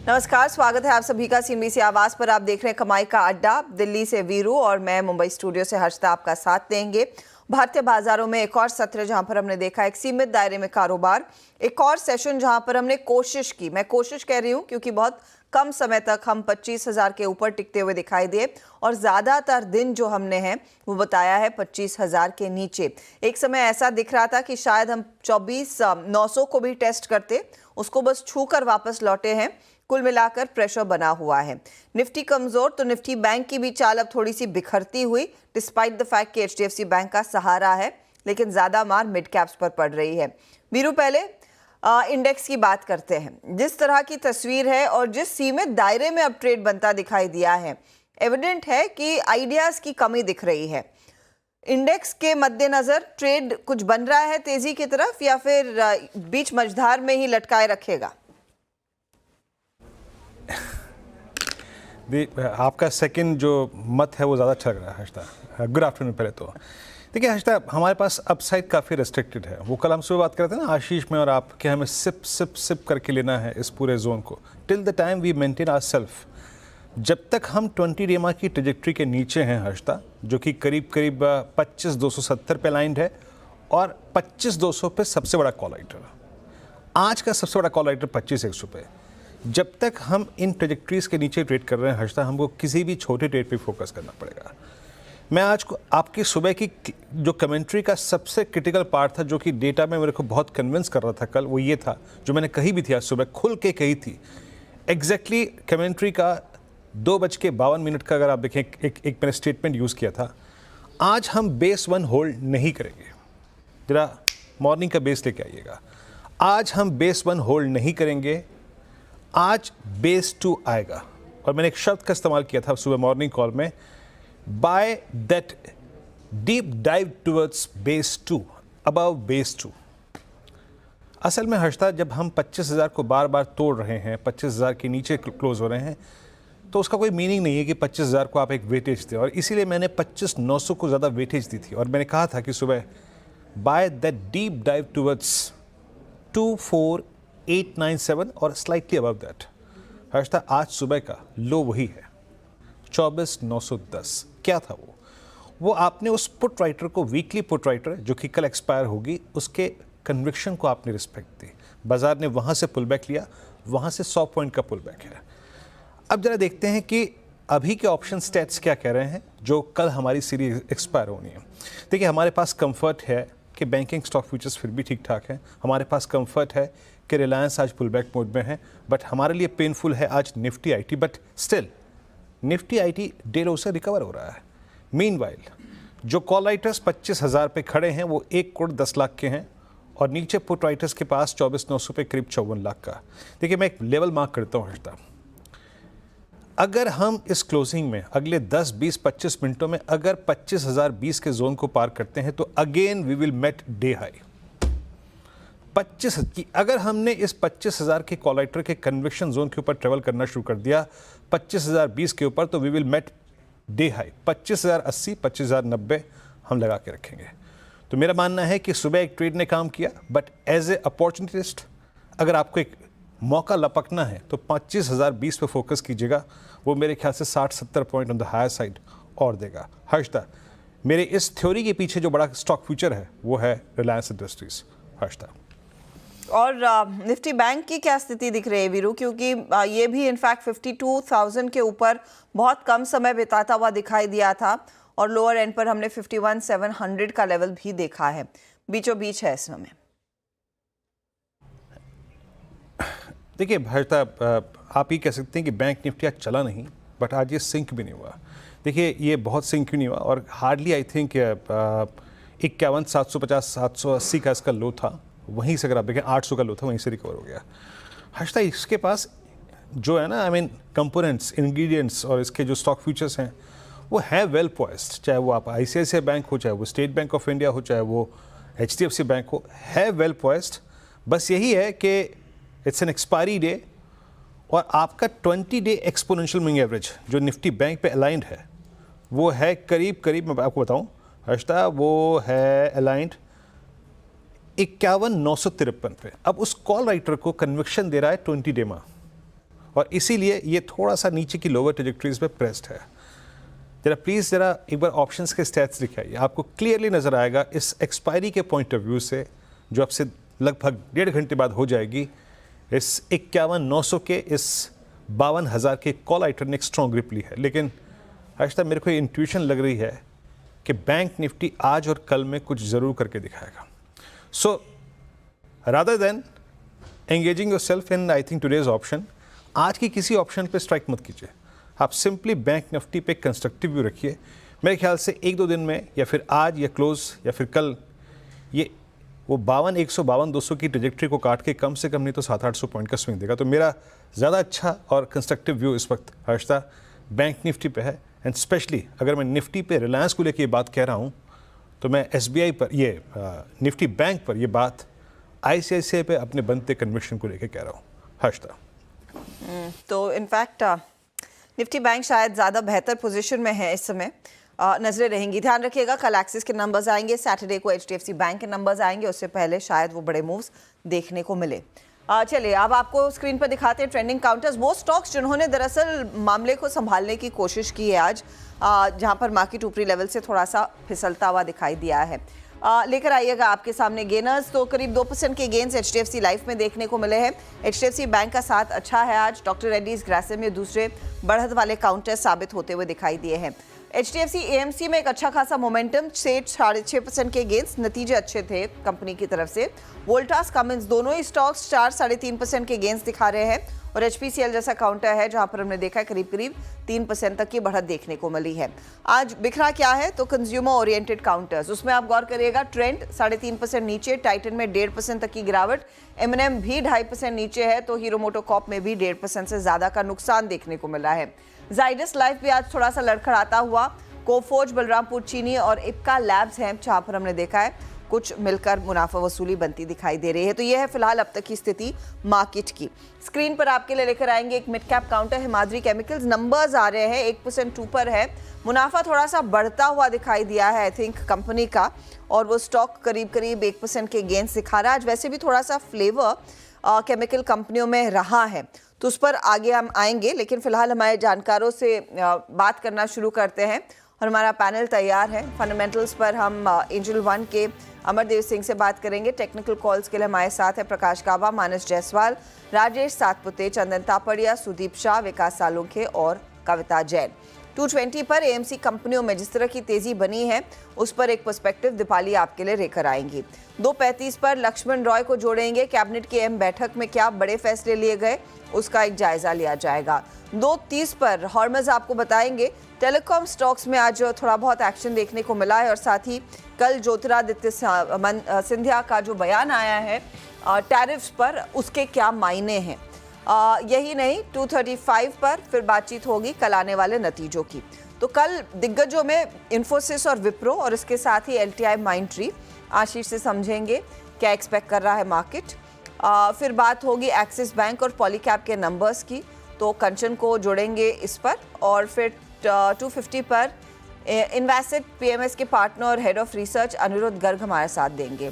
नमस्कार, स्वागत है आप सभी का CNBC आवाज पर। आप देख रहे हैं कमाई का अड्डा। दिल्ली से वीरू और मैं मुंबई स्टूडियो से हर्षिता आपका साथ देंगे। भारतीय बाजारों में एक और सत्र जहां पर हमने देखा एक सीमित दायरे में कारोबार, एक और सेशन जहां पर हमने कोशिश की, मैं कोशिश कह रही हूं क्योंकि बहुत कम समय तक हम 25,000 के ऊपर टिकते हुए दिखाई दिए और ज़्यादातर दिन जो हमने हैं वो बताया है 25,000 के नीचे। एक समय ऐसा दिख रहा था कि शायद हम 24,900 को भी टेस्ट करते, उसको बस छू कर वापस लौटे हैं। कुल मिलाकर प्रेशर बना हुआ है। निफ्टी कमजोर तो निफ्टी बैंक की भी चाल अब थोड़ी सी बिखरती हुई, डिस्पाइट द फैक्ट कि HDFC बैंक का सहारा है, लेकिन ज्यादा मार मिड कैप्स पर पड़ रही है। वीरू, पहले इंडेक्स की बात करते हैं। जिस तरह की तस्वीर है और जिस सीमित दायरे में अब ट्रेड बनता दिखाई दिया है, एविडेंट है कि आइडियाज की कमी दिख रही है। इंडेक्स के मद्देनजर ट्रेड कुछ बन रहा है तेजी की तरफ या फिर बीच मझधार में ही लटकाए रखेगा? आपका सेकंड जो मत है वो ज़्यादा अच्छा लग रहा है हर्षिता। Good afternoon. पहले तो देखिए हर्षिता, हमारे पास अपसाइड काफ़ी रेस्ट्रिक्टेड है। वो कल हम सुबह बात कर रहे थे ना आशीष में और आप कि हमें सिप सिप सिप करके लेना है इस पूरे जोन को till the time we maintain our self. जब तक हम 20 डेमा की ट्रेजेक्ट्री के नीचे हैं हर्षिता, जो कि करीब करीब 25,270 पे लाइंड है और 25,200 पे सबसे बड़ा कॉल आइटर, आज का सबसे बड़ा कॉल आइटर 25,100 पे। जब तक हम इन ट्रेजेक्ट्रीज के नीचे ट्रेड कर रहे हैं हर्षिता, हमको किसी भी छोटे ट्रेड पे फोकस करना पड़ेगा। मैं आज को आपकी सुबह की जो कमेंट्री का सबसे क्रिटिकल पार्ट था, जो कि डेटा में मेरे को बहुत कन्विंस कर रहा था कल, वो ये था जो मैंने कही भी थी आज सुबह, खुल के कही थी एग्जैक्टली कमेंट्री का 2:52 का। अगर आप देखें एक मैंने स्टेटमेंट यूज़ किया था, आज हम बेस 1 होल्ड नहीं करेंगे। जरा मॉर्निंग का बेस लेके आइएगा। आज हम बेस 1 होल्ड नहीं करेंगे, आज बेस 2 आएगा। और मैंने एक शब्द का इस्तेमाल किया था सुबह मॉर्निंग कॉल में, by that deep dive towards base 2, above base 2। असल में हर्षिता, जब हम 25,000 को बार बार तोड़ रहे हैं, 25,000 के नीचे क्लोज हो रहे हैं, तो उसका कोई मीनिंग नहीं है कि 25,000 को आप एक वेटेज दें। और इसीलिए मैंने 25,900 को ज़्यादा वेटेज दी थी और मैंने कहा था कि सुबह by that deep dive towards 24,897 और स्लाइटली अबव दैट। हर्षिता, आज सुबह का लो वही है 24,910। क्या था वो आपने उस पुट राइटर को, वीकली पुट राइटर जो कि कल एक्सपायर होगी, उसके कन्विक्शन को आपने रिस्पेक्ट दी। बाजार ने वहां से पुल बैक लिया, वहां से 100 पॉइंट का पुल बैक है। अब जरा देखते हैं कि अभी के ऑप्शन स्टैट्स क्या कह रहे हैं जो कल हमारी सीरीज एक्सपायर होनी है। देखिए, हमारे पास कंफर्ट है कि बैंकिंग स्टॉक फ्यूचर्स फिर भी ठीक ठाक हैं। हमारे पास कंफर्ट है कि रिलायंस आज पुल बैक मोड में है, बट हमारे लिए पेनफुल है आज Nifty IT. But still Nifty IT day लो से रिकवर हो रहा है। मीनवाइल जो कॉल राइटर्स 25,000 पे खड़े हैं वो 1,10,00,000 के हैं और नीचे पुट राइटर्स के पास 24,900 पे करीब 54 लाख का। देखिए, मैं एक लेवल मार्क करता हूँ हर्षिता, अगर हम इस क्लोजिंग में अगले 10, 20, 25 मिनटों में अगर 25,020 के जोन को पार करते हैं तो again we will met the high 25 की। अगर हमने इस 25,000 के कॉल राइटर के कन्विक्शन जोन के ऊपर ट्रेवल करना शुरू कर दिया 25,020 के ऊपर, तो we will met the high 25,080, 25,090 हम लगा के रखेंगे। तो मेरा मानना है कि सुबह एक ट्रेड ने काम किया, बट एज ए अपॉर्चुनिटिस्ट अगर आपको एक मौका लपकना है तो 25,020 पे फोकस कीजिएगा। वो मेरे ख्याल से 60-70 point on the higher side और देगा। हर्षिता, मेरे इस थ्योरी के पीछे जो बड़ा स्टॉक फ्यूचर है वो है रिलायंस इंडस्ट्रीज। हर्षिता, और निफ्टी बैंक की क्या स्थिति दिख रही है वीरू? क्योंकि ये भी इनफैक्ट 52,000 के ऊपर बहुत कम समय बिताता हुआ दिखाई दिया था और लोअर एंड पर हमने 51,700 का लेवल भी देखा है। बीचों बीच है इस समय। देखिए हर्षिता, आप ये कह सकते हैं कि बैंक निफ्टी आज चला नहीं, बट आज ये सिंक भी नहीं हुआ। देखिए, ये बहुत सिंक भी नहीं हुआ और हार्डली आई थिंक 51,750, 780 का इसका लो था। वहीं से अगर आप देखें 800 का लो था, वहीं से रिकवर हो गया। हर्षिता, इसके पास जो है ना, आई मीन कंपोनेंट्स, इंग्रेडिएंट्स और इसके जो स्टॉक फ्यूचर्स हैं वो है वेल पॉइस्ड। चाहे वो आप ICICI बैंक हो, चाहे वो स्टेट बैंक ऑफ इंडिया हो, चाहे वो HDFC बैंक हो, है वेल पॉइस्ड। बस यही है कि इट्स एन एक्सपायरी डे और आपका 20 डे एक्सपोनेंशियल मूविंग एवरेज जो निफ्टी बैंक पे अलाइंड है वो है करीब करीब, मैं आपको बताऊं हर्षिता, वो है अलाइंड 51,953 पे। अब उस कॉल राइटर को कन्विक्शन दे रहा है 20 डेमा, और इसीलिए ये थोड़ा सा नीचे की लोअर ट्रेजेक्टरीज पे प्रेस्ड है। जरा एक बार ऑप्शंस के स्टैट्स दिखाइए, आपको क्लियरली नज़र आएगा इस एक्सपायरी के पॉइंट ऑफ व्यू से, जो अब से लगभग 1.5 घंटे बाद हो जाएगी, इस 51,900 के इस 52,000 के कॉल आइटन ने एक स्ट्रॉन्ग ग्रिप ली है। लेकिन हर्षिता, मेरे को ये इंट्यूशन लग रही है कि बैंक निफ्टी आज और कल में कुछ ज़रूर करके दिखाएगा। So rather than engaging your self in I think today's option, आज की किसी ऑप्शन पे स्ट्राइक मत कीजिए, आप सिंपली बैंक निफ्टी पे कंस्ट्रक्टिव व्यू रखिए। मेरे ख्याल से 1-2 दिन में या फिर आज या क्लोज या फिर कल ये वो 52,152,200 की ट्रेजेक्टरी को काट के कम से कम नहीं तो 700-800 पॉइंट का स्विंग देगा। तो मेरा ज़्यादा अच्छा और कंस्ट्रक्टिव व्यू इस वक्त हर्षिता बैंक निफ्टी पे है। एंड स्पेशली अगर मैं निफ्टी पे रिलायंस को लेकर ये बात कह रहा हूँ तो मैं SBI पर ये निफ्टी बैंक पर ये बात ICICI पे अपने बनते कन्विक्शन को लेकर कह रहा हूँ हर्षिता। तो इनफैक्ट निफ्टी बैंक शायद ज़्यादा बेहतर पोजीशन में है इस समय, नजरें रहेंगी। ध्यान रखिएगा, कल एक्सिस के नंबर्स आएंगे, सैटरडे को HDFC बैंक के नंबर्स आएंगे, उससे पहले शायद वो बड़े मूव्स देखने को मिले। चलिए अब आपको स्क्रीन पर दिखाते हैं ट्रेंडिंग काउंटर्स, वो स्टॉक्स जिन्होंने दरअसल मामले को संभालने की कोशिश की है आज, जहां पर मार्केट ऊपरी लेवल से थोड़ा सा फिसलता हुआ दिखाई दिया है। लेकर आइएगा आपके सामने गेनर्स। तो करीब 2% के गेन्स HDFC लाइफ में देखने को मिले हैं। HDFC बैंक का साथ अच्छा है आज, डॉक्टर रेड्डीज, ग्रासिम ये दूसरे बढ़त वाले काउंटर साबित होते हुए दिखाई दिए हैं। HDFC AMC में एक अच्छा खासा मोमेंटम, 6.5% के गेन्स, नतीजे अच्छे थे कंपनी की तरफ से। वोल्टास, कमिंस दोनों ही स्टॉक्स 4-3.5% के गेन्स दिखा रहे हैं। और HPCL जैसा काउंटर है जहां पर हमने देखा है करीब 3% तक की बढ़त देखने को मिली है। आज बिखरा क्या है तो कंज्यूमर ओरिएंटेड काउंटर्स, उसमें आप गौर करिएगा, ट्रेंड 3.5% नीचे, टाइटन में 1.5% तक की गिरावट, M&M भी 2.5% नीचे है, तो हीरो मोटोकॉर्प में भी 1.5% से ज्यादा का नुकसान देखने को मिला है। जाइडस लाइफ भी आज थोड़ा सा लड़खड़ाता हुआ, कोफोर्ज, बलरामपुर चीनी और इप्का लैब्स हैं जहां पर हमने देखा है कुछ मिलकर मुनाफा वसूली बनती दिखाई दे रही है। तो यह है फिलहाल अब तक की स्थिति मार्केट की। स्क्रीन पर आपके लिए लेकर आएंगे एक mid cap counter, Himadri chemicals, numbers आ रहे हैं, 1% ऊपर है, मुनाफा थोड़ा सा बढ़ता हुआ दिखाई दिया है आई थिंक कंपनी का, और वो स्टॉक करीब 1% के गेन्स दिखा रहा है। आज वैसे भी थोड़ा सा फ्लेवर केमिकल कंपनियों में रहा है, तो उस पर आगे हम आएंगे, लेकिन फिलहाल हमारे जानकारों से बात करना शुरू करते हैं और हमारा पैनल तैयार है। फंडामेंटल्स पर हम एंजल वन के अमरदेव सिंह से बात करेंगे। टेक्निकल कॉल्स के लिए हमारे साथ है प्रकाश काबा, मानस जायसवाल, राजेश सातपुते, चंदन तापड़िया, सुदीप शाह, विकास सालुंखे और कविता जैन। 220 पर AMC कंपनियों में जिस तरह की तेजी बनी है उस पर एक पर्सपेक्टिव दीपाली आपके लिए लेकर आएंगी। 2:35 पर लक्ष्मण रॉय को जोड़ेंगे, कैबिनेट की अहम बैठक में क्या बड़े फैसले लिए गए उसका एक जायजा लिया जाएगा। 2:30 पर हॉर्मज आपको बताएंगे। टेलीकॉम स्टॉक्स में आज थोड़ा बहुत एक्शन देखने को मिला है, और साथ ही कल ज्योतिरादित्य सिंधिया का जो बयान आया है टैरिफ्स पर, उसके क्या मायने हैं। यही नहीं, 2:35 पर फिर बातचीत होगी कल आने वाले नतीजों की। तो कल दिग्गजों में इन्फोसिस और विप्रो, और इसके साथ ही LTI माइंडट्री। आशीष से समझेंगे क्या एक्सपेक्ट कर रहा है मार्केट। फिर बात होगी एक्सिस बैंक और पॉलीकैब के नंबर्स की, तो कंचन को जोड़ेंगे इस पर। और फिर 250 पर इन्वेस्टेड PMS के पार्टनर और head of research Anirudh Garg हमारे साथ देंगे।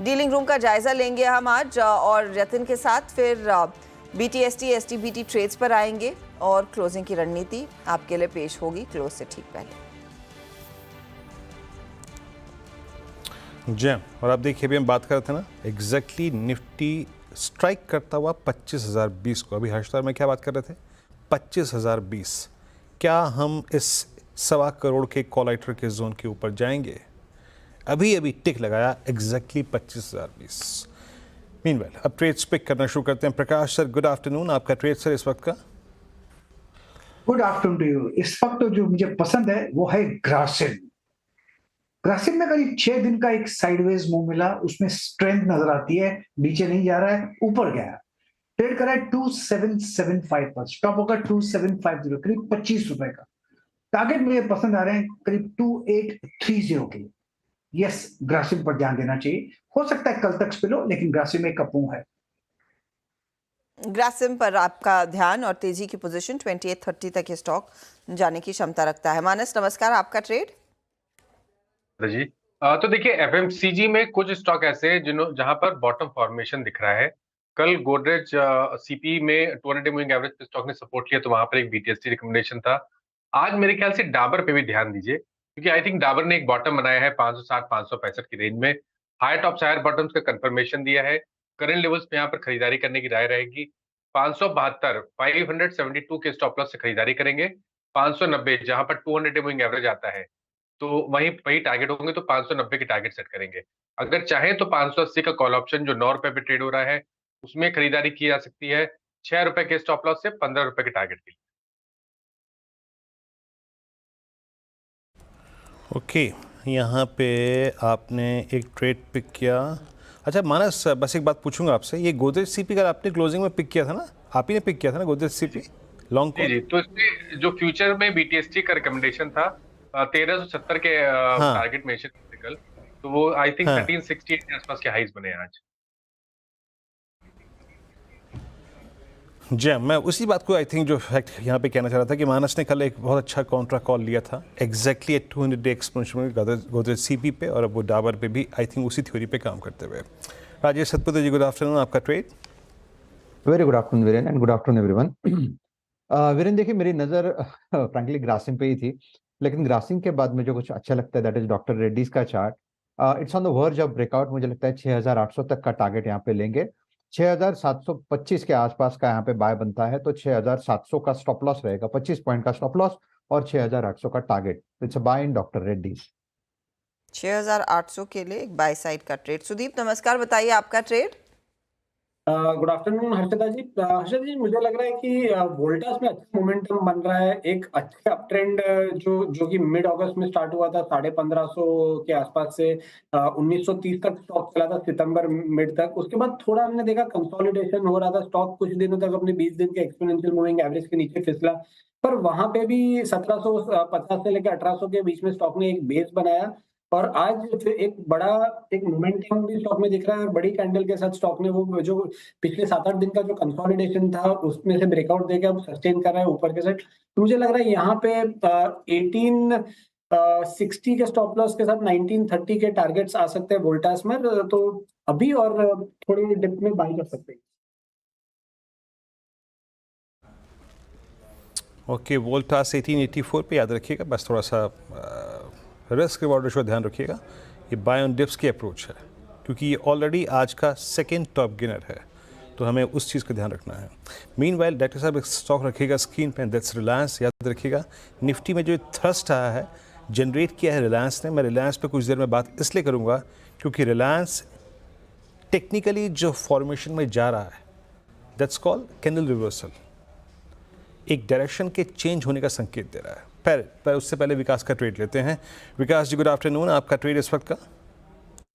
डीलिंग रूम का जायजा लेंगे हम आज और यतिन के साथ। फिर BTST STBT ट्रेड्स पर आएंगे और क्लोजिंग की रणनीति आपके लिए पेश होगी क्लोज से ठीक पहले। जी, और आप देखिए अभी हम बात कर रहे थे ना, एग्जैक्टली निफ्टी स्ट्राइक करता हुआ 25,020 को। अभी हर्षिता में क्या बात कर रहे थे, 25,020। क्या हम इस 1.25 करोड़ के कॉल आइटर के जोन के ऊपर जाएंगे? अभी टिक लगाया एग्जैक्टली 25,020। मीनवेल अब ट्रेड्स पिक करना शुरू करते हैं। Prakash sir, good afternoon. आपका ट्रेड सर इस वक्त का? Good afternoon to you. इस वक्त जो मुझे पसंद है वो है ग्रासिम। ग्रासिम में करीब 6 दिन का एक साइडवेज मूव मिला, उसमें स्ट्रेंथ नजर आती है, नीचे नहीं जा रहा है, ऊपर गया। ट्रेड करा है 2775 पर, स्टॉप होगा 2750, करीब 25 रुपए का। टारगेट मुझे पसंद आ रहे हैं करीब 2830 के। यस, ग्रासिम पर ध्यान देना चाहिए, हो सकता है कल तक स्पिलो, लेकिन ग्रासिम एक मूव है। ग्रासिम पर आपका ध्यान और तेजी की पोजीशन 2830 तक ये स्टॉक जाने की क्षमता रखता है। मानस नमस्कार, आपका ट्रेड? जी तो देखिए FMCG में कुछ स्टॉक ऐसे हैं जहां पर बॉटम फॉर्मेशन दिख रहा है। कल गोदरेज सीपी में 200 मूविंग एवरेज पे स्टॉक ने सपोर्ट लिया, तो वहां पर एक बीटीएसटी रिकमेंडेशन था। आज मेरे ख्याल से डाबर पे भी ध्यान दीजिए, क्योंकि आई थिंक डाबर ने एक बॉटम बनाया है 560 565 की रेंज में। हायर टॉप्स हायर बॉटम्स का कंफर्मेशन दिया है। करंट लेवल्स पे यहाँ पर खरीदारी करने की राय रहेगी। 572 572 के स्टॉप लॉस से खरीदारी करेंगे। 590 जहां पर 200 मूविंग एवरेज आता है, तो वहीं वही टारगेट होंगे, तो 590 के टारगेट सेट करेंगे। अगर चाहें तो 580 का कॉल ऑप्शन जो 9 रुपए पे ट्रेड हो रहा है, उसमें खरीदारी की जा सकती है 6 रुपए के स्टॉप लॉस से 15 रुपए के टारगेट के लिए। ओके, यहाँ पे आपने एक ट्रेड पिक किया। अच्छा मानस, बस एक बात पूछूंगा आपसे, ये गोदरेज सीपी का आपने क्लोजिंग में पिक किया था ना? आप ही ने पिक किया था ना गोदरेज सीपी लॉन्ग जी कॉल? जी, तो इसमें जो फ्यूचर में बीटीएसटी का रिकमेंडेशन था 1370 के हाँ टारगेट मेंशन थे कल, तो वो आई थिंक हाँ 1368 के आसपास के हाईज बने हैं आज। जी हाँ, मैं उसी बात को आई थिंक जो फैक्ट यहाँ पे कहना चाह रहा था कि मानस ने कल एक बहुत अच्छा कॉन्ट्रा कॉल लिया था exactly at 200 day exponential Godrej CP पे, और अब वो डाबर पे भी आई थिंक उसी थ्योरी पे काम करते हुए। राजेश सतपथी जी, गुड आफ्टरनून, आपका trade. Very good afternoon Viren, and good afternoon everyone. Viren देखिए, मेरी नज़र फ्रैंकली ग्रासिम पे ही थी, लेकिन ग्रासिम के बाद मुझे कुछ अच्छा लगता है, दैट इज डॉक्टर रेड्डीज का chart. It's on the verge of breakout. मुझे लगता है 6800 तक का टारगेट यहाँ पे लेंगे। 6725 के आसपास का यहाँ पे बाय बनता है, तो 6700 का स्टॉप लॉस रहेगा, 25 पॉइंट का स्टॉप लॉस और 6800 का target. It's a buy in doctor Reddy's. 6800 के लिए एक बाय साइड का ट्रेड। सुदीप नमस्कार, बताइए आपका trade. Good afternoon Harshada ji. Harshada ji, मुझे लग रहा है कि वोल्टास में अच्छा मोमेंटम बन रहा है। एक अच्छा अप ट्रेंड जो कि मिड अगस्त में स्टार्ट हुआ था 1550 के आसपास से 1930 तक स्टॉक चला था सितंबर मिड तक। उसके बाद थोड़ा हमने देखा कंसोलिडेशन हो रहा था, स्टॉक कुछ दिनों तक अपने 20 दिन के एक्सपोनेंशियल मूविंग एवरेज के नीचे फिसला, पर वहां पे भी 1750 से लेकर 1800 के बीच में स्टॉक ने एक बेस बनाया, और आज फिर एक मोमेंटम भी स्टॉक में दिख रहा है, और बड़ी कैंडल के साथ स्टॉक ने वो जो पिछले 7-8 दिन का जो कंसोलिडेशन था उसमें से ब्रेकआउट देके अब सस्टेन कर रहा है ऊपर के साइड। तो मुझे लग रहा है यहाँ पे 1860 के स्टॉप लॉस के साथ 1930 के टारगेट्स आ सकते हैं वोल्टास में, तो अभी और थोड़ी डिप में बाई कर सकते हैं। ओके, वोल्टास 1884 पे याद रखिएगा, बस थोड़ा सा रिस्क रिवॉर्ड रेशो ध्यान रखिएगा। ये बाय ऑन डिप्स की अप्रोच है, क्योंकि ये ऑलरेडी आज का सेकेंड टॉप गेनर है, तो हमें उस चीज़ का ध्यान रखना है। मीनवाइल डॉक्टर साहब एक स्टॉक रखिएगा स्क्रीन पे, दैट्स रिलायंस। याद रखिएगा निफ्टी में जो थ्रस्ट आया है, जनरेट किया है रिलायंस ने। मैं रिलायंस पे कुछ देर में बात इसलिए करूँगा क्योंकि रिलायंस टेक्निकली जो फॉर्मेशन में जा रहा है, दैट्स कॉल्ड कैंडल रिवर्सल, एक डायरेक्शन के चेंज होने का संकेत दे रहा है। पर उससे पहले विकास का ट्रेड लेते हैं। विकास जी, गुड आफ्टरनून, आपका ट्रेड इस वक्त का।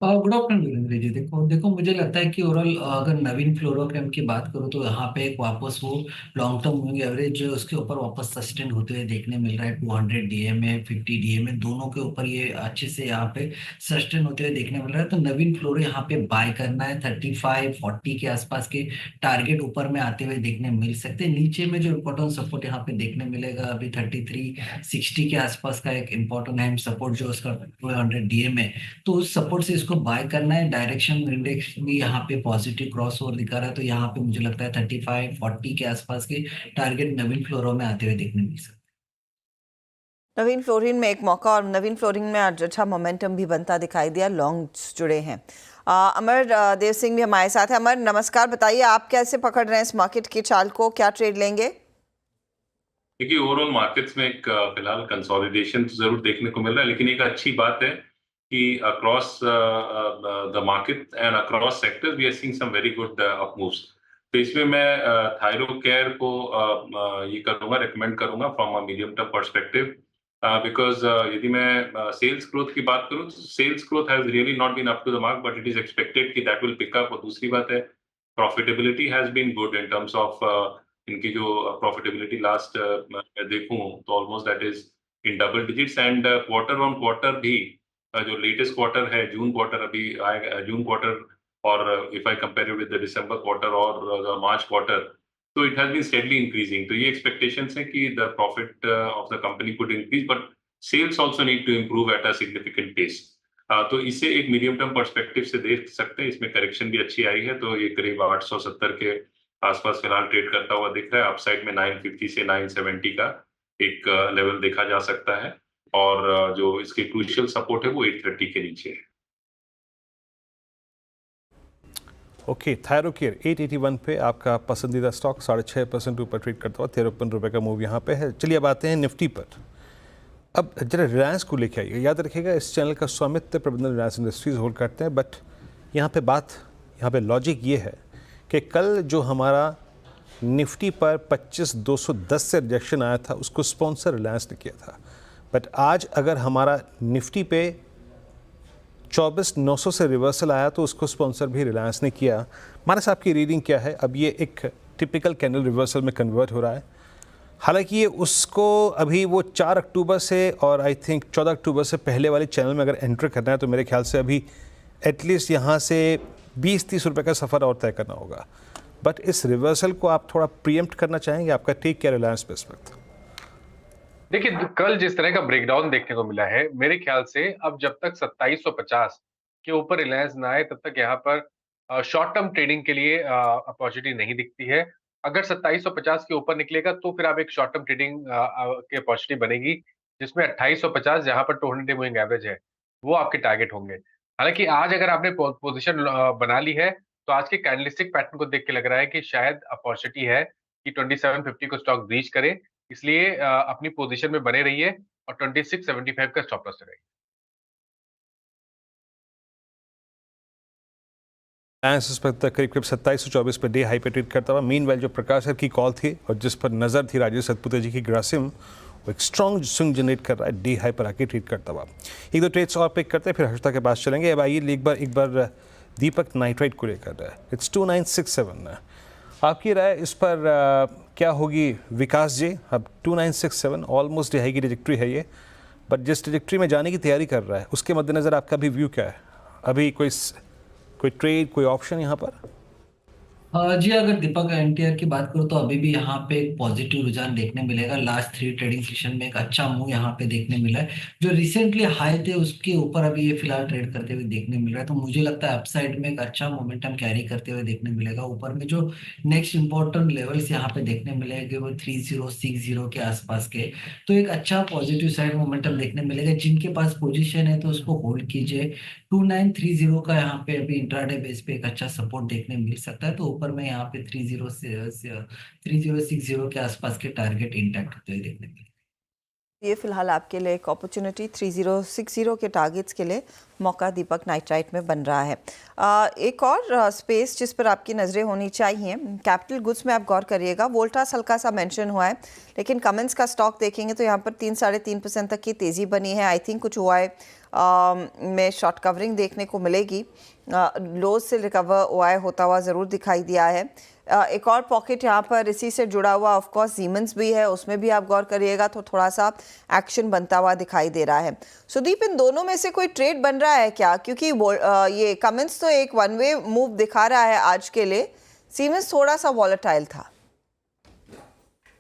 Good afternoon Virendra ji. देखो मुझे लगता है कि ओवरऑल अगर नवीन फ्लोरोकेम की बात करूं तो यहाँ पे एक वापस वो लॉन्ग टर्म मूविंग एवरेज जो उसके ऊपर वापस सस्टेन होते हुए देखने मिल रहा है। 200 डीएमए 50 डीएमए दोनों के ऊपर ये अच्छे से यहाँ पे सस्टेन होते हुए देखने मिल रहा है, तो नवीन फ्लोरो यहाँ पे बाय करना है। 35-40 के आसपास के टारगेट ऊपर में आते हुए देखने मिल सकते हैं। नीचे में जो इम्पोर्टेंट सपोर्ट यहाँ पे देखने मिलेगा अभी 3360 के आसपास का एक इम्पोर्टेंट सपोर्ट जो उसका 200 डीएमए, तो उस सपोर्ट से इसको बाय करना है। डायरेक्शन इंडेक्स भी यहाँ पे पॉजिटिव क्रॉस ओवर दिखा रहा है, तो यहाँ पे मुझे लगता है 35-40 के आसपास के टारगेट नवीन फ्लोरो में आते हुए देखने मिल सकते हैं। नवीन फ्लोरिन में एक मौका, और नवीन फ्लोरिन में आज अच्छा मोमेंटम भी बनता दिखाई दिया, लॉन्ग्स जुड़े हैं। अमर देव सिंह भी हमारे साथ है। अमर नमस्कार, बताइए आप कैसे पकड़ रहे हैं इस मार्केट की चाल को, क्या ट्रेड लेंगे? देखिए, ओवरऑल मार्केट्स में एक फिलहाल कंसोलिडेशन तो जरूर देखने को मिल रहा है, लेकिन एक अच्छी बात है कि across the market and across sectors we are seeing some very good up moves. तो इसमें मैं थायरो केयर को ये करूंगा, रेकमेंड करूंगा from a medium term perspective, because यदि मैं सेल्स ग्रोथ की बात करूं तो sales growth has really not been up to the mark, but it is expected कि दैट विल पिक अप। और दूसरी बात है, profitability has been good in terms of इनकी जो प्रॉफिटेबिलिटी लास्ट मैं देखूं तो almost that is in double digits, and quarter on quarter भी जो लेटेस्ट क्वार्टर है, जून क्वार्टर अभी आएगा, जून क्वार्टर, और if I compare with the December quarter और द मार्च क्वार्टर, तो it has been steadily increasing. तो ये एक्सपेक्टेशंस है कि the profit of the company could increase, but sales also need to improve at a significant pace. तो इसे एक medium term perspective से देख सकते हैं। इसमें करेक्शन भी अच्छी आई है, तो ये करीब 870 के आसपास फिलहाल ट्रेड करता हुआ दिख रहा है। अपसाइड में 950 से 970 का एक लेवल देखा जा सकता है, और जो इसके क्रूशियल सपोर्ट है वो 830 के नीचे है। ओके, थायरोकेयर 881 पे आपका पसंदीदा स्टॉक 6.5% ऊपर ट्रेड करता हुआ 53 रुपये का मूव यहाँ पे है। चलिए अब आते हैं निफ्टी पर। अब जरा रिलायंस को लेके आइए। याद रखिएगा इस चैनल का स्वामित्व प्रबंधन रिलायंस इंडस्ट्रीज होल्ड करते हैं, बट यहाँ पे लॉजिक ये है कि कल जो हमारा निफ्टी पर 25,210 से रिजेक्शन आया था उसको स्पॉन्सर रिलायंस ने किया था, बट आज अगर हमारा निफ्टी पे 24,900 से रिवर्सल आया तो उसको स्पॉन्सर भी रिलायंस ने किया। हमारे साहब की रीडिंग क्या है? अब ये एक टिपिकल कैंडल रिवर्सल में कन्वर्ट हो रहा है। हालांकि ये उसको अभी वो 4 अक्टूबर से और आई थिंक 14 अक्टूबर से पहले वाले चैनल में अगर एंटर करना है तो मेरे ख्याल से अभी एटलीस्ट यहाँ से 20-30 रुपये का सफ़र और तय करना होगा। बट इस रिवर्सल को आप थोड़ा प्रीएम्प्ट करना चाहेंगे? आपका टेक क्या रिलायंस पे इस वक्त? देखिए, कल जिस तरह का ब्रेकडाउन देखने को मिला है, मेरे ख्याल से अब जब तक 2750 के ऊपर रिलायंस ना आए तब तक यहाँ पर शॉर्ट टर्म ट्रेडिंग के लिए अपॉर्चुनिटी नहीं दिखती है। अगर 2750 के ऊपर निकलेगा तो फिर आप एक शॉर्ट टर्म ट्रेडिंग की अपॉर्चुनिटी बनेगी, जिसमें 2850 जहाँ पर 200 डे मूविंग एवरेज है वो आपके टारगेट होंगे। हालांकि आज अगर आपने पोजीशन बना ली है तो आज के कैंडलस्टिक पैटर्न को देख के लग रहा है कि शायद अपॉर्चुनिटी है कि 2750 को स्टॉक ब्रीच करे, इसलिए अपनी पोजीशन में बने रहिए और 2675 का स्टॉप लॉस लगाइए। रिलायंस इस वक्त करीब 2724 पे डे हाई पे ट्रेड करता हुआ। मीनवाइल जो प्रकाश सर की कॉल थी और जिस पर नज़र थी राजेश सतपुते जी की, ग्रासिम वो एक स्ट्रॉन्ग स्विंग जनरेट कर रहा है, डे हाई पर आके ट्रेड करता हुआ। एक दो ट्रेड्स और पिक करते हैं फिर हर्षिता के पास चलेंगे। अब आइए एक बार दीपक नाइट्राइट को लेकर है। इट्स 2967। आपकी राय इस पर क्या होगी विकास जी? अब 2967 ऑलमोस्ट डे हाई की ट्रैजेक्टरी है ये, बट जिस ट्रैजेक्टरी में जाने की तैयारी कर रहा है उसके मद्देनज़र आपका भी व्यू क्या है? अभी कोई ट्रेड, कोई ऑप्शन यहाँ पर? जी, अगर दीपक एनटीआर की बात करूँ तो अभी भी यहाँ पे एक पॉजिटिव रुझान देखने मिलेगा। लास्ट 3 ट्रेडिंग सेशन में एक अच्छा मूव यहाँ पे देखने मिला है। जो रिसेंटली हाई थे उसके ऊपर अभी ये फिलहाल ट्रेड करते हुए देखने मिल रहा है, तो मुझे लगता है अपसाइड में एक अच्छा मोमेंटम कैरी करते हुए देखने मिलेगा। ऊपर में जो नेक्स्ट इंपॉर्टेंट लेवल्स यहाँ पे देखने मिलेंगे वो 3060 के आसपास के, तो एक अच्छा पॉजिटिव साइड मोमेंटम देखने मिलेगा। जिनके पास पोजिशन है तो उसको होल्ड कीजिए। 2930 का यहाँ पे अभी इंट्राडे बेस पे एक अच्छा सपोर्ट देखने मिल सकता है, तो ऊपर में यहाँ पे 3060 के आसपास के टारगेट इंटैक्ट होते हुए देखने मिले। ये फिलहाल आपके लिए एक अपॉर्चुनिटी 3060 के टारगेट्स के लिए मौका दीपक नाइट्राइट में बन रहा है। एक और स्पेस जिस पर आपकी नज़रें होनी चाहिए, कैपिटल गुड्स में आप गौर करिएगा। वोल्टास हल्का सा मेंशन हुआ है, लेकिन कमेंट्स का स्टॉक देखेंगे तो यहाँ पर 3-3.5% तक की तेज़ी बनी है। आई थिंक कुछ ओआई में शॉर्ट कवरिंग देखने को मिलेगी। लोज से रिकवर ओआई होता हुआ ज़रूर दिखाई दिया है। एक और पॉकेट यहाँ पर इसी से जुड़ा हुआ ऑफ कोर्स सीमेंस भी है, उसमें भी आप गौर करिएगा तो थोड़ा सा एक्शन बनता हुआ दिखाई दे रहा है। सुदीप, इन दोनों में से कोई ट्रेड बन रहा है क्या? क्योंकि ये कमेंट्स तो एक वन वे मूव दिखा रहा है आज के लिए, सीमेंस थोड़ा सा वॉलेटाइल था।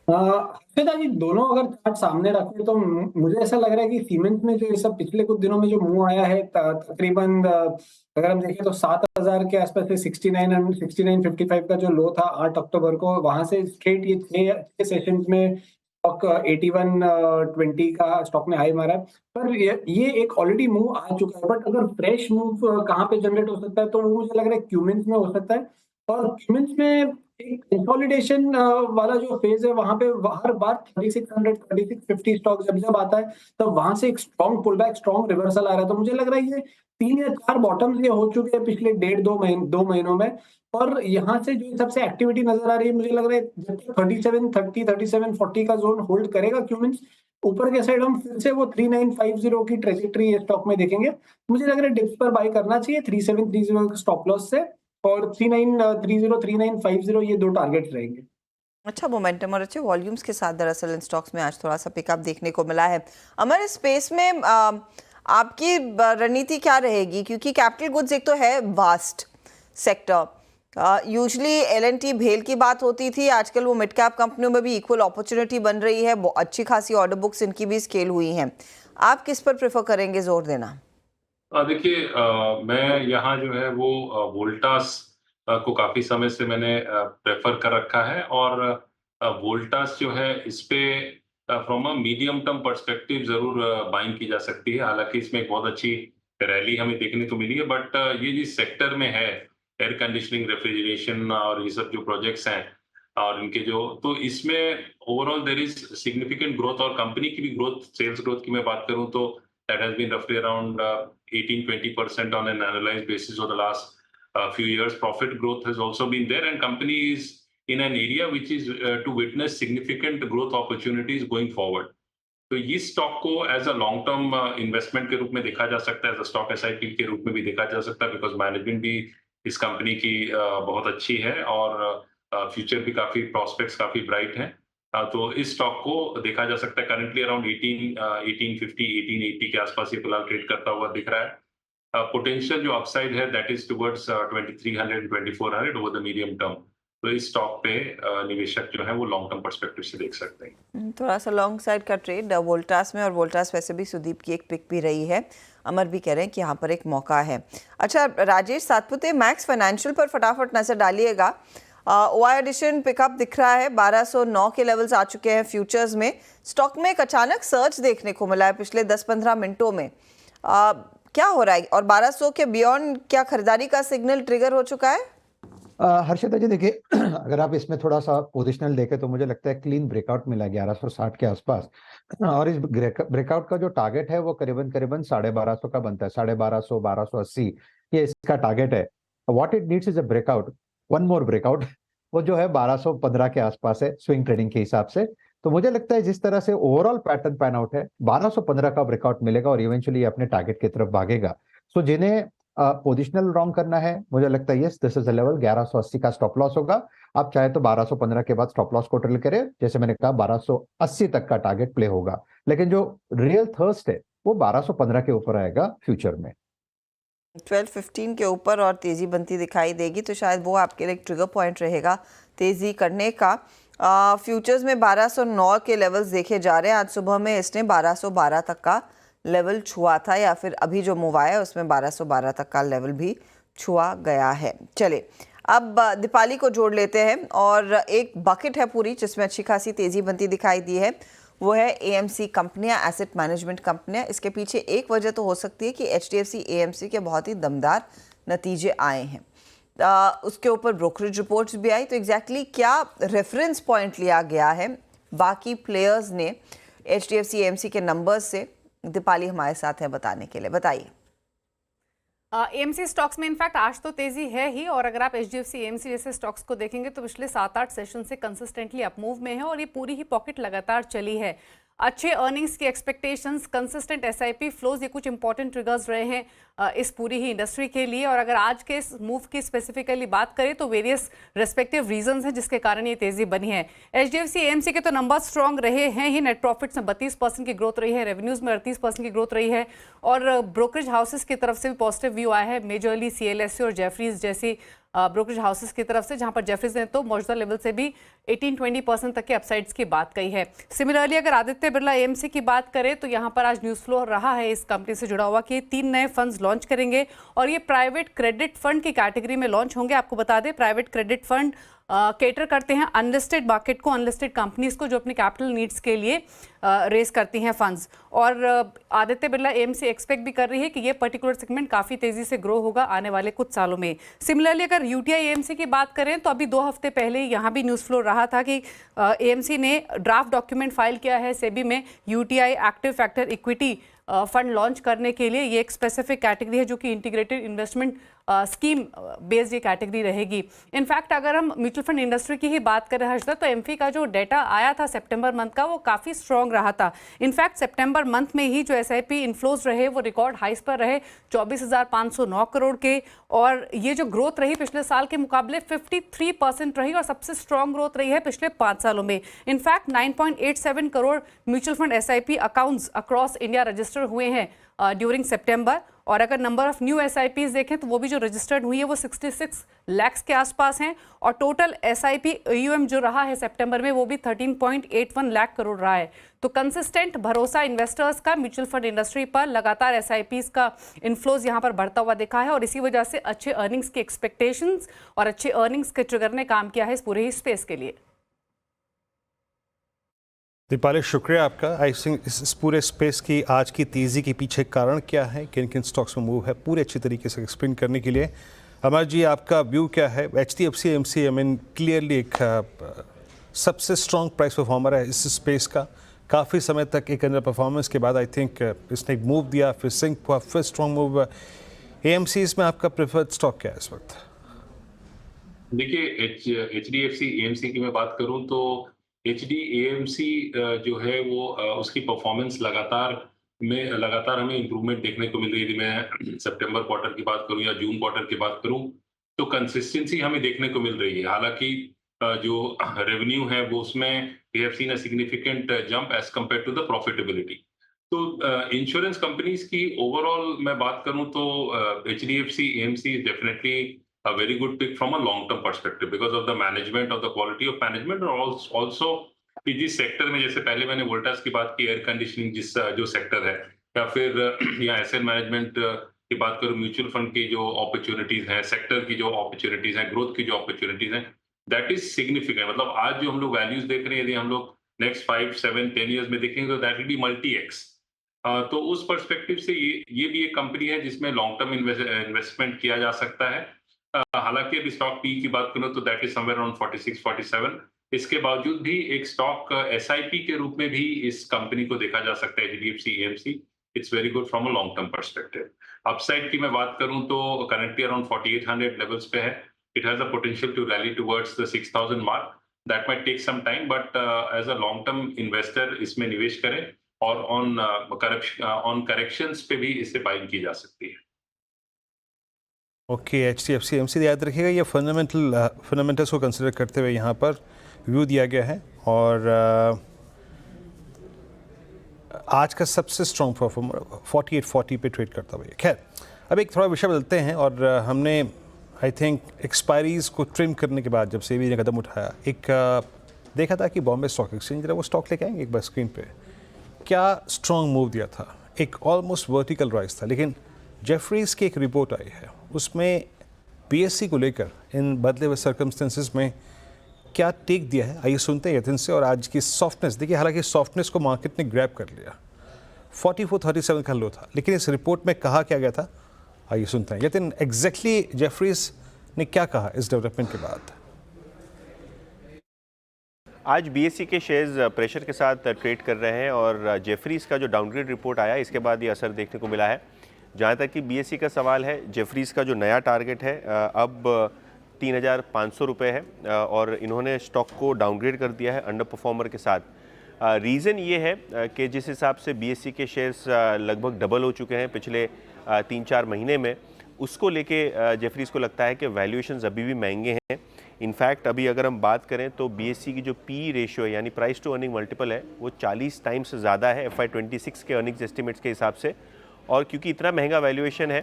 श्वेता जी, दोनों अगर चार्ट सामने रखें तो मुझे ऐसा लग रहा है कि सीमेंस में जो ये सब पिछले कुछ दिनों में जो मूव आया है, तकरीबन अगर हम देखें तो 7000 के आसपास से 6955 का जो लो था 8 अक्टूबर को, वहां से स्ट्रेट ये 6 सेशंस में स्टॉक 8120 का स्टॉक ने हाई मारा है। पर ये एक ऑलरेडी मूव आ चुका है, बट अगर फ्रेश मूव कहाँ पे जनरेट हो सकता है तो वो मुझे लग रहा है क्यूमेंस में हो सकता है। और क्यूमेंस में एक कंसोलिडेशन वाला जो फेज है वहां पे हर बार 3600 3650 स्टॉक जब आता है तब वहां से एक strong pull back, strong reversal आ रहा है। तो मुझे लग रहा है ये 3 या 4 बॉटम्स ये हो चुके हैं पिछले 1.5-2 महीनों में, और यहाँ से जो सबसे एक्टिविटी नजर आ रही है, मुझे लग रहा है जब तक 3730 3740 का जोन होल्ड करेगा क्यूमेंस, ऊपर के साइड हम फिर से वो 3950 की ट्रेजेक्टरी स्टॉक में देखेंगे। मुझे लग रहा है डिप्स पर बाय करना चाहिए 3730 स्टॉप लॉस से, और 3930 3950 ये 2 टारगेट रहेंगे। अच्छा मोमेंटम और अच्छे वॉल्यूम्स के साथ दरअसल इन स्टॉक्स में आज थोड़ा सा पिकअप देखने को मिला है। अमर, इस स्पेस में आपकी रणनीति क्या रहेगी? क्योंकि कैपिटल गुड्स एक तो है वास्ट सेक्टर, यूजली एल&टी भेल की बात होती थी, आजकल वो मिड कैप कंपनियों में भी इक्वल अपॉर्चुनिटी बन रही है, अच्छी खासी ऑर्डर बुक्स इनकी भी स्केल हुई हैं। आप किस पर प्रेफर करेंगे जोर देना? देखिए, मैं यहाँ जो है वो वोल्टास को काफ़ी समय से मैंने प्रेफ़र कर रखा है, और वोल्टास जो है इस पे from a medium term perspective ज़रूर बाइंग की जा सकती है। हालाँकि इसमें एक बहुत अच्छी रैली हमें देखने को मिली है, बट ये जिस सेक्टर में है, एयर कंडीशनिंग, रेफ्रिजरेशन और ये सब जो प्रोजेक्ट्स हैं और इनके जो, तो इसमें overall there is significant growth, और कंपनी की भी ग्रोथ, सेल्स ग्रोथ की मैं बात करूँ तो that has been roughly around 18-20% on an annualized basis over the last few years. Profit growth has also been there, and company is in an area which is to witness significant growth opportunities going forward. तो इस stock को as a long term investment के रूप में देखा जा सकता है, एज अ स्टॉक एसआईपी के रूप में भी देखा जा सकता है, बिकॉज मैनेजमेंट भी इस कंपनी की बहुत अच्छी है, और फ्यूचर भी काफी, प्रॉस्पेक्ट्स काफी ब्राइट हैं। तो इस स्टॉक को देखा जा सकता है। करंटली अराउंड 1850 1880 के आसपास ये फिलहाल ट्रेड करता हुआ दिख रहा है। पोटेंशियल जो अपसाइड है that is towards 2300 2400 over the medium term. तो इस स्टॉक पे निवेशक जो है वो लॉन्ग टर्म पर्सपेक्टिव से देख सकते हैं। थोड़ा सा लॉन्ग साइड का ट्रेड वोल्टास में, और वोल्टास वैसे भी सुदीप की एक पिक भी रही है। अमर भी कह रहे हैं कि यहाँ पर एक मौका है। अच्छा राजेश सातपुते, मैक्स फाइनेंशियल पर फटाफट नजर डालिएगा। ओआई एडिशन पिकअप दिख रहा है, 1209 के लेवल्स आ चुके हैं फ्यूचर्स में। स्टॉक में एक अचानक सर्च देखने को मिला है पिछले 10-15 मिनटों में। क्या हो रहा है, और 1200 के बियॉन्ड क्या खरीदारी का सिग्नल ट्रिगर हो चुका है? हर्षिता जी देखिए, अगर आप इसमें थोड़ा सा पोजिशनल देखें तो मुझे लगता है क्लीन ब्रेकआउट मिला 1160 के आसपास, और इस ब्रेकआउट का जो टारगेट है वो करीबन 1250 का बनता है, 1250 1280 ये इसका टारगेट है। What it needs is a breakout, one more breakout, वो जो है 1215 के आसपास है स्विंग ट्रेडिंग के हिसाब से। तो मुझे लगता है जिस तरह से ओवरऑल पैटर्न पैन आउट है, 1215 का ब्रेकआउट मिलेगा और इवेंचुअली अपने टारगेट की तरफ भागेगा। सो जिन्हें पोजिशनल रॉन्ग करना है, मुझे लगता है yes this is a level, 1180 का स्टॉप लॉस होगा। आप चाहे तो 1215 के बाद स्टॉप लॉस को ट्रिल करें, जैसे मैंने कहा 1280 तक का टारगेट प्ले होगा, लेकिन जो रियल थर्स्ट है वो 1215 के ऊपर आएगा फ्यूचर में। 1215 के ऊपर और तेजी बनती दिखाई देगी तो शायद वो आपके लिए एक ट्रिगर पॉइंट रहेगा तेजी करने का। फ्यूचर्स में 1209 के लेवल्स देखे जा रहे हैं। आज सुबह में इसने 1212 तक का लेवल छुआ था, या फिर अभी जो मूव आया है उसमें 1212 तक का लेवल भी छुआ गया है। चले अब दीपाली को जोड़ लेते हैं, और एक बकेट है पूरी जिसमें अच्छी खासी तेजी बनती दिखाई दी है, वो है एएमसी कंपनियां, एसेट मैनेजमेंट कंपनियां। इसके पीछे एक वजह तो हो सकती है कि एचडीएफसी एएमसी के बहुत ही दमदार नतीजे आए हैं, उसके ऊपर ब्रोकरेज रिपोर्ट्स भी आई। तो एग्जैक्टली क्या रेफरेंस पॉइंट लिया गया है बाकी प्लेयर्स ने एचडीएफसी एएमसी के नंबर्स से, दीपाली हमारे साथ है बताने के लिए, बताइए। एएमसी स्टॉक्स में इनफैक्ट आज तो तेजी है ही, और अगर आप एचडीएफसी एएमसी जैसे स्टॉक्स को देखेंगे तो पिछले 7-8 सेशन से कंसिस्टेंटली अपमूव में है, और ये पूरी ही पॉकेट लगातार चली है। अच्छे अर्निंग्स की एक्सपेक्टेशंस, कंसिस्टेंट एसआईपी फ्लोज, ये कुछ इंपॉर्टेंट ट्रिगर्स रहे हैं इस पूरी ही इंडस्ट्री के लिए। और अगर आज के इस मूव की स्पेसिफिकली बात करें तो वेरियस रेस्पेक्टिव रीजंस हैं जिसके कारण ये तेजी बनी है। एचडीएफसी एएमसी के तो नंबर स्ट्रॉन्ग रहे हैं ही, नेट प्रॉफिट्स में 32% की ग्रोथ रही है, रेवेन्यूज में 38% की ग्रोथ रही है, और ब्रोकरेज हाउसेस की तरफ से भी पॉजिटिव व्यू आया है, मेजरली सीएलएसए और जेफरीज जैसी ब्रोकरेज हाउसेस की तरफ से, जहां पर जेफरीज ने तो मौजूदा लेवल से भी 18-20% तक के अपसाइड्स की बात कही है। सिमिलरली अगर आदित्य बिरला एएमसी की बात करें तो यहां पर आज न्यूज़ फ्लो रहा है इस कंपनी से जुड़ा हुआ कि 3 नए फंड्स लॉन्च करेंगे, और ये प्राइवेट क्रेडिट फंड की कैटेगरी में लॉन्च होंगे। आपको बता दें प्राइवेट क्रेडिट फंड केटर करते हैं अनलिस्टेड मार्केट को, अनलिस्टेड कंपनीज को जो अपनी कैपिटल नीड्स के लिए रेस करती हैं फंड्स। और आदित्य बिरला एएमसी एक्सपेक्ट भी कर रही है कि ये पर्टिकुलर सेगमेंट काफ़ी तेज़ी से ग्रो होगा आने वाले कुछ सालों में। सिमिलरली अगर यूटीआई एएमसी की बात करें तो अभी 2 हफ्ते पहले यहाँ भी न्यूज़ फ्लो रहा था कि एएमसी ने ड्राफ्ट डॉक्यूमेंट फाइल किया है सेबी में UTI active factor equity fund launch करने के लिए। ये एक स्पेसिफिक कैटेगरी है जो कि इंटीग्रेटेड इन्वेस्टमेंट स्कीम बेस्ड ये कैटेगरी रहेगी। इनफैक्ट अगर हम म्यूचुअल फंड इंडस्ट्री की ही बात करें हर्षदा, तो एमफी का जो डेटा आया था सितंबर मंथ का वो काफ़ी स्ट्रॉन्ग रहा था। इनफैक्ट सितंबर मंथ में ही जो एसआईपी इनफ्लोज रहे वो रिकॉर्ड हाइस पर रहे 24,509 करोड़ के, और ये जो ग्रोथ रही पिछले साल के मुकाबले 53% रही, और सबसे स्ट्रॉन्ग ग्रोथ रही है पिछले 5 सालों में। In fact 9.87 crore mutual fund SIP accounts across India register हुए हैं ड्यूरिंग सितंबर। और अगर नंबर ऑफ न्यू SIPs देखें तो वो भी जो रजिस्टर्ड हुई है वो 66 लाख के आसपास हैं। और टोटल SIP AUM जो रहा है सितंबर में वो भी 13.81 लाख करोड़ रहा है। तो कंसिस्टेंट भरोसा इन्वेस्टर्स का म्यूचुअल फंड इंडस्ट्री पर, लगातार SIPs का इनफ्लोज यहाँ पर बढ़ता हुआ दिखा है और इसी वजह से अच्छे अर्निंग्स की एक्सपेक्टेशंस और अच्छे अर्निंग्स के ट्रिगर ने काम किया है इस पूरे ही स्पेस के लिए। दीपाली, शुक्रिया आपका। आई थिंक इस पूरे स्पेस की आज की तेज़ी के पीछे कारण क्या है, किन किन स्टॉक्स में मूव है, पूरे अच्छी तरीके से एक्सप्लेन करने के लिए अमर जी आपका व्यू क्या है? HDFC AMC I mean clearly एक सबसे स्ट्रॉन्ग प्राइस परफॉर्मर है इस स्पेस का। काफ़ी समय तक एक अंडर परफॉर्मेंस के बाद आई थिंक इसने एक मूव दिया, फिर सिंक हुआ, फिर स्ट्रॉन्ग मूव। AMC इसमें आपका प्रेफर्ड स्टॉक क्या है इस वक्त? देखिए, HDFC AMC की मैं बात करूं तो AMC जो है वो उसकी परफॉर्मेंस लगातार हमें इम्प्रूवमेंट देखने को मिल रही है। यदि मैं सितंबर क्वार्टर की बात करूं या जून क्वार्टर की बात करूं तो कंसिस्टेंसी हमें देखने को मिल रही है। हालांकि जो रेवेन्यू है वो उसमें we have seen a significant jump as compared to the profitability। तो इंश्योरेंस कंपनीज की ओवरऑल मैं बात करूं तो HDFC AMC is definitely a very good pick from a long term perspective because of the management, of the quality of management, और also कि जिस sector में, जैसे पहले मैंने वोल्टास की बात की, एयर कंडीशनिंग जो सेक्टर है, या फिर या एसेट मैनेजमेंट की बात करूं, म्यूचुअल फंड की जो अपॉर्चुनिटीज हैं, सेक्टर की जो अपॉर्चुनिटीज हैं, ग्रोथ की जो अपॉर्चुनिटीज हैं, दैट इज सिग्निफिकेंट। मतलब आज जो हम लोग वैल्यूज देख रहे हैं, यदि हम लोग नेक्स्ट 5, 7, 10 ईयर्स में देखेंगे तो दैट विल बी मल्टी-एक्स। तो उस पर्सपेक्टिव से ये भी एक कंपनी है जिसमें लॉन्ग टर्म इन्वेस्टमेंट किया जा सकता है। हालांकि अभी स्टॉक पी की बात करूं तो दैट इज समवेयर अराउंड 46, 47। इसके बावजूद भी एक स्टॉक SIP के रूप में भी इस कंपनी को देखा जा सकता है, HDFC AMC। It's very good from a long term perspective. Upside की मैं बात करूं तो करंटली अराउंड 4800 लेवल्स पे है। It has a potential to rally towards the 6000 mark. That might take some time, but as a long term investor इसमें निवेश करें और ऑन करेक्शंस पे भी इससे बाइंग की जा सकती है। ओके, HDFC AMC याद रखिएगा, ये फंडामेंटल्स को कंसिडर करते हुए यहाँ पर व्यू दिया गया है और आज का सबसे स्ट्रॉन्ग परफॉर्मर 4840 पे ट्रेड करता हुआ। खैर, अब एक थोड़ा विषय बदलते हैं और हमने आई थिंक एक्सपायरीज को ट्रिम करने के बाद जब सेबी ने कदम उठाया, एक देखा था कि बॉम्बे स्टॉक एक्सचेंज जरा वो स्टॉक लेके आएंगे एक बार स्क्रीन पे, क्या स्ट्रॉन्ग मूव दिया था, एक ऑलमोस्ट वर्टिकल राइज था। लेकिन जेफरीज की एक रिपोर्ट आई है, उसमें BSE को लेकर इन बदले हुए सर्कमस्टेंसेस में क्या टेक दिया है, आइए सुनते हैं यतिन से। और आज की सॉफ्टनेस देखिए, हालांकि सॉफ्टनेस को मार्केट ने ग्रैब कर लिया, 4437 का लो था, लेकिन इस रिपोर्ट में कहा क्या गया था, आइए सुनते हैं। यतिन, एग्जैक्टली जेफरीज ने क्या कहा इस डेवलपमेंट के बाद? आज BSE के शेयर्स प्रेशर के साथ ट्रेड कर रहे हैं और जेफरीज का जो डाउनग्रेड रिपोर्ट आया इसके बाद ये असर देखने को मिला है। जहाँ तक कि BSE का सवाल है, जेफरीज का जो नया टारगेट है अब 3500 रुपये है और इन्होंने स्टॉक को डाउनग्रेड कर दिया है अंडर परफॉर्मर के साथ। रीज़न ये है कि जिस हिसाब से BSE के शेयर्स लगभग डबल हो चुके हैं पिछले 3-4 महीने में, उसको लेके जेफरीज को लगता है कि वैल्यूएशंस अभी भी महंगे हैं। इनफैक्ट अभी अगर हम बात करें तो BSE की जो PE रेशियो है यानी प्राइस टू अर्निंग मल्टीपल है वो 40 टाइम्स से ज़्यादा है FY26 के अर्निंग्स एस्टिमेट्स के हिसाब से। और क्योंकि इतना महंगा वैल्यूएशन है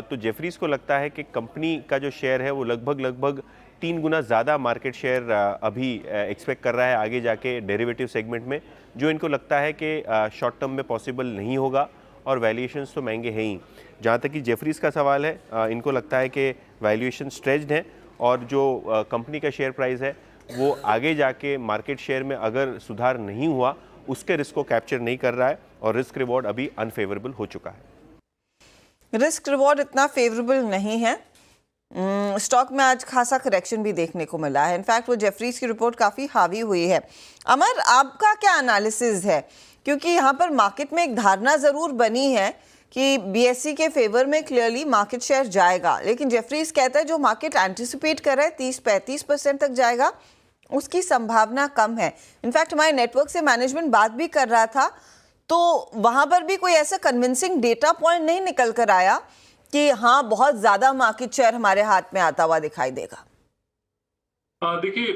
तो जेफरीज को लगता है कि कंपनी का जो शेयर है वो लगभग 3 गुना ज़्यादा मार्केट शेयर अभी एक्सपेक्ट कर रहा है आगे जाके डेरिवेटिव सेगमेंट में, जो इनको लगता है कि शॉर्ट टर्म में पॉसिबल नहीं होगा और वैल्यूएशंस तो महंगे हैं ही। जहाँ तक कि जेफरीज का सवाल है, इनको लगता है कि वैल्यूएशन स्ट्रेच्ड है और जो कंपनी का शेयर प्राइस है वो आगे जाके मार्केट शेयर में अगर सुधार नहीं हुआ उसके रिस्क को कैप्चर नहीं कर रहा है और रिस्क रिवॉर्ड अभी अनफेवरेबल हो चुका है। रिस्क रिवॉर्ड इतना फेवरेबल नहीं है। स्टॉक में आज खासा करेक्शन भी देखने को मिला है। इनफैक्ट वो जेफरीज की रिपोर्ट काफ़ी हावी हुई है। अमर, आपका क्या एनालिसिस है? क्योंकि यहाँ पर मार्केट में एक धारणा ज़रूर बनी है कि BSE के फेवर में क्लियरली मार्केट शेयर जाएगा, लेकिन जेफरीज कहता है जो मार्केट एंटिसिपेट कर रहा है 30-35% तक जाएगा, उसकी संभावना कम है। इनफैक्ट हमारे नेटवर्क से मैनेजमेंट बात भी कर रहा था तो वहां पर भी कोई ऐसा कन्विंसिंग डेटा पॉइंट नहीं निकल कर आया कि हाँ बहुत ज्यादा मार्केट शेयर हमारे हाथ में आता हुआ दिखाई देगा। देखिए,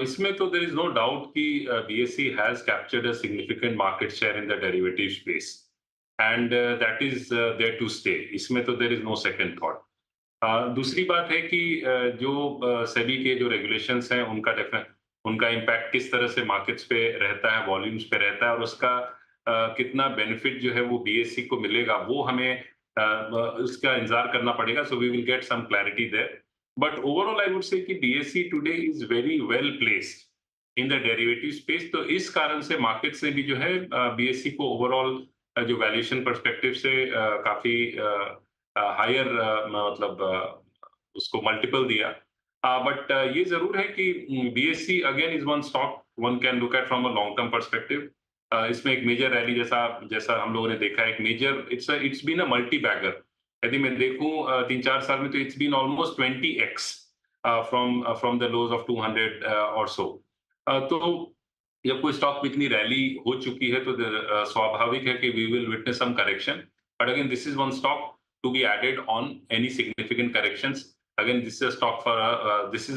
इसमें तो देयर इज नो डाउट कि BSE has captured a significant market share in the derivative space and that is there to stay, इसमें तो there is no second thought. दूसरी बात है कि जो सेबी के जो रेगुलेशंस हैं उनका इम्पैक्ट किस तरह से मार्केट्स पे रहता है, वॉल्यूम्स पे रहता है, और उसका कितना बेनिफिट जो है वो बीएससी को मिलेगा, वो हमें उसका इंतजार करना पड़ेगा। So we will get some clarity there, but overall I would say कि BSC today is very well placed in the derivative space. तो इस कारण से मार्केट से भी जो है बीएससी को ओवरऑल जो वैल्यूएशन पर्सपेक्टिव से काफी हायर मतलब उसको मल्टीपल दिया। बट ये जरूर है कि BSc again is one stock one can look at from a long term perspective. इसमें एक मेजर रैली जैसा हम लोगों ने देखा है, एक major it's been a multi bagger. यदि मैं देखूं 3-4 साल में तो it's been almost 20x from the lows of 200 और सो। तो जब कोई स्टॉक में इतनी रैली हो चुकी है तो स्वाभाविक है कि we will witness some correction, but again this is one stock to be added on any significant corrections. Again, this is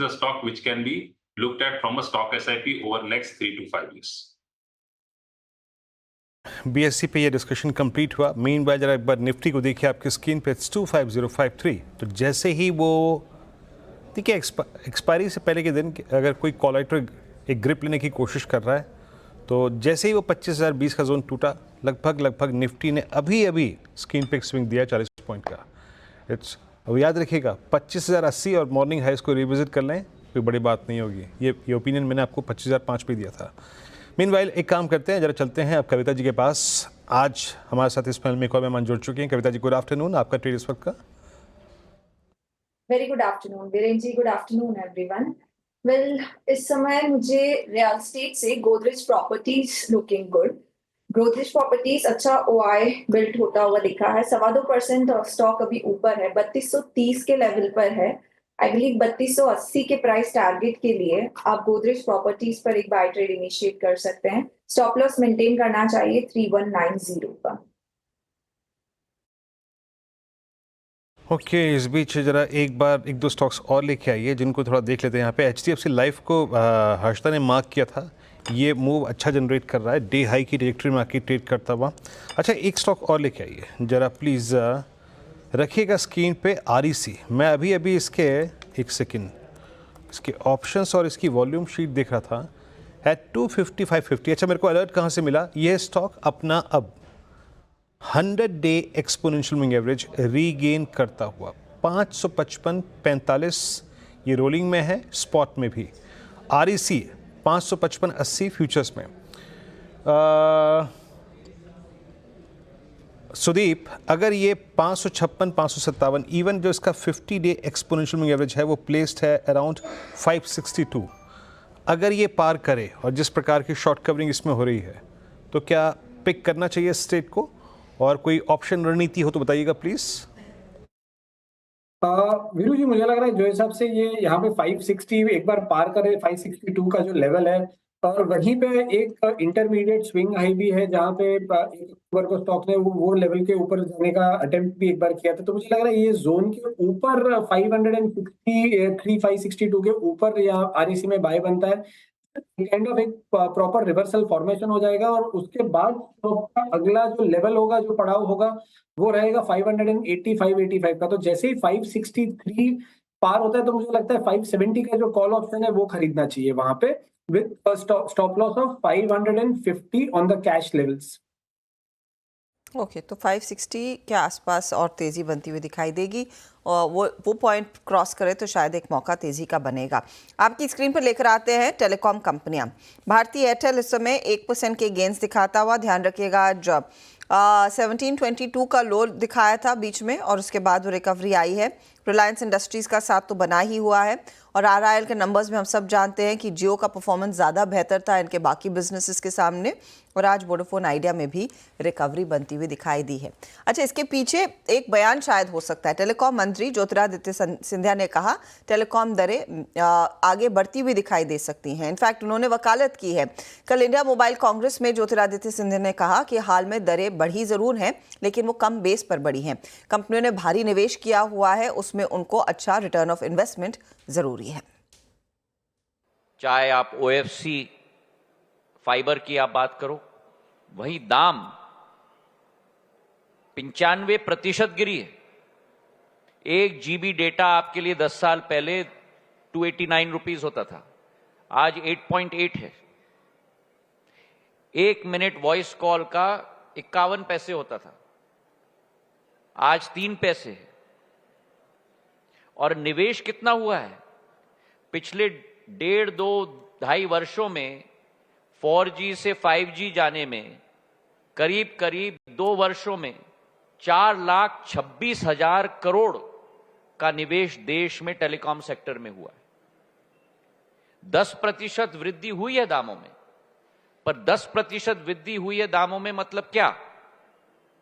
a stock which can be looked at from a stock SIP over next 3 to 5 years. BSc पे ये discussion complete हुआ। Main bye जरा एक बार Nifty को देखिए आपकी screen पे, 25053। तो जैसे ही वो देखिए एक्सपायरी से पहले के दिन अगर कोई कॉलेक्टर एक ग्रिप लेने की कोशिश कर रहा है तो जैसे ही वो 25,020 का जोन टूटा, लगभग निफ्टी ने अभी स्क्रीन पे एक स्विंग दिया 40 पॉइंट का। अब याद रखिएगा 25,080 और मॉर्निंग हाइस को रिविजिट कर लें, कोई बड़ी बात नहीं होगी। ये ओपिनियन मैंने आपको 25,005 पे दिया था। मीनवाइल एक काम करते हैं, जरा चलते हैं अब कविता जी के पास। आज हमारे साथ इस पैनल में एक और मेहमान जुड़ चुके हैं। कविता जी, गुड आफ्टरनून, आपका ट्रेड इस वक्त का। वेरी गुड आफ्टरनून वीरेन जी, गुड आफ्टरनून एवरीवन। वेल, इस समय मुझे रियल एस्टेट से Godrej properties looking good. Godrej properties अच्छा ओआई बिल्ड होता हुआ दिखा है, 2.25% और स्टॉक अभी ऊपर है, 3230 के लेवल पर है। आई बिलीव 3280 के प्राइस टारगेट के लिए आप गोदरेज प्रॉपर्टीज पर एक बाय ट्रेड इनिशिएट कर सकते हैं। स्टॉप लॉस मेंटेन करना चाहिए 3190 पर। ओके, इस बीच जरा एक दो स्टॉक्स और लेके आइए जिनको थोड़ा देख लेते हैं। यहाँ पे HDFC लाइफ को हर्षदा ने मार्क किया था, ये मूव अच्छा जनरेट कर रहा है, डे हाई की ट्रेजेक्टरी में आके ट्रेड करता हुआ। अच्छा, एक स्टॉक और लेके आइए जरा प्लीज़, रखिएगा स्क्रीन पे REC। मैं अभी इसके एक सेकेंड इसके ऑप्शंस और इसकी वॉल्यूम शीट देख रहा था एट 255.50। अच्छा, मेरे को अलर्ट कहाँ से मिला? ये स्टॉक अपना अब 100 day exponential moving average regain करता हुआ 555.45 ये रोलिंग में है, स्पॉट में भी। REC 555.80 फ्यूचर्स में। सुदीप, अगर ये 556-557 इवन जो इसका 50 डे एक्सपोनेंशियल मूविंग एवरेज है वो प्लेस्ड है अराउंड 562, अगर ये पार करे और जिस प्रकार की शॉर्ट कवरिंग इसमें हो रही है तो क्या पिक करना चाहिए स्टेट को? और कोई ऑप्शन रणनीति हो तो बताइएगा प्लीज। वीरू जी, मुझे लग रहा है जो हिसाब से ये यहाँ पे 560 एक बार पार करे, 562 का जो लेवल है, और वहीं पे एक इंटरमीडिएट स्विंग हाई भी है जहाँ पे एक अक्टूबर को स्टॉक ने वो लेवल के ऊपर जाने का अटेम्प्ट भी एक बार किया था। तो मुझे लग रहा है ये जोन के ऊपर 563 562 के ऊपर यहाँ REC में बाय बनता है। काइंड ऑफ एक प्रॉपर रिवर्सल फॉर्मेशन हो जाएगा और उसके बाद अगला जो लेवल होगा, जो पड़ाव होगा, वो रहेगा 580 585 का। तो जैसे ही 563 पार होता है तो मुझे लगता है 570 का जो कॉल ऑप्शन है वो खरीदना चाहिए वहां पे, with stop loss of 550 on the cash levels. Okay, तो 560 के आसपास और तेज़ी बनती हुई दिखाई देगी, और वो पॉइंट क्रॉस करे तो शायद एक मौका तेज़ी का बनेगा। आपकी स्क्रीन पर लेकर आते हैं टेलीकॉम कंपनियां। भारतीय एयरटेल इस समय 1% के गेंस दिखाता हुआ, ध्यान रखिएगा जब 1722 का लो दिखाया था बीच में और उसके बाद वो रिकवरी आई है। रिलायंस इंडस्ट्रीज़ का साथ तो बना ही हुआ है, और RIL के नंबर्स में हम सब जानते हैं कि जियो का परफॉर्मेंस ज़्यादा बेहतर था इनके बाकी बिजनेसेस के सामने, और आज वोडाफोन आइडिया में भी रिकवरी बनती हुई दिखाई दी है। अच्छा, इसके पीछे एक बयान शायद हो सकता है। टेलीकॉम मंत्री ज्योतिरादित्य सिंधिया ने कहा टेलीकॉम दरें आगे बढ़ती हुई दिखाई दे सकती हैं। इनफैक्ट उन्होंने वकालत की है। कल इंडिया मोबाइल कांग्रेस में ज्योतिरादित्य सिंधिया ने कहा कि हाल में दरें बढ़ी ज़रूर हैं लेकिन वो कम बेस पर बढ़ी हैं। कंपनियों ने भारी निवेश किया हुआ है, उसमें उनको अच्छा रिटर्न ऑफ इन्वेस्टमेंट ज़रूरी है। चाहे आप OFC फाइबर की आप बात करो, वही दाम 95% गिरी है। 1 GB डेटा आपके लिए 10 साल पहले 289 रुपीस होता था, आज 8.8 है। 1 मिनट वॉइस कॉल का 51 पैसे होता था, आज 3 पैसे है। और निवेश कितना हुआ है? पिछले 1.5-2 वर्षों में 4G से 5G जाने में करीब 2 वर्षों में 4,26,000 करोड़ का निवेश देश में टेलीकॉम सेक्टर में हुआ है। 10% वृद्धि हुई है दामों में, पर 10% वृद्धि हुई है दामों में मतलब क्या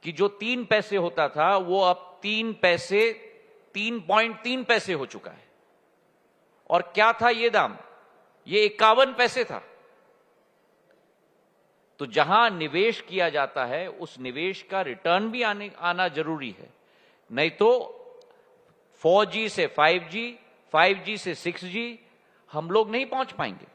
कि जो 3 पैसे होता था वो अब 3.3 पैसे हो चुका है। और क्या था ये दाम? ये 51 पैसे था। तो जहां निवेश किया जाता है उस निवेश का रिटर्न भी आना जरूरी है, नहीं तो 4G से 5G, 5G से 6G हम लोग नहीं पहुंच पाएंगे।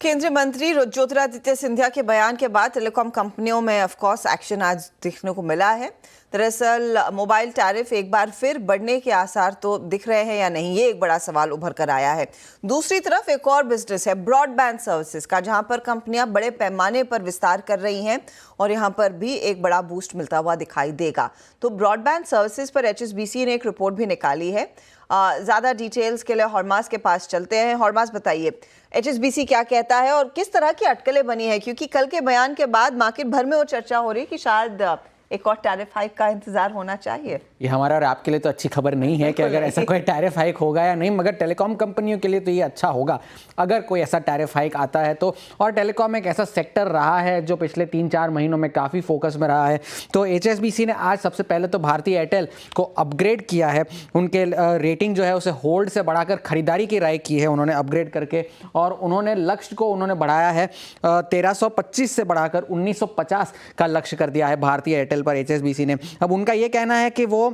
केंद्रीय मंत्री ज्योतिरादित्य सिंधिया के बयान के बाद टेलीकॉम कंपनियों में ऑफ कोर्स एक्शन आज देखने को मिला है। दरअसल मोबाइल टैरिफ एक बार फिर बढ़ने के आसार तो दिख रहे हैं या नहीं, ये एक बड़ा सवाल उभर कर आया है। दूसरी तरफ एक और बिजनेस है ब्रॉडबैंड सर्विसेज का, जहां पर कंपनियां बड़े पैमाने पर विस्तार कर रही हैं और यहां पर भी एक बड़ा बूस्ट मिलता हुआ दिखाई देगा। तो ब्रॉडबैंड सर्विसेज पर HSBC ने एक रिपोर्ट भी निकाली है। ज़्यादा डिटेल्स के लिए हॉर्मास के पास चलते हैं। हॉर्मास, बताइए HSBC क्या कहता है और किस तरह की अटकलें बनी है, क्योंकि कल के बयान के बाद मार्केट भर में वो चर्चा हो रही है कि शायद एक और टैरिफ हाइक का इंतजार होना चाहिए। ये हमारा और आपके लिए तो अच्छी खबर नहीं है कि अगर ऐसा कोई टैरिफ हाइक होगा या नहीं, मगर टेलीकॉम कंपनियों के लिए तो ये अच्छा होगा अगर कोई ऐसा टैरिफ हाइक आता है तो। और टेलीकॉम एक ऐसा सेक्टर रहा है जो पिछले 3-4 महीनों में काफ़ी फोकस में रहा है। तो HSBC ने आज सबसे पहले तो भारतीय एयरटेल को अपग्रेड किया है। उनके रेटिंग जो है उसे होल्ड से बढ़ाकर खरीदारी की राय की है उन्होंने अपग्रेड करके, और उन्होंने लक्ष्य को उन्होंने बढ़ाया है 1325 से बढ़ाकर 1950 का लक्ष्य कर दिया है भारतीय एयरटेल पर HSBC ने। अब उनका ये कहना है कि वो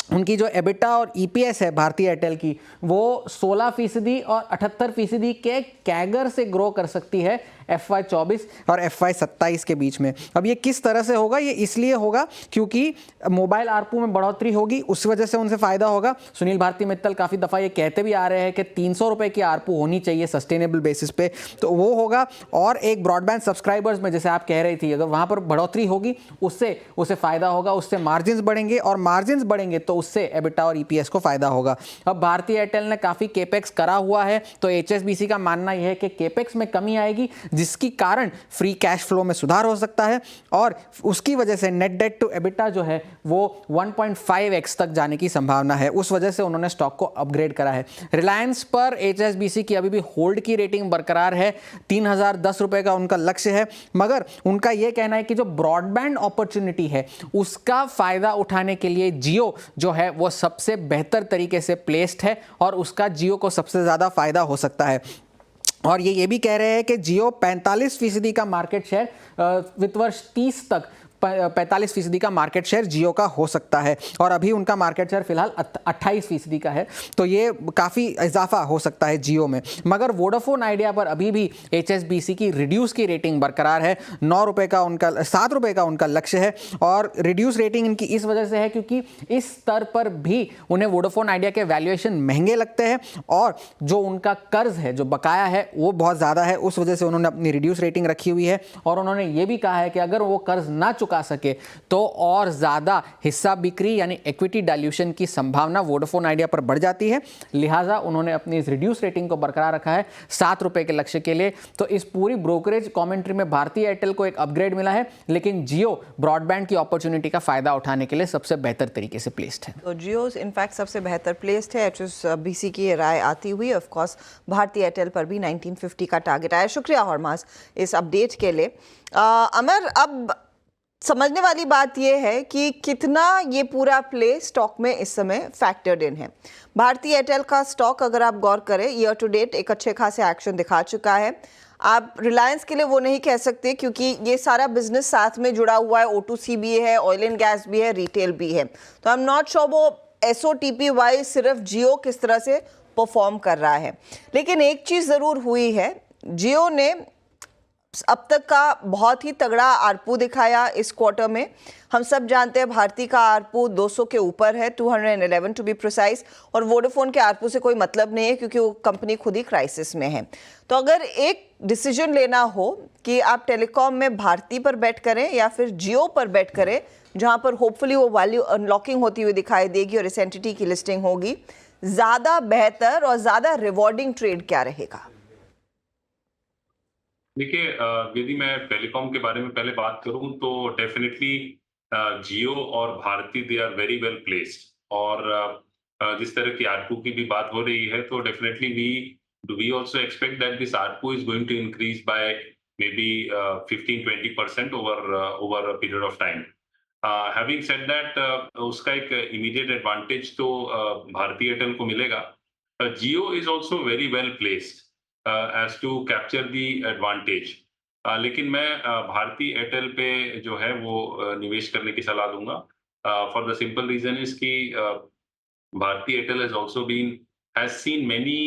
उनकी जो एबिटा और EPS है भारतीय एयरटेल की, वो 16% और 78% के कैगर से ग्रो कर सकती है FY24 और FY27 के बीच में। अब ये किस तरह से होगा? ये इसलिए होगा क्योंकि मोबाइल ARPU में बढ़ोतरी होगी, उस वजह से उनसे फ़ायदा होगा। सुनील भारती मित्तल काफ़ी दफ़ा ये कहते भी आ रहे हैं कि 300 रुपये की ARPU होनी चाहिए सस्टेनेबल बेसिस पे, तो वो होगा। और एक ब्रॉडबैंड सब्सक्राइबर्स में, जैसे आप कह रही थी, अगर वहाँ पर बढ़ोतरी होगी उससे उसे फ़ायदा होगा, उससे मार्जिन बढ़ेंगे, और मार्जिन बढ़ेंगे तो उससे एबिटा और EPS को फ़ायदा होगा। अब भारतीय एयरटेल ने काफ़ी केपेक्स करा हुआ है, तो HSBC का मानना यह है कि केपेक्स में कमी आएगी, जिसकी कारण फ्री कैश फ्लो में सुधार हो सकता है, और उसकी वजह से नेट डेट टू एबिटा जो है वो 1.5x तक जाने की संभावना है। उस वजह से उन्होंने स्टॉक को अपग्रेड करा है। रिलायंस पर HSBC की अभी भी होल्ड की रेटिंग बरकरार है, 3010 रुपए का उनका लक्ष्य है, मगर उनका यह कहना है कि जो ब्रॉडबैंड अपॉर्चुनिटी है उसका फायदा उठाने के लिए जियो जो है वो सबसे बेहतर तरीके से प्लेस्ड है, और उसका जियो को सबसे ज़्यादा फायदा हो सकता है। और ये भी कह रहे हैं कि जियो 45% का मार्केट शेयर वित्त वर्ष 30 तक 45% का मार्केट शेयर जियो का हो सकता है, और अभी उनका मार्केट शेयर फिलहाल 28% का है, तो ये काफ़ी इजाफा हो सकता है जियो में। मगर वोडाफोन आइडिया पर अभी भी HSBC की रिड्यूस की रेटिंग बरकरार है। 9 रुपये का उनका 7 रुपये का उनका लक्ष्य है, और रिड्यूस रेटिंग इनकी इस वजह से है क्योंकि इस स्तर पर भी उन्हें वोडाफोन आइडिया के वैल्यूएशन महंगे लगते हैं, और जो उनका कर्ज है, जो बकाया है, वो बहुत ज़्यादा है। उस वजह से उन्होंने अपनी रिड्यूस रेटिंग रखी हुई है, और उन्होंने ये भी कहा है कि अगर वो कर्ज ना चुका सके तो और ज्यादा हिस्सा बिक्री यानी इक्विटी डाइल्यूशन की संभावना वोडाफोन आइडिया पर बढ़ जाती है। लिहाजा उन्होंने अपनी इस रिड्यूस रेटिंग को बरकरार रखा है 7 रुपए के लक्ष्य के लिए। तो इस पूरी ब्रोकरेज कमेंट्री में भारतीय एयरटेल को एक अपग्रेड मिला है, लेकिन जियो ब्रॉडबैंड की अपॉर्चुनिटी का फायदा उठाने के लिए सबसे बेहतर तरीके से प्लेस्ड है। तो जियो इनफैक्ट सबसे बेहतर प्लेस्ड है। HSBC की राय आती हुई ऑफ कोर्स भारतीय एयरटेल पर भी 1950 का टारगेट आया। शुक्रिया हॉर्मास इस अपडेट के लिए। अमर, अब समझने वाली बात यह है कि कितना ये पूरा प्ले स्टॉक में इस समय फैक्टर्ड इन है। भारतीय एयरटेल का स्टॉक अगर आप गौर करें, ईयर टू डेट एक अच्छे खासे एक्शन दिखा चुका है। आप रिलायंस के लिए वो नहीं कह सकते क्योंकि ये सारा बिजनेस साथ में जुड़ा हुआ है, O2C भी है, ऑयल एंड गैस भी है, रिटेल भी है। तो आई एम नॉट श्योर वो SOTP वाइज सिर्फ जियो किस तरह से परफॉर्म कर रहा है। लेकिन एक चीज़ ज़रूर हुई है, जियो ने अब तक का बहुत ही तगड़ा आरपू दिखाया इस क्वार्टर में। हम सब जानते हैं भारती का आरपू 200 के ऊपर है, 211 टू बी प्रिसाइज, और वोडाफोन के आरपू से कोई मतलब नहीं है क्योंकि वो कंपनी खुद ही क्राइसिस में है। तो अगर एक डिसीजन लेना हो कि आप टेलीकॉम में भारती पर बेट करें या फिर जियो पर बेट करें, जहां पर होपफुली वो वैल्यू अनलॉकिंग होती हुई दिखाई देगी और इस एंटिटी की लिस्टिंग होगी, ज्यादा बेहतर और ज्यादा रिवॉर्डिंग ट्रेड क्या रहेगा? देखिए, यदि मैं टेलीकॉम के बारे में पहले बात करूं तो डेफिनेटली जियो और Bharti they are very well placed. और जिस तरह की आरपू की भी बात हो रही है तो definitely we also expect that this ARPU is going to increase by maybe 15-20% over a period of time. Having said that, उसका एक इमीडिएट एडवांटेज तो भारती एयरटेल को मिलेगा। Jio is also very well placed as to capture the advantage. लेकिन मैं भारती एयरटेल पे जो है वो निवेश करने की सलाह दूंगा, for the simple reason is कि Bharti Airtel has seen many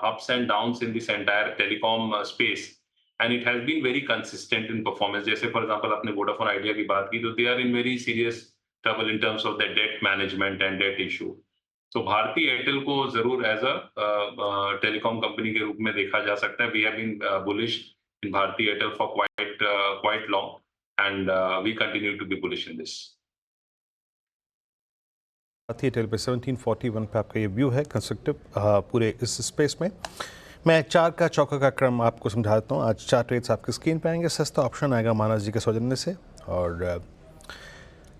ups and downs in this entire telecom space, and it has been very consistent in performance. जैसे for example आपने वोडाफोन आइडिया की बात की, तो they are in very serious trouble in terms of their debt management and debt issue. तो Bharti Airtel को जरूर as a telecom company के रूप में देखा जा सकता है। We have been bullish in Bharti Airtel for quite long, and we continue to be bullish in this. Bharti Airtel पे 1741 पे आपका ये व्यू है कंस्ट्रक्टिव पूरे इस स्पेस में। मैं 4 का चौका का क्रम आपको समझा देता हूँ। आज 4 ट्रेड्स आपकी स्क्रीन पे आएंगे। सस्ता ऑप्शन आएगा मानस जी के सौजन्य से, और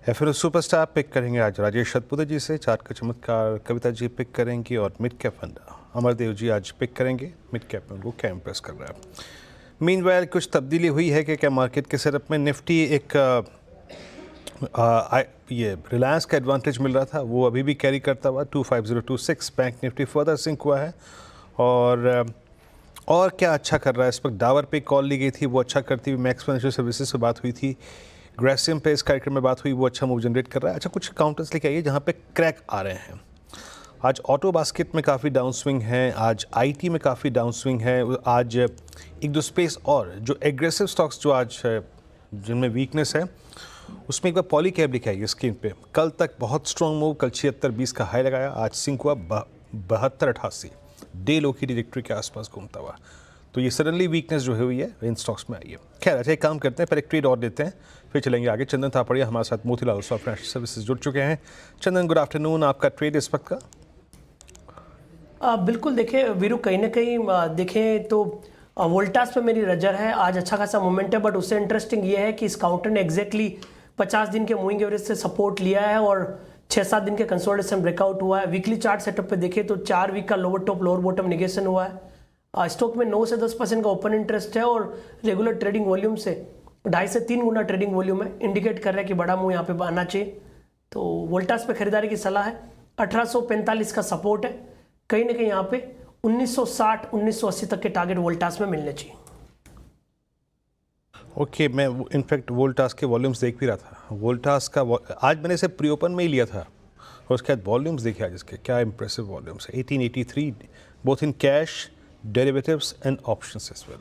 एफएनओ सुपरस्टार पिक करेंगे आज राजेश सतपुते जी से। 4 का चमत्कार कविता जी पिक करेंगी, और मिड कैप फंड अमरदेव जी आज पिक करेंगे। मिड कैप में उनको क्या इम्प्रेस कर रहा है। मीनवाइल कुछ तब्दीली हुई है कि क्या मार्केट के सेटअप में निफ्टी एक ये रिलायंस का एडवांटेज मिल रहा था, वो अभी भी कैरी करता हुआ 25026। बैंक निफ्टी फर्दर सिंक हुआ है। और क्या अच्छा कर रहा है इस वक्त? डाबर पे कॉल ली गई थी, वो अच्छा करती हुई। मैक्स फाइनेंशियल सर्विसेज से बात हुई थी। ग्रेसियम पे इस कार्यक्रम में बात हुई, वो अच्छा मूव जनरेट कर रहा है। अच्छा, कुछ काउंटर्स लेके आइए जहाँ पे क्रैक आ रहे हैं। आज ऑटो बास्केट में काफ़ी डाउन स्विंग है, आज आईटी में काफ़ी डाउन स्विंग है। आज एक दो स्पेस और जो एग्रेसिव स्टॉक्स जो आज जिनमें वीकनेस है, उसमें एक बार पॉली कैब लिखा है स्क्रीन पे। कल तक बहुत स्ट्रॉन्ग मूव, कल 76-20 का हाई लगाया, आज सिंक हुआ 72-88, डे लो की डिरेक्टरी के आसपास घूमता हुआ। तो ये सडनली वीकनेस जो हुई है इन स्टॉक्स में आई है। खैर, अच्छा एक काम करते हैं, पर एक ट्रेड और देते हैं, फिर चलेंगे आगे। चंदन थापड़िया हमारे साथ मोतीलाल ओसवाल फाइनेंशियल सर्विसेज जुड़ चुके हैं। चंदन, गुड आफ्टरनून। आपका ट्रेड इस वक्त का? बिल्कुल, देखिए वीरू, कहीं ना कहीं देखें तो वोल्टास पे मेरी नज़र है। आज अच्छा खासा मोमेंट है, बट उससे इंटरेस्टिंग ये है कि इस काउंटर ने एग्जैक्टली 50 दिन के मूविंग एवरेज से सपोर्ट लिया है और 6-7 दिन के कंसोलिडेशन ब्रेकआउट हुआ है। वीकली चार्ट सेटअप पे देखें तो 4 वीक का lower top lower bottom negation हुआ है। स्टॉक में 9 से 10% का ओपन इंटरेस्ट है और रेगुलर ट्रेडिंग वॉल्यूम से 2.5 से 3 गुना ट्रेडिंग वॉल्यूम है, इंडिकेट कर रहा है कि बड़ा मूव यहाँ पे आना चाहिए। तो वोल्टास पे खरीदारी की सलाह है। 1845 का सपोर्ट है, कहीं ना कहीं यहाँ पे 1960-1980 तक के टारगेट वोल्टास में मिलने चाहिए। ओके, मैं इनफैक्ट वोल्टास के वॉल्यूम्स देख भी रहा था। वोल्टास का आज मैंने इसे प्री ओपन में ही लिया था, और उसके बाद वॉल्यूम्स देखे आज इसके, क्या इंप्रेसिव वॉल्यूम्स है। 1883 both in cash, derivatives and options as well.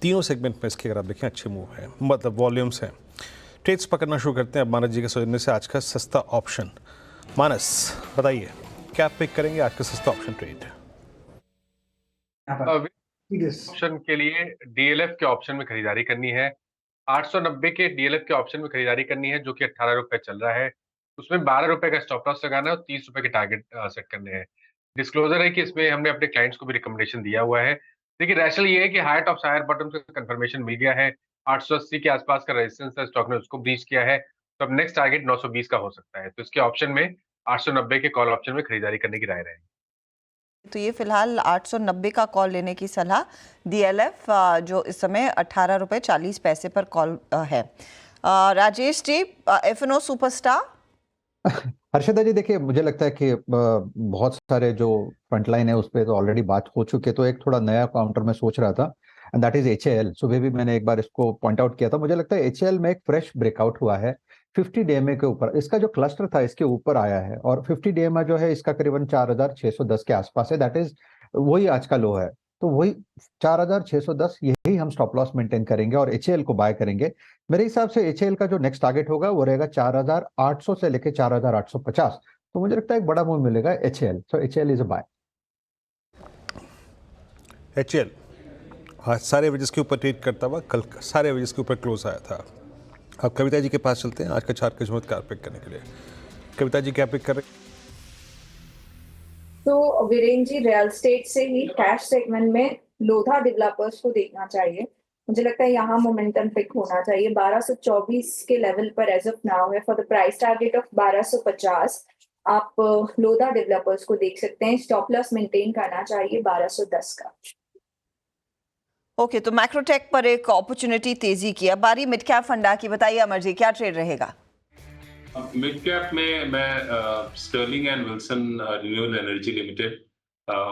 तीनों सेगमेंट में इसके अगर आप देखें अच्छे मूव है, मतलब वॉल्यूम्स हैं। ट्रेड्स पकड़ना शुरू करते हैं अब मानस जी के सौजन्य से। आज का सस्ता ऑप्शन, मानस बताइए क्या पिक करेंगे आज का सस्ता ऑप्शन ट्रेड? ऑप्शन के लिए डीएलएफ के ऑप्शन में खरीदारी करनी है। 890 के डीएलएफ के ऑप्शन में खरीदारी करनी है, जो कि 18 रुपए चल रहा है। उसमें 12 रुपए का स्टॉप लॉस लगाना है और 30 रुपए के टारगेट सेट करने हैं। डिस्क्लोजर है कि इसमें हमने अपने क्लाइंट्स को भी रिकमेंडेशन दिया हुआ है। देखिए, रैशनल ये है कि हायर टॉप हायर बॉटम से कंफर्मेशन मिल गया है। 880 के आसपास का रेजिस्टेंस है, स्टॉक ने उसको ब्रीच किया है। तो अब नेक्स्ट टारगेट 920 का हो सकता है। तो इसके ऑप्शन में 890 के कॉल ऑप्शन में खरीदारी करने की राय रहेगी। तो ये फिलहाल 890 का कॉल लेने की सलाह। डीएलएफ जो इस समय 18 रुपए 40 पैसे पर कॉल है। Rajesh ji, F&O superstar. हर्षदा जी, देखिए मुझे लगता है कि बहुत सारे जो फ्रंटलाइन है उस पर तो ऑलरेडी बात हो चुकी है। तो एक थोड़ा नया काउंटर में सोच रहा था, एंड दैट इज एचएएल। सुबह भी मैंने एक बार इसको पॉइंट आउट किया था। मुझे लगता है एचएएल में एक फ्रेश ब्रेकआउट हुआ है 50 डीएमए के ऊपर। इसका जो क्लस्टर था इसके ऊपर आया है, और 50 डीएमए जो है इसका करीबन 4610 के आसपास है। दैट इज वही आज का लो है। तो वही 4610 यही हम स्टॉप लॉस मेंटेन करेंगे और HAL को बाय करेंगे। मेरे हिसाब से HAL का जो नेक्स्ट टारगेट होगा वो रहेगा 4800 से लेके 4850। तो मुझे लगता है एक बड़ा मूव मिलेगा HAL, so HAL is a buy. HAL आज सारे एवरेजेस के ऊपर ट्रेड करता हुआ कल सारे एवरेजेस के ऊपर क्लोज आया था। अब कविता जी के पास चलते हैं आज का चार्ट का चमत्कार पिक करने के लिए। कविता जी क्या पिक कर रहे हैं? तो वीरेन जी, रियल एस्टेट से ही कैश सेगमेंट में लोधा डेवलपर्स को देखना चाहिए। मुझे लगता है यहाँ मोमेंटम पिक होना चाहिए। 1224 के लेवल पर एज ऑफ नाउ है। For the price target of 1250 आप लोधा डेवलपर्स को देख सकते हैं। स्टॉप लॉस मेंटेन करना चाहिए 1210 का। ओके, तो मैक्रोटेक पर एक अपॉर्चुनिटी तेजी की। अब बारी मिड कैप फंडा की, बताइए अमर जी क्या ट्रेड रहेगा? मिड कैप में मैं Sterling and Wilson renewable energy limited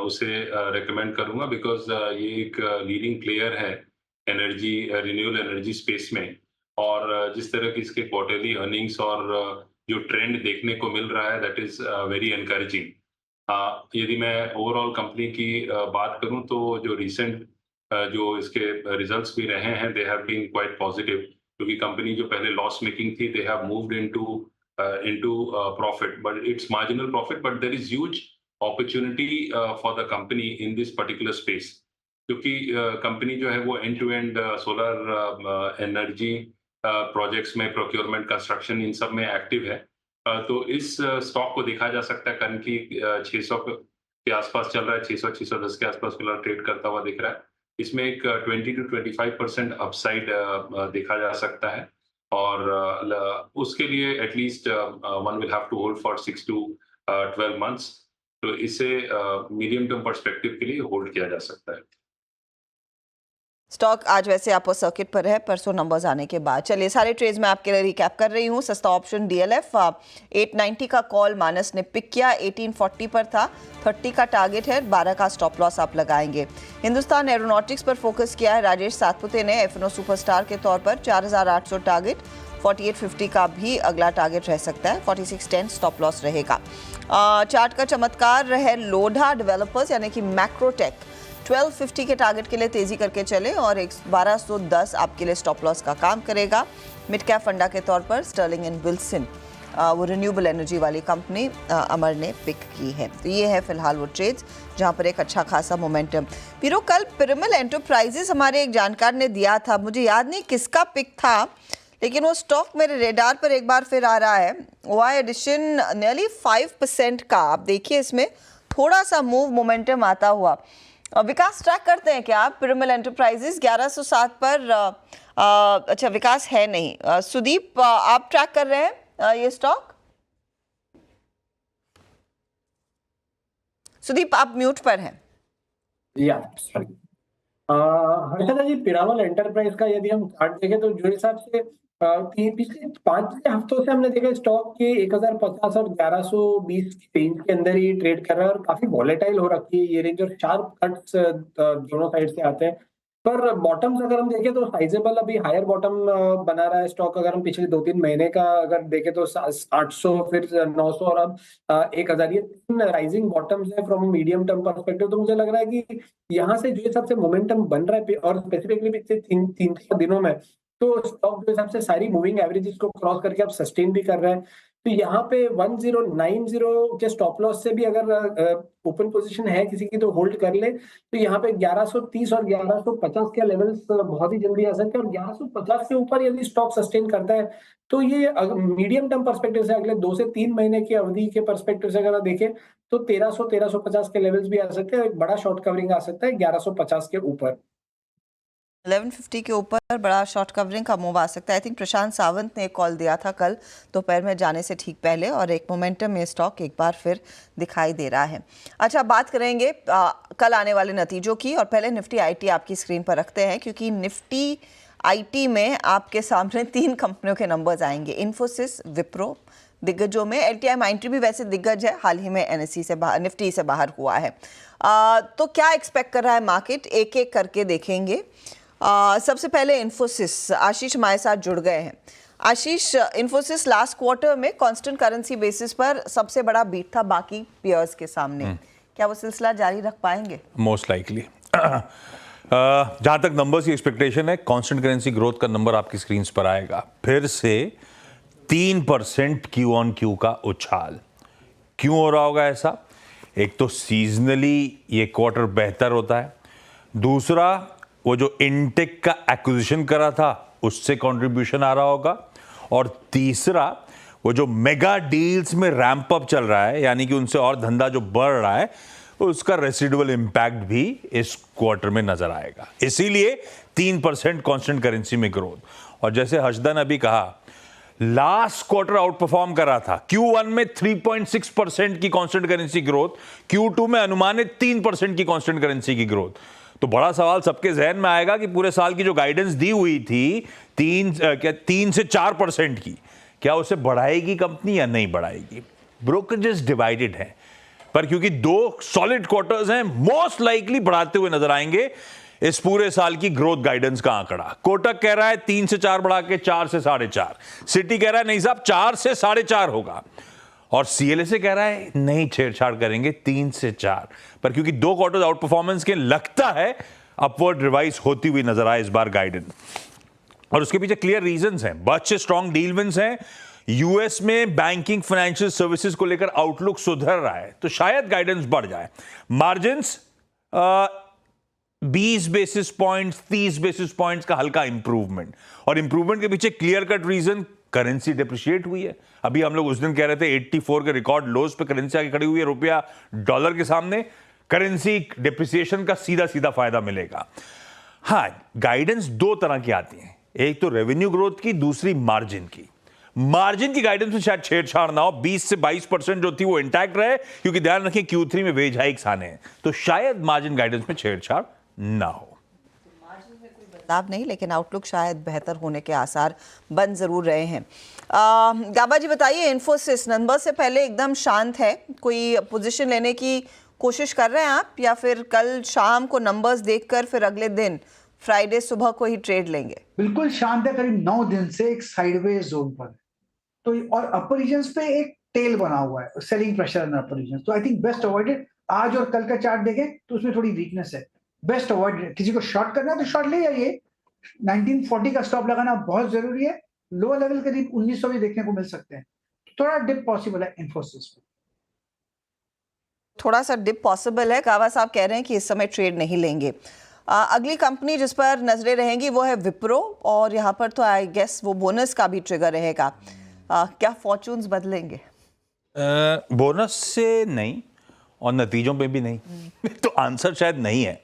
उसे रेकमेंड करूंगा बिकॉज ये एक लीडिंग प्लेयर है एनर्जी रिन्यूएबल एनर्जी स्पेस में। और जिस तरह की इसके क्वार्टरली अर्निंग्स और जो ट्रेंड देखने को मिल रहा है दैट इज वेरी एनकरेजिंग। यदि मैं ओवरऑल कंपनी की बात करूं तो जो रिसेंट जो इसके रिजल्ट्स भी रहे हैं they have been quite positive, क्योंकि कंपनी जो पहले लॉस मेकिंग थी they have moved into profit, but it's marginal profit, but there is huge opportunity for the company in this particular space, क्योंकि कंपनी जो है वो end to end solar energy projects में procurement construction इन सब में active है। तो इस स्टॉक को देखा जा सकता है कल की 600 के आसपास चल रहा है, 600-610 के आसपास फिलहाल ट्रेड करता हुआ दिख रहा है। इसमें एक 20 to 25% अपसाइड देखा जा सकता है और उसके लिए at least one will have to hold for 6 to 12 months। तो इसे मीडियम टर्म पर्सपेक्टिव के लिए होल्ड किया जा सकता है। स्टॉक आज वैसे अपर सर्किट पर है परसों नंबर्स आने के बाद। चलिए सारे ट्रेड्स मैं आपके लिए रिकैप कर रही हूँ। सस्ता ऑप्शन DLF 890 का कॉल मानस ने पिक किया, 1840 पर था, 30 का टारगेट है, 12 का स्टॉप लॉस आप लगाएंगे। हिंदुस्तान एरोनॉटिक्स पर फोकस किया है राजेश सातपुते ने FNO सुपरस्टार के तौर पर, 4800 टारगेट, 4850 का भी अगला टारगेट रह सकता है, 4610 स्टॉप लॉस रहेगा। चार्ट का चमत्कार है लोधा डेवलपर्स यानी कि मैक्रोटेक, 1250 के टारगेट के लिए तेजी करके चले और 1210 आपके लिए स्टॉप लॉस का काम करेगा। मिड कैप फंडा के तौर पर स्टर्लिंग एंड विल्सन, वो रिन्यूएबल एनर्जी वाली कंपनी अमर ने पिक की है। तो ये है फिलहाल वो ट्रेड्स जहां पर एक अच्छा खासा मोमेंटम। पीरो, कल पिरामिड एंटरप्राइजेस हमारे एक जानकार ने दिया था, मुझे याद नहीं किसका पिक था, लेकिन वो स्टॉक मेरे रेडार पर एक बार फिर आ रहा है। OI एडिशन नियरली 5% का, आप देखिए इसमें थोड़ा सा मूव मोमेंटम आता हुआ। विकास ट्रैक करते हैं क्या आप? पिरामिड एंटरप्राइजेस 1107 पर अच्छा विकास है नहीं। सुदीप आप ट्रैक कर रहे हैं ये स्टॉक? सुदीप आप म्यूट पर हैं। हर्षदा जी, पिरामिड एंटरप्राइज का यदि हम चार्ट देखें तो जो हिसाब से पिछले 5-6 हफ्तों से हमने देखा स्टॉक के 1050 और 1120 की रेंज के अंदर ही ट्रेड कर रहा है और काफी वॉलेटाइल हो रखी है ये रेंज और शार्प कट्स दोनों साइड से आते हैं। पर बॉटम्स अगर हम देखें तो साइजेबल अभी हायर बॉटम बना रहा है स्टॉक। अगर हम पिछले 2-3 महीने का अगर देखें तो 800 फिर 900 और अब 1000, ये 3 राइजिंग बॉटम्स है फ्रॉम मीडियम टर्म पर्सपेक्टिव। तो मुझे लग रहा है कि यहाँ से जो हिसाब से मोमेंटम बन रहा है और स्पेसिफिकली पिछले 3-4 दिनों में, तो स्टॉक जो हिसाब से सारी मूविंग एवरेजेस को क्रॉस करके अब सस्टेन भी कर रहा है। तो यहाँ पे 1090 के स्टॉप लॉस से भी अगर ओपन पोजीशन है किसी की तो होल्ड कर ले। तो यहाँ पे 1130 और 1150 के लेवल्स बहुत ही जल्दी आ सकते हैं और 1150 से ऊपर यदि स्टॉक सस्टेन करता है तो ये मीडियम टर्म पर्सपेक्टिव से अगले 2 से 3 महीने की अवधि के पर्सपेक्टिव से अगर देखें तो 1300-1350 के लेवल्स भी आ सकते हैं। एक बड़ा शॉर्ट कवरिंग आ सकता है 1150 के ऊपर। 1150 के ऊपर बड़ा शॉर्ट कवरिंग का मूव आ सकता है। आई थिंक प्रशांत सावंत ने एक कॉल दिया था कल दोपहर में जाने से ठीक पहले और एक मोमेंटम में स्टॉक एक बार फिर दिखाई दे रहा है। अच्छा, बात करेंगे कल आने वाले नतीजों की और पहले निफ्टी IT आपकी स्क्रीन पर रखते हैं क्योंकि निफ्टी IT में आपके सामने 3 कंपनियों के नंबर्स आएंगे, इन्फोसिस, विप्रो। दिग्गजों में LTI माइंट्री भी वैसे दिग्गज है, हाल ही में NSE से बाहर, निफ्टी से बाहर हुआ है। तो क्या एक्सपेक्ट कर रहा है मार्केट, एक एक करके देखेंगे। सबसे पहले इन्फोसिस, आशीष हमारे साथ जुड़ गए हैं। आशीष, इन्फोसिस लास्ट क्वार्टर में कांस्टेंट करेंसी बेसिस पर सबसे बड़ा बीट था बाकी पीयर्स के सामने, क्या वो सिलसिला जारी रख पाएंगे? मोस्ट लाइकली जहां तक नंबर्स की एक्सपेक्टेशन है, कांस्टेंट करेंसी ग्रोथ का नंबर आपकी स्क्रीन पर आएगा, फिर से 3% क्यू ऑन क्यू का उछाल। क्यों हो रहा होगा ऐसा? एक तो सीजनली ये क्वार्टर बेहतर होता है, दूसरा वो जो इंटेक का एक्विजिशन करा था उससे कंट्रीब्यूशन आ रहा होगा, और तीसरा वो जो मेगा डील्स में रैंप अप चल रहा है, यानी कि उनसे और धंधा जो बढ़ रहा है, उसका रेसिडुअल इंपैक्ट भी इस क्वार्टर में नजर आएगा। इसीलिए 3% कांस्टेंट करेंसी में ग्रोथ। और जैसे हर्षदा ने अभी कहा, लास्ट क्वार्टर आउट परफॉर्म कर रहा था। Q1 में 3.6% की कांस्टेंट करेंसी ग्रोथ, Q2 में अनुमानित 3% की कांस्टेंट करेंसी की ग्रोथ। तो बड़ा सवाल सबके जहन में आएगा कि पूरे साल की जो गाइडेंस दी हुई थी 3 से 4% की, क्या उसे बढ़ाएगी कंपनी या नहीं बढ़ाएगी? ब्रोकरेजेस डिवाइडेड हैं, पर क्योंकि 2 सॉलिड क्वार्टर्स हैं, मोस्ट लाइकली बढ़ाते हुए नजर आएंगे इस पूरे साल की ग्रोथ गाइडेंस का आंकड़ा। कोटक कह रहा है 3 से 4 बढ़ा के 4 से 4.5, सिटी कह रहा है नहीं साहब 4 से 4.5 होगा, और सीएलएसए कह रहा है नहीं, छेड़छाड़ करेंगे 3 से 4। पर क्योंकि 2 क्वार्टर्स आउट परफॉर्मेंस के लगता है अपवर्ड रिवाइज होती हुई नजर आए इस बार गाइडेंस, और उसके पीछे क्लियर रीजंस हैं। बहुत से स्ट्रॉन्ग डील विंस हैं, यूएस में बैंकिंग फाइनेंशियल सर्विसेज को लेकर आउटलुक सुधर रहा है, तो शायद गाइडेंस बढ़ जाए। Margins 20 basis points 30 basis points का हल्का इंप्रूवमेंट, और इंप्रूवमेंट के पीछे clear cut reason currency depreciate हुई है। अभी हम लोग उस दिन कह रहे थे 84 के रिकॉर्ड लोज पे करेंसी आके खड़ी हुई है, रुपया डॉलर के सामने। करेंसी डिप्रिसिएशन का सीधा सीधा फायदा मिलेगा। हाँ, गाइडेंस 2 तरह की आती है, एक तो रेवेन्यू ग्रोथ की, दूसरी मार्जिन की। मार्जिन की गाइडेंस में शायद छेड़छाड़ ना हो, 20 से 22% जो थी वो इंटैक्ट रहे, क्योंकि ध्यान रखें Q3 में वेज हाइक्स आने हैं, तो शायद मार्जिन गाइडेंस में छेड़छाड़ ना हो। बदलाव नहीं, लेकिन आउटलुक शायद बेहतर होने के आसार बन जरूर रहे हैं। गाबा जी बताइए, इन्फोसिस नंबर से पहले एकदम शांत है, कोई पोजीशन लेने की कोशिश कर रहे हैं आप, या फिर कल शाम को नंबर्स देखकर फिर अगले दिन फ्राइडे सुबह को ही ट्रेड लेंगे? बिल्कुल शांत है, करीब 9 दिन से एक साइडवेज जोन पर, तो और अपर रीजन्स पे एक टेल बना हुआ है, selling pressure in upper regions, तो आई थिंक बेस्ट अवॉइडेड। आज और कल का चार्ट देखें तो उसमें थोड़ी वीकनेस है, बेस्ट अवॉइड। किसी को शॉर्ट करना है तो शॉर्ट ले जाइए, 1940 का स्टॉप लगाना बहुत जरूरी है। लोअर लेवल करीब 1900 भी देखने को मिल सकते हैं, थोड़ा डिप पॉसिबल है इन्फोसिस में, थोड़ा सा डिप पॉसिबल है। गावा साहब कह रहे हैं कि इस समय ट्रेड नहीं लेंगे। अगली कंपनी जिस पर नजरें रहेंगी वो है विप्रो, और यहाँ पर तो आई गेस वो बोनस का भी ट्रिगर रहेगा। क्या फॉर्चून्स बदलेंगे? बोनस से नहीं और नतीजों पे भी नहीं तो आंसर शायद नहीं है।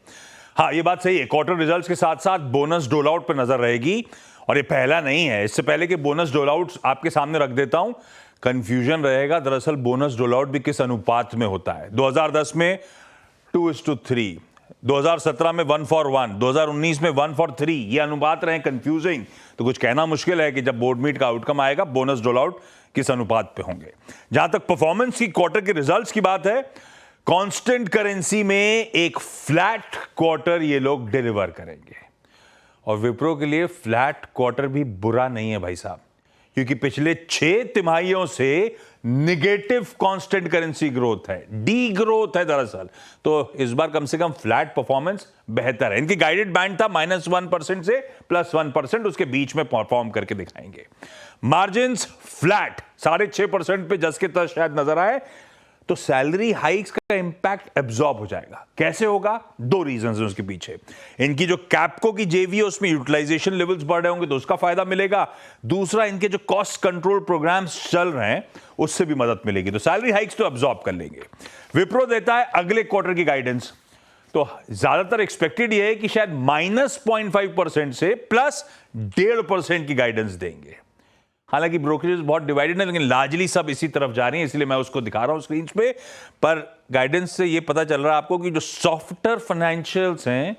हाँ, ये बात सही है, क्वार्टर रिजल्ट्स के साथ साथ बोनस डोल आउट पर नजर रहेगी, और ये पहला नहीं है। इससे पहले कि बोनस डोल आउट आपके सामने रख देता हूं, कंफ्यूजन रहेगा दरअसल बोनस डोल आउट भी किस अनुपात में होता है। 2010 में 2:3, 2017 में 1:1, 2019 में 1:3, ये अनुपात रहे कंफ्यूजिंग, तो कुछ कहना मुश्किल है कि जब बोर्ड मीट का आउटकम आएगा बोनस डोल आउट किस अनुपात पे होंगे। जहां तक परफॉर्मेंस की, क्वार्टर के रिजल्ट्स की बात है, कांस्टेंट करेंसी में एक फ्लैट क्वार्टर ये लोग डिलीवर करेंगे, और विप्रो के लिए फ्लैट क्वार्टर भी बुरा नहीं है भाई साहब, क्योंकि पिछले 6 तिमाहियों से निगेटिव कांस्टेंट करेंसी ग्रोथ है, डी ग्रोथ है दरअसल, तो इस बार कम से कम फ्लैट परफॉर्मेंस बेहतर है। इनकी गाइडेड बैंड था -1% से +1%, उसके बीच में परफॉर्म करके दिखाएंगे। मार्जिन्स फ्लैट 6.5% पे जस के तस शायद नजर आए, तो सैलरी हाइक्स का इंपैक्ट एब्जॉर्ब हो जाएगा। कैसे होगा? 2 रीजंस हैं उसके पीछे। इनकी जो कैपको की जेवी है उसमें यूटिलाइजेशन लेवल्स बढ़ रहे होंगे तो उसका फायदा मिलेगा, दूसरा इनके जो कॉस्ट कंट्रोल प्रोग्राम्स चल रहे हैं उससे भी मदद मिलेगी, तो सैलरी हाइक्स तो एब्जॉर्ब कर लेंगे। विप्रो देता है अगले क्वार्टर की गाइडेंस, तो ज्यादातर एक्सपेक्टेड ये है कि शायद -0.5% से +1.5% की गाइडेंस देंगे। हालांकि ब्रोकरेज बहुत डिवाइडेड है, लेकिन लार्जली सब इसी तरफ जा रही हैं, इसलिए मैं उसको दिखा रहा हूं स्क्रीन पे। पर गाइडेंस से ये पता चल रहा है आपको कि जो सॉफ्टर फाइनेंशियल्स हैं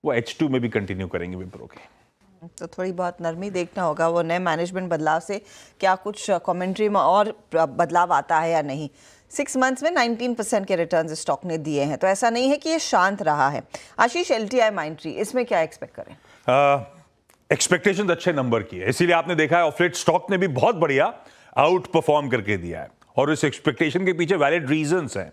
वो H2 में भी कंटिन्यू करेंगे विप्रो के। तो थोड़ी बहुत नरमी देखना होगा, वो नए मैनेजमेंट बदलाव से क्या कुछ कमेंट्री में और बदलाव आता है या नहीं। 6 मंथ्स में 19% के रिटर्न्स स्टॉक ने दिए हैं, तो ऐसा नहीं है कि ये शांत रहा है। आशीष, LTI माइंट्री, इसमें क्या एक्सपेक्ट करें? एक्सपेक्टेशन अच्छे नंबर की है, इसीलिए आपने देखा है ऑफ लेट स्टॉक ने भी बहुत बढ़िया आउट परफॉर्म करके दिया है, और इस एक्सपेक्टेशन के पीछे वैलिड रीजंस हैं।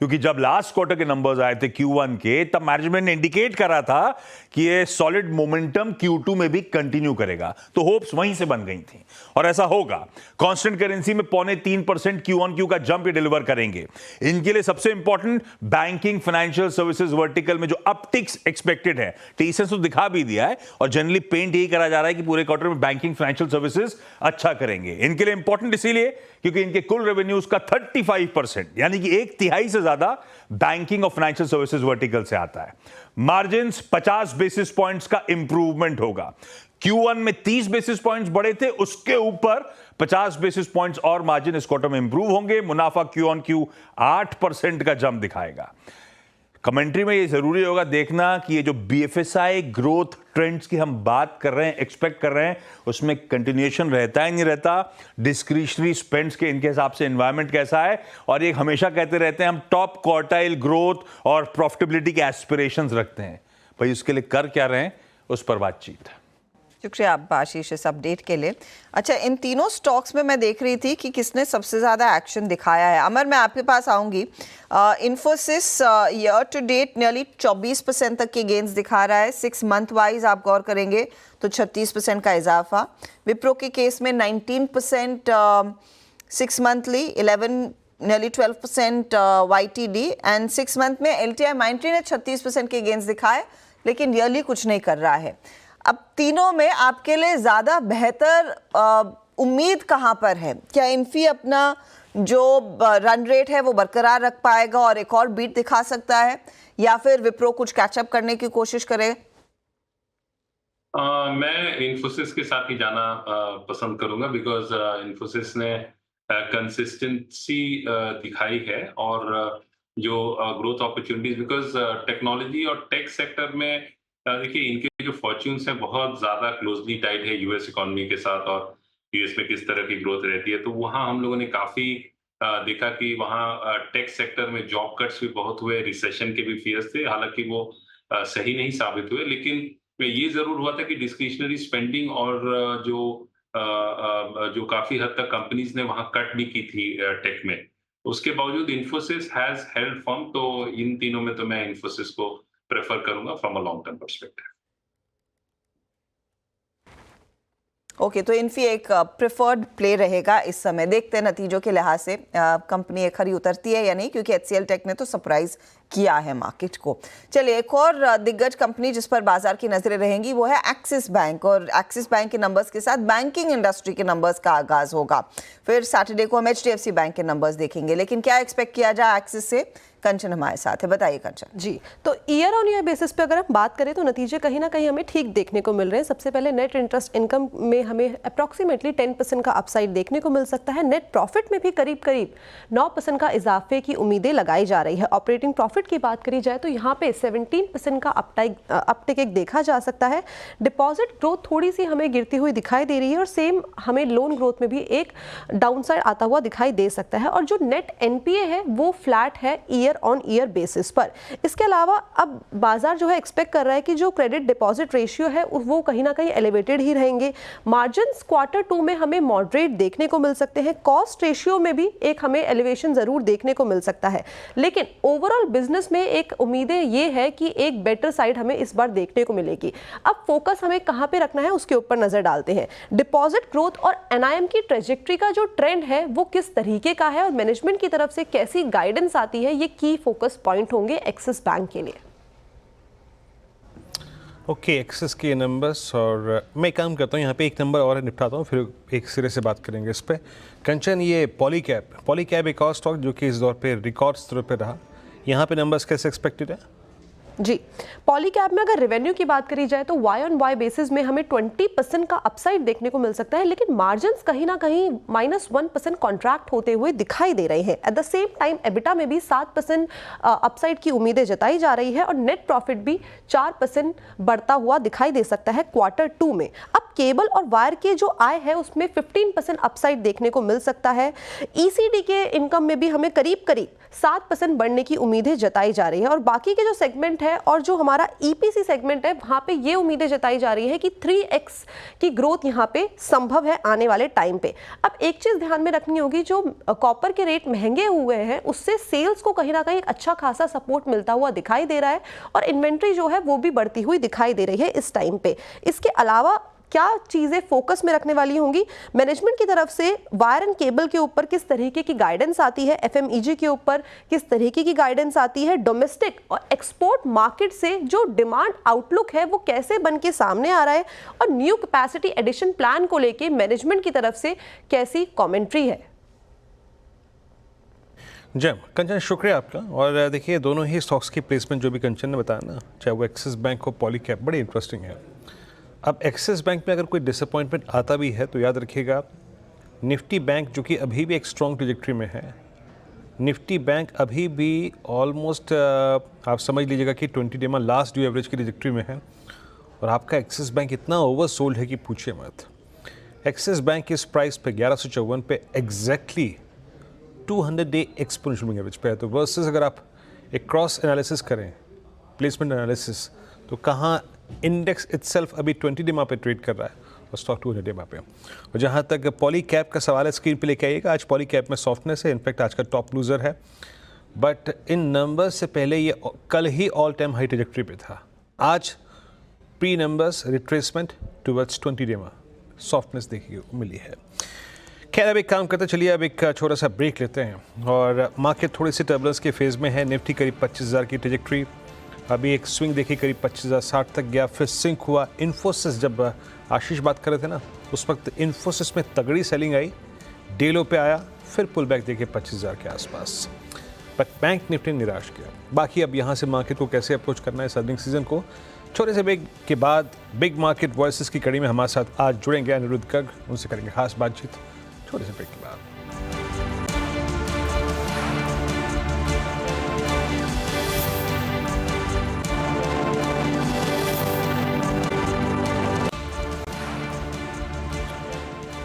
क्योंकि जब लास्ट क्वार्टर के नंबर्स आए थे Q1 के, तब मैनेजमेंट ने इंडिकेट करा था कि ये सॉलिड मोमेंटम Q2 में भी कंटिन्यू करेगा, तो होप्स वहीं से बन गई थी और ऐसा होगा। कांस्टेंट करेंसी में 0.3% Q1Q का जंप डिलीवर करेंगे। इनके लिए सबसे important banking financial services vertical में जो अपटिक्स एक्सपेक्टेड है, टीसीएस तो दिखा भी दिया है और जनरली पेंट यही करा जा रहा है कि पूरे क्वार्टर में बैंकिंग फाइनेंशियल सर्विसेज अच्छा करेंगे। इनके लिए इंपॉर्टेंट इसीलिए क्योंकि इनके कुल रेवेन्यूज का 35% यानी कि 1/3 से ज्यादा बैंकिंग और फाइनेंशियल सर्विसेज वर्टिकल से आता है। मार्जिन्स 50 बेसिस पॉइंट्स का इंप्रूवमेंट होगा। Q1 में 30 बेसिस पॉइंट्स बढ़े थे, उसके ऊपर 50 बेसिस पॉइंट्स और मार्जिन इस क्वार्टर में इंप्रूव होंगे। मुनाफा Q1Q 8% का जंप दिखाएगा। कमेंट्री में ये जरूरी होगा देखना कि ये जो BFSI ग्रोथ ट्रेंड्स की हम बात कर रहे हैं, एक्सपेक्ट कर रहे हैं, उसमें कंटिन्यूएशन रहता है नहीं रहता। डिस्क्रिशनरी स्पेंड्स के इनके हिसाब से एनवायरनमेंट कैसा है, और ये हमेशा कहते रहते हैं हम टॉप क्वार्टाइल ग्रोथ और प्रॉफिटेबिलिटी के एस्पिरेशंस रखते हैं। भाई उसके लिए कर क्या रहे हैं, उस पर बातचीत है। शुक्रिया आप आशीष इस अपडेट के लिए। अच्छा, इन तीनों स्टॉक्स में मैं देख रही थी कि किसने सबसे ज़्यादा एक्शन दिखाया है। अमर, मैं आपके पास आऊँगी। Infosys year to date nearly 24% तक के गेंस दिखा रहा है। 6 मंथ वाइज आप गौर करेंगे तो 36% का इजाफा। विप्रो के केस में 19% 6 monthly, 11 nearly 12% YTD and 6 month में LTI माइंट्री ने 36% के गेंस दिखाए, लेकिन ईयरली कुछ नहीं कर रहा है। अब तीनों में आपके लिए ज़्यादा बेहतर उम्मीद कहाँ पर है? क्या इन्फी अपना जो रन रेट है वो बरकरार रख पाएगा और एक और बीट दिखा सकता है, या फिर विप्रो कुछ कैचअप करने की कोशिश करे? मैं इन्फोसिस के साथ ही जाना पसंद करूंगा, बिकॉज इन्फोसिस ने कंसिस्टेंसी दिखाई है और जो ग्रोथ अपॉर्चुनिटीज, बिकॉज टेक्नोलॉजी और टेक सेक्टर में देखिए इनके जो फॉर्च्यून्स हैं बहुत ज्यादा क्लोजली टाइड है यूएस इकोनॉमी के साथ, और यूएस में किस तरह की ग्रोथ रहती है। तो वहाँ हम लोगों ने काफी देखा कि वहाँ टेक सेक्टर में जॉब कट्स भी बहुत हुए, रिसेशन के भी फियर्स थे, हालांकि वो सही नहीं साबित हुए, लेकिन ये जरूर हुआ था कि डिस्क्रिशनरी स्पेंडिंग और जो काफी हद तक कंपनीज ने वहाँ कट भी की थी टेक में, उसके बावजूद इन्फोसिस हैज हेल्ड फर्म। तो इन तीनों में तो मैं इन्फोसिस को प्रेफर करूंगा from a long term perspective. Okay, तो इन्फी एक प्रेफर्ड प्ले रहेगा इस समय। देखते हैं नतीजों के लिहाज से कंपनी एक खरी उतरती है या नहीं, क्योंकि HCL टेक ने तो सरप्राइज किया है मार्केट को। चलिए, एक और दिग्गज कंपनी जिस पर बाजार की नजरें रहेंगी वो है एक्सिस बैंक, और एक्सिस बैंक के नंबर्स के साथ बैंकिंग इंडस्ट्री के नंबर्स का आगाज होगा। फिर सैटरडे को हम HDFC बैंक के नंबर्स देखेंगे, लेकिन क्या एक्सपेक्ट किया जाए एक्सिस से? कंचन हमारे साथ है, बताइए कंचन। जी, तो ईयर ऑन ईयर बेसिस पे अगर हम बात करें तो नतीजे कहीं ना कहीं हमें ठीक देखने को मिल रहे हैं। सबसे पहले नेट इंटरेस्ट इनकम में हमें अप्रॉक्सीमेटली 10% का अपसाइड देखने को मिल सकता है। नेट प्रॉफिट में भी करीब करीब 9% का इजाफे की उम्मीदें लगाई जा रही है। ऑपरेटिंग प्रॉफिट की बात करी जाए तो यहाँ पे 17% का अपटिक एक देखा जा सकता है। डिपॉजिट ग्रोथ थोड़ी सी हमें गिरती हुई दिखाई दे रही है, और सेम हमें लोन ग्रोथ में भी एक डाउनसाइड आता हुआ दिखाई दे सकता है। और जो नेट NPA है वो फ्लैट है ईयर ऑन ईयर बेसिस पर। इसके अलावा अब बाजार जो है एक्सपेक्ट कर रहा है कि जो क्रेडिट डिपॉजिट रेशियो है वो कहीं ना कहीं एलिवेटेड ही रहेंगे। मार्जिन्स Q2 में हमें मॉडरेट देखने को मिल सकते हैं। कॉस्ट रेशियो में भी एक हमें एलिवेशन जरूर देखने को मिल सकता है, लेकिन ओवरऑल बिजनेस में एक उम्मीदें ये है कि एक बेटर साइड हमें इस बार देखने को मिलेगी। अब फोकस हमें कहां पे रखना है उसके ऊपर नजर डालते हैं। डिपॉजिट ग्रोथ और NIM की ट्रेजेक्ट्री का जो ट्रेंड है वो किस तरीके का है और मैनेजमेंट की तरफ से कैसी गाइडेंस आती है, ये की फोकस पॉइंट होंगे एक्सिस बैंक के लिए। ओके, एक्सिस के नंबर्स, और मैं काम करता हूँ यहाँ पे एक नंबर और निपटाता हूँ, फिर एक सिरे से बात करेंगे इस पे। कंचन, ये पॉलीकैब एक और स्टॉक जो कि इस दौर पे रिकॉर्ड स्तर पे रहा, यहाँ पे नंबर्स कैसे एक्सपेक्टेड है? जी, पॉलीकैब में अगर रेवेन्यू की बात करी जाए तो Y-on-Y बेसिस में हमें 20% का अपसाइड देखने को मिल सकता है, लेकिन मार्जिन्स कहीं ना कहीं -1% कॉन्ट्रैक्ट होते हुए दिखाई दे रहे हैं। At the same time EBITDA में भी 7% अपसाइड की उम्मीदें जताई जा रही है, और नेट प्रॉफिट भी 4% बढ़ता हुआ दिखाई दे सकता है Q2 में। अब केबल और वायर के जो आय है उसमें 15% अपसाइड देखने को मिल सकता है। ईसीडी के इनकम में भी हमें करीब करीब 7% बढ़ने की उम्मीदें जताई जा रही है और बाकी के जो सेगमेंट है और जो हमारा ईपीसी सेगमेंट है वहां पे ये उम्मीदें जताई जा रही है कि 3x की ग्रोथ यहाँ पे संभव है आने वाले टाइम पे। अब एक चीज ध्यान में रखनी होगी, जो कॉपर के रेट महंगे हुए हैं उससे सेल्स को कहीं ना कहीं अच्छा खासा सपोर्ट मिलता हुआ दिखाई दे रहा है और इन्वेंट्री जो है वो भी बढ़ती हुई दिखाई दे रही है इस टाइम पे। इसके अलावा क्या चीजें फोकस में रखने वाली होंगी, मैनेजमेंट की तरफ से वायर एंड केबल के ऊपर किस तरीके की गाइडेंस आती है, एफएमईजी के ऊपर किस तरीके की गाइडेंस आती है, डोमेस्टिक और एक्सपोर्ट मार्केट से जो डिमांड आउटलुक है वो कैसे बन के सामने आ रहा है और न्यू कैपेसिटी एडिशन प्लान को लेके मैनेजमेंट की तरफ से कैसी कमेंट्री है। जय कंचन, शुक्रिया आपका। और देखिए दोनों ही स्टॉक्स की प्लेसमेंट जो भी कंचन ने बताया ना, चाहे वो एक्सिस बैंक हो पॉलीकैब, बड़ी इंटरेस्टिंग है। अब एक्सिस बैंक में अगर कोई डिसअपॉइंटमेंट आता भी है तो याद रखिएगा निफ्टी बैंक जो कि अभी भी एक स्ट्रॉन्ग ट्रेजेक्ट्री में है, निफ्टी बैंक अभी भी ऑलमोस्ट आप समझ लीजिएगा कि 20 डे में लास्ट ड्यू एवरेज की ट्रेजेक्ट्री में है और आपका एक्सिस बैंक इतना ओवर सोल्ड है कि पूछिए मत। एक्सिस बैंक इस प्राइस पे 1154 पे exactly 200 day exponential moving average पे है। तो वर्सेस अगर आप एक क्रॉस एनालिसिस करें, प्लेसमेंट एनालिसिस, तो कहाँ इंडेक्स इटसेल्फ अभी 20 डे पे ट्रेड कर रहा है और स्टॉक 200 डे पे। और जहाँ तक पॉलीकैब का सवाल है, स्क्रीन पे लेके आइएगा। आज पॉलीकैब में सॉफ्टनेस है, इनफैक्ट आज का टॉप लूजर है, बट इन नंबर्स से पहले ये कल ही ऑल टाइम हाई ट्रेजेक्ट्री पे था। आज pre numbers retracement towards 20 day में सॉफ्टनेस देखिए मिली है। खैर अब एक काम करते चलिए, अब एक छोटा सा ब्रेक लेते हैं और मार्केट थोड़ी सी टर्बुलेंस के फेज़ में है। निफ्टी करीब 25,000 की ट्रेजेक्ट्री, अभी एक स्विंग देखी करीब 25,060 तक गया, फिर सिंक हुआ। इन्फोसिस, जब आशीष बात कर रहे थे ना उस वक्त इन्फोसिस में तगड़ी सेलिंग आई, डेलो पे आया, फिर पुल बैक देखे 25,000 के आसपास, बट बैंक निफ्टी ने निराश किया। बाकी अब यहाँ से मार्केट को कैसे अप्रोच करना है अर्निंग सीजन को, छोटे से ब्रेक के बाद बिग मार्केट वॉइसेस की कड़ी में हमारे साथ आज जुड़ेंगे अनिरुद्ध गर्ग, उनसे करेंगे खास बातचीत छोटे से ब्रेक के बाद।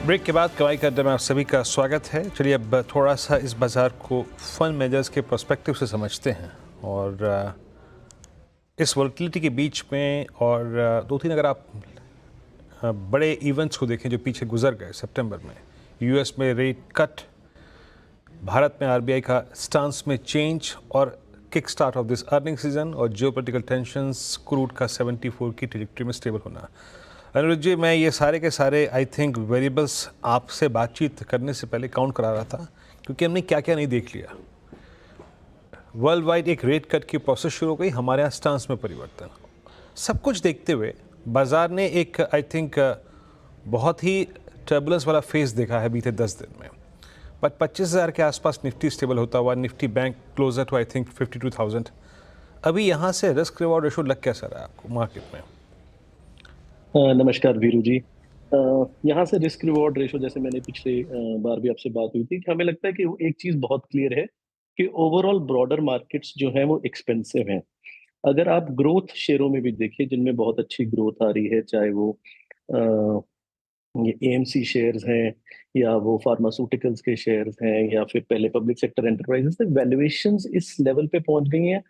ब्रेक के बाद कमाई के अड्डे में आप सभी का स्वागत है। चलिए अब थोड़ा सा इस बाज़ार को फंड मैनेजर्स के पर्सपेक्टिव से समझते हैं और इस वोलेटिलिटी के बीच में और दो तीन अगर आप बड़े इवेंट्स को देखें जो पीछे गुजर गए सितंबर में, यूएस में रेट कट, भारत में आरबीआई का स्टांस में चेंज और kick start of this earning season और जियोपॉलिटिकल टेंशंस, क्रूड का 74 की ट्रैजेक्टरी में स्टेबल होना। अनिरुद्ध जी, मैं ये सारे के सारे आई थिंक वेरिएबल्स आपसे बातचीत करने से पहले काउंट करा रहा था, क्योंकि हमने क्या क्या नहीं देख लिया। वर्ल्ड वाइड एक रेट कट की प्रोसेस शुरू हो गई, हमारे यहाँ स्टांस में परिवर्तन, सब कुछ देखते हुए बाजार ने एक आई थिंक बहुत ही टर्बुलेंस वाला फेज देखा है बीते 10 दिन में, बट 25,000 के आसपास निफ्टी स्टेबल होता हुआ, Nifty bank closer to I think 52,000। अभी यहाँ से रिस्क रिवॉर्ड रेशो लग कैसा रहा है आपको मार्केट में? नमस्कार वीरू जी। यहाँ से रिस्क रिवॉर्ड रेशो, जैसे मैंने पिछले बार भी आपसे बात हुई थी, कि हमें लगता है कि एक चीज बहुत क्लियर है कि ओवरऑल ब्रॉडर मार्केट्स जो हैं वो एक्सपेंसिव हैं। अगर आप ग्रोथ शेयरों में भी देखिए जिनमें बहुत अच्छी ग्रोथ आ रही है, चाहे वो ये एएमसी शेयर्स हैं या वो फार्मास्यूटिकल्स के शेयर्स हैं या फिर पहले पब्लिक सेक्टर एंटरप्राइजेस, वैल्यूएशंस इस लेवल पे पहुंच गई हैं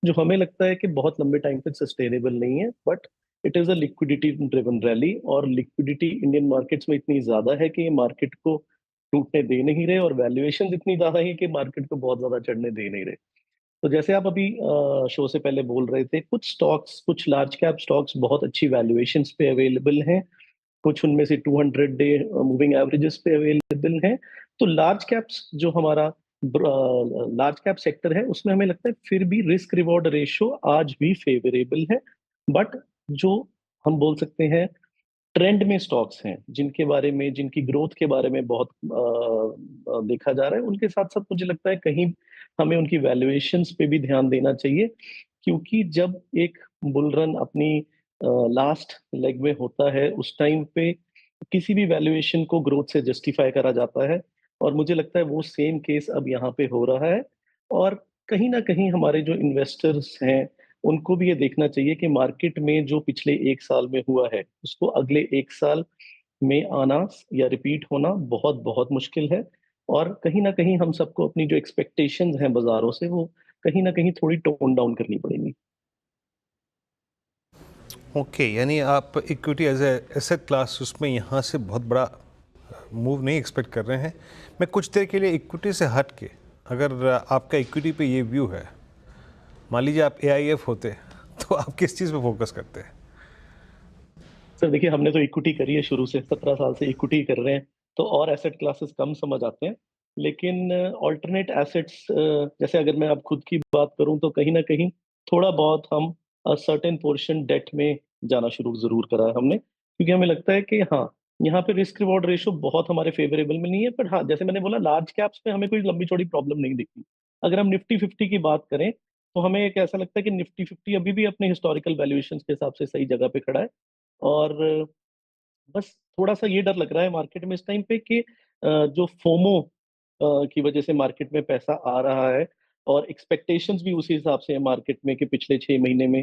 जो हमें लगता है कि बहुत लंबे टाइम तक सस्टेनेबल नहीं है। But it is a liquidity driven rally और लिक्विडिटी इंडियन मार्केट्स में इतनी ज्यादा है कि ये मार्केट को टूटने दे नहीं रहे और वैल्यूएशन इतनी ज्यादा है कि मार्केट को बहुत ज्यादा चढ़ने दे नहीं रहे। तो जैसे आप अभी शो से पहले बोल रहे थे, कुछ स्टॉक्स, कुछ लार्ज कैप स्टॉक्स बहुत अच्छी वैल्यूएशंस पे अवेलेबल हैं, कुछ उनमें से 200 डे मूविंग एवरेजेस पे अवेलेबल हैं। तो लार्ज कैप्स जो हमारा लार्ज कैप सेक्टर है उसमें हमें लगता है फिर भी रिस्क रिवॉर्ड रेशो आज भी फेवरेबल है। बट जो हम बोल सकते हैं ट्रेंड में स्टॉक्स हैं जिनके बारे में, जिनकी ग्रोथ के बारे में बहुत देखा जा रहा है, उनके साथ साथ मुझे लगता है कहीं हमें उनकी वैल्यूएशंस पे भी ध्यान देना चाहिए, क्योंकि जब एक बुल रन अपनी लास्ट लेग में होता है उस टाइम पे किसी भी वैल्यूएशन को ग्रोथ से जस्टिफाई करा जाता है और मुझे लगता है वो सेम केस अब यहाँ पे हो रहा है। और कहीं ना कहीं हमारे जो इन्वेस्टर्स हैं उनको भी ये देखना चाहिए कि मार्केट में जो पिछले 1 साल में हुआ है उसको अगले 1 साल में आना या रिपीट होना बहुत बहुत मुश्किल है। और कहीं ना कहीं हम सबको अपनी जो एक्सपेक्टेशंस हैं बाजारों से वो कहीं ना कहीं थोड़ी टोन डाउन करनी पड़ेंगी। ओके, यानी आप equity as a asset class उसमें यहाँ से बहुत बड़ा मूव नहीं एक्सपेक्ट कर रहे हैं। मैं कुछ देर के लिए इक्विटी से हट के, अगर आपका इक्विटी पे ये व्यू है, मान लीजिए आप AIF होते तो आप किस चीज़ पे फोकस करते हैं? सर देखिए, हमने तो इक्विटी करी है शुरू से, 17 साल से इक्विटी कर रहे हैं, तो और एसेट क्लासेस कम समझ आते हैं। लेकिन ऑल्टरनेट एसेट्स, जैसे अगर मैं अब खुद की बात करूं तो कहीं ना कहीं थोड़ा बहुत हम सर्टेन पोर्शन डेट में जाना शुरू जरूर करा है हमने, क्योंकि हमें लगता है कि हाँ, यहाँ पे रिस्क रिवॉर्ड रेशो बहुत हमारे फेवरेबल में नहीं है। पर हाँ, जैसे मैंने बोला, लार्ज कैप्स में हमें कोई लंबी चौड़ी प्रॉब्लम नहीं दिखती। अगर हम निफ्टी 50 की बात करें तो हमें एक ऐसा लगता है कि निफ्टी 50 अभी भी अपने हिस्टोरिकल वैल्यूएशन के हिसाब से सही जगह पे खड़ा है। और बस थोड़ा सा ये डर लग रहा है मार्केट में इस टाइम पे कि जो फोमो की वजह से मार्केट में पैसा आ रहा है और एक्सपेक्टेशंस भी उसी हिसाब से है मार्केट में कि पिछले 6 महीने में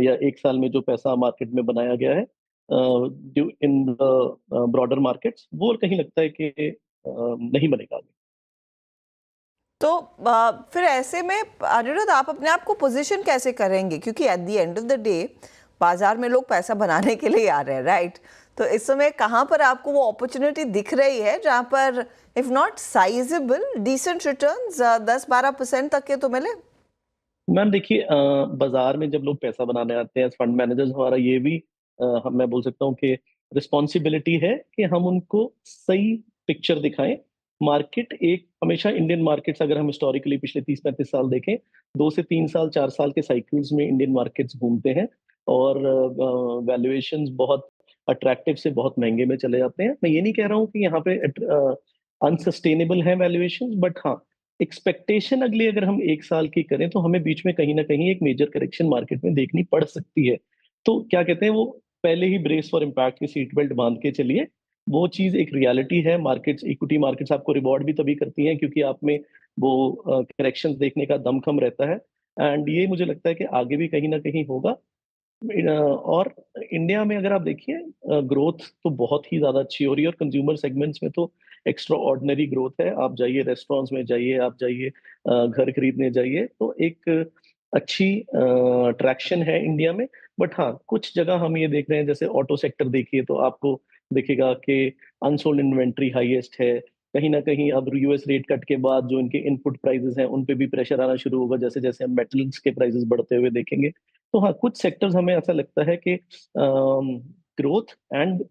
या 1 साल में जो पैसा मार्केट में बनाया गया है इन ब्रॉडर मार्केट्स, वो कहीं लगता है कि नहीं बनेगा आगे। तो फिर ऐसे में अनिरुद्ध, आप अपने आप को पोजीशन कैसे करेंगे? क्योंकि at the end of the day बाजार में लोग पैसा बनाने के लिए आ रहे हैं, राइट? तो इस समय कहाँ पर आपको वो अपॉर्चुनिटी दिख रही है जहाँ पर if not sizable decent returns 10-12% तक के तो मिले? मैम देखिए, बाजार में जब लोग पैसा बनाने आते हैं फंड मैनेजर्स, हमारा ये भी मैं बोल सकता हूँ कि रिस्पॉन्सिबिलिटी है कि हम उनको सही पिक्चर दिखाएं। मार्केट एक हमेशा इंडियन मार्केट्स, अगर हम हिस्टोरिकली पिछले 30-35 साल देखें, 2 से 3 साल 4 साल के साइकिल्स में इंडियन मार्केट्स घूमते हैं और वैल्यूएशंस बहुत अट्रैक्टिव से बहुत महंगे में चले जाते हैं। मैं ये नहीं कह रहा हूँ कि यहाँ पे अनसस्टेनेबल है वैल्यूएशंस, बट हाँ, एक्सपेक्टेशन अगली अगर हम 1 साल की करें तो हमें बीच में कहीं ना कहीं एक मेजर करेक्शन मार्केट में देखनी पड़ सकती है। तो क्या कहते हैं, वो पहले ही ब्रेस फॉर इम्पैक्ट की सीट बेल्ट बांध के चलिए। वो चीज एक रियलिटी है। मार्केट्स, इक्विटी मार्केट्स आपको रिवॉर्ड भी तभी करती हैं क्योंकि आप में वो करेक्शन देखने का दमखम रहता है। एंड ये मुझे लगता है कि आगे भी कहीं ना कहीं होगा। और इंडिया में अगर आप देखिए, ग्रोथ तो बहुत ही ज्यादा अच्छी हो रही है और कंज्यूमर सेगमेंट्स में तो एक्स्ट्रा ऑर्डिनरी ग्रोथ है। आप जाइए रेस्टोरेंट्स में जाइए, आप जाइए घर खरीदने जाइए, तो एक अच्छी ट्रैक्शन है इंडिया में। बट हाँ, कुछ जगह हम ये देख रहे हैं, जैसे ऑटो सेक्टर देखिए तो आपको दिखेगा कि अनसोल्ड इन्वेंट्री हाईएस्ट है। कहीं ना कहीं अब यूएस रेट कट के बाद जो इनके इनपुट प्राइसेस हैं उन पे भी प्रेशर आना शुरू होगा, जैसे जैसे हम मेटल्स के प्राइसेस बढ़ते हुए देखेंगे। तो हाँ, कुछ सेक्टर्स हमें ऐसा लगता है कि ग्रोथ एंड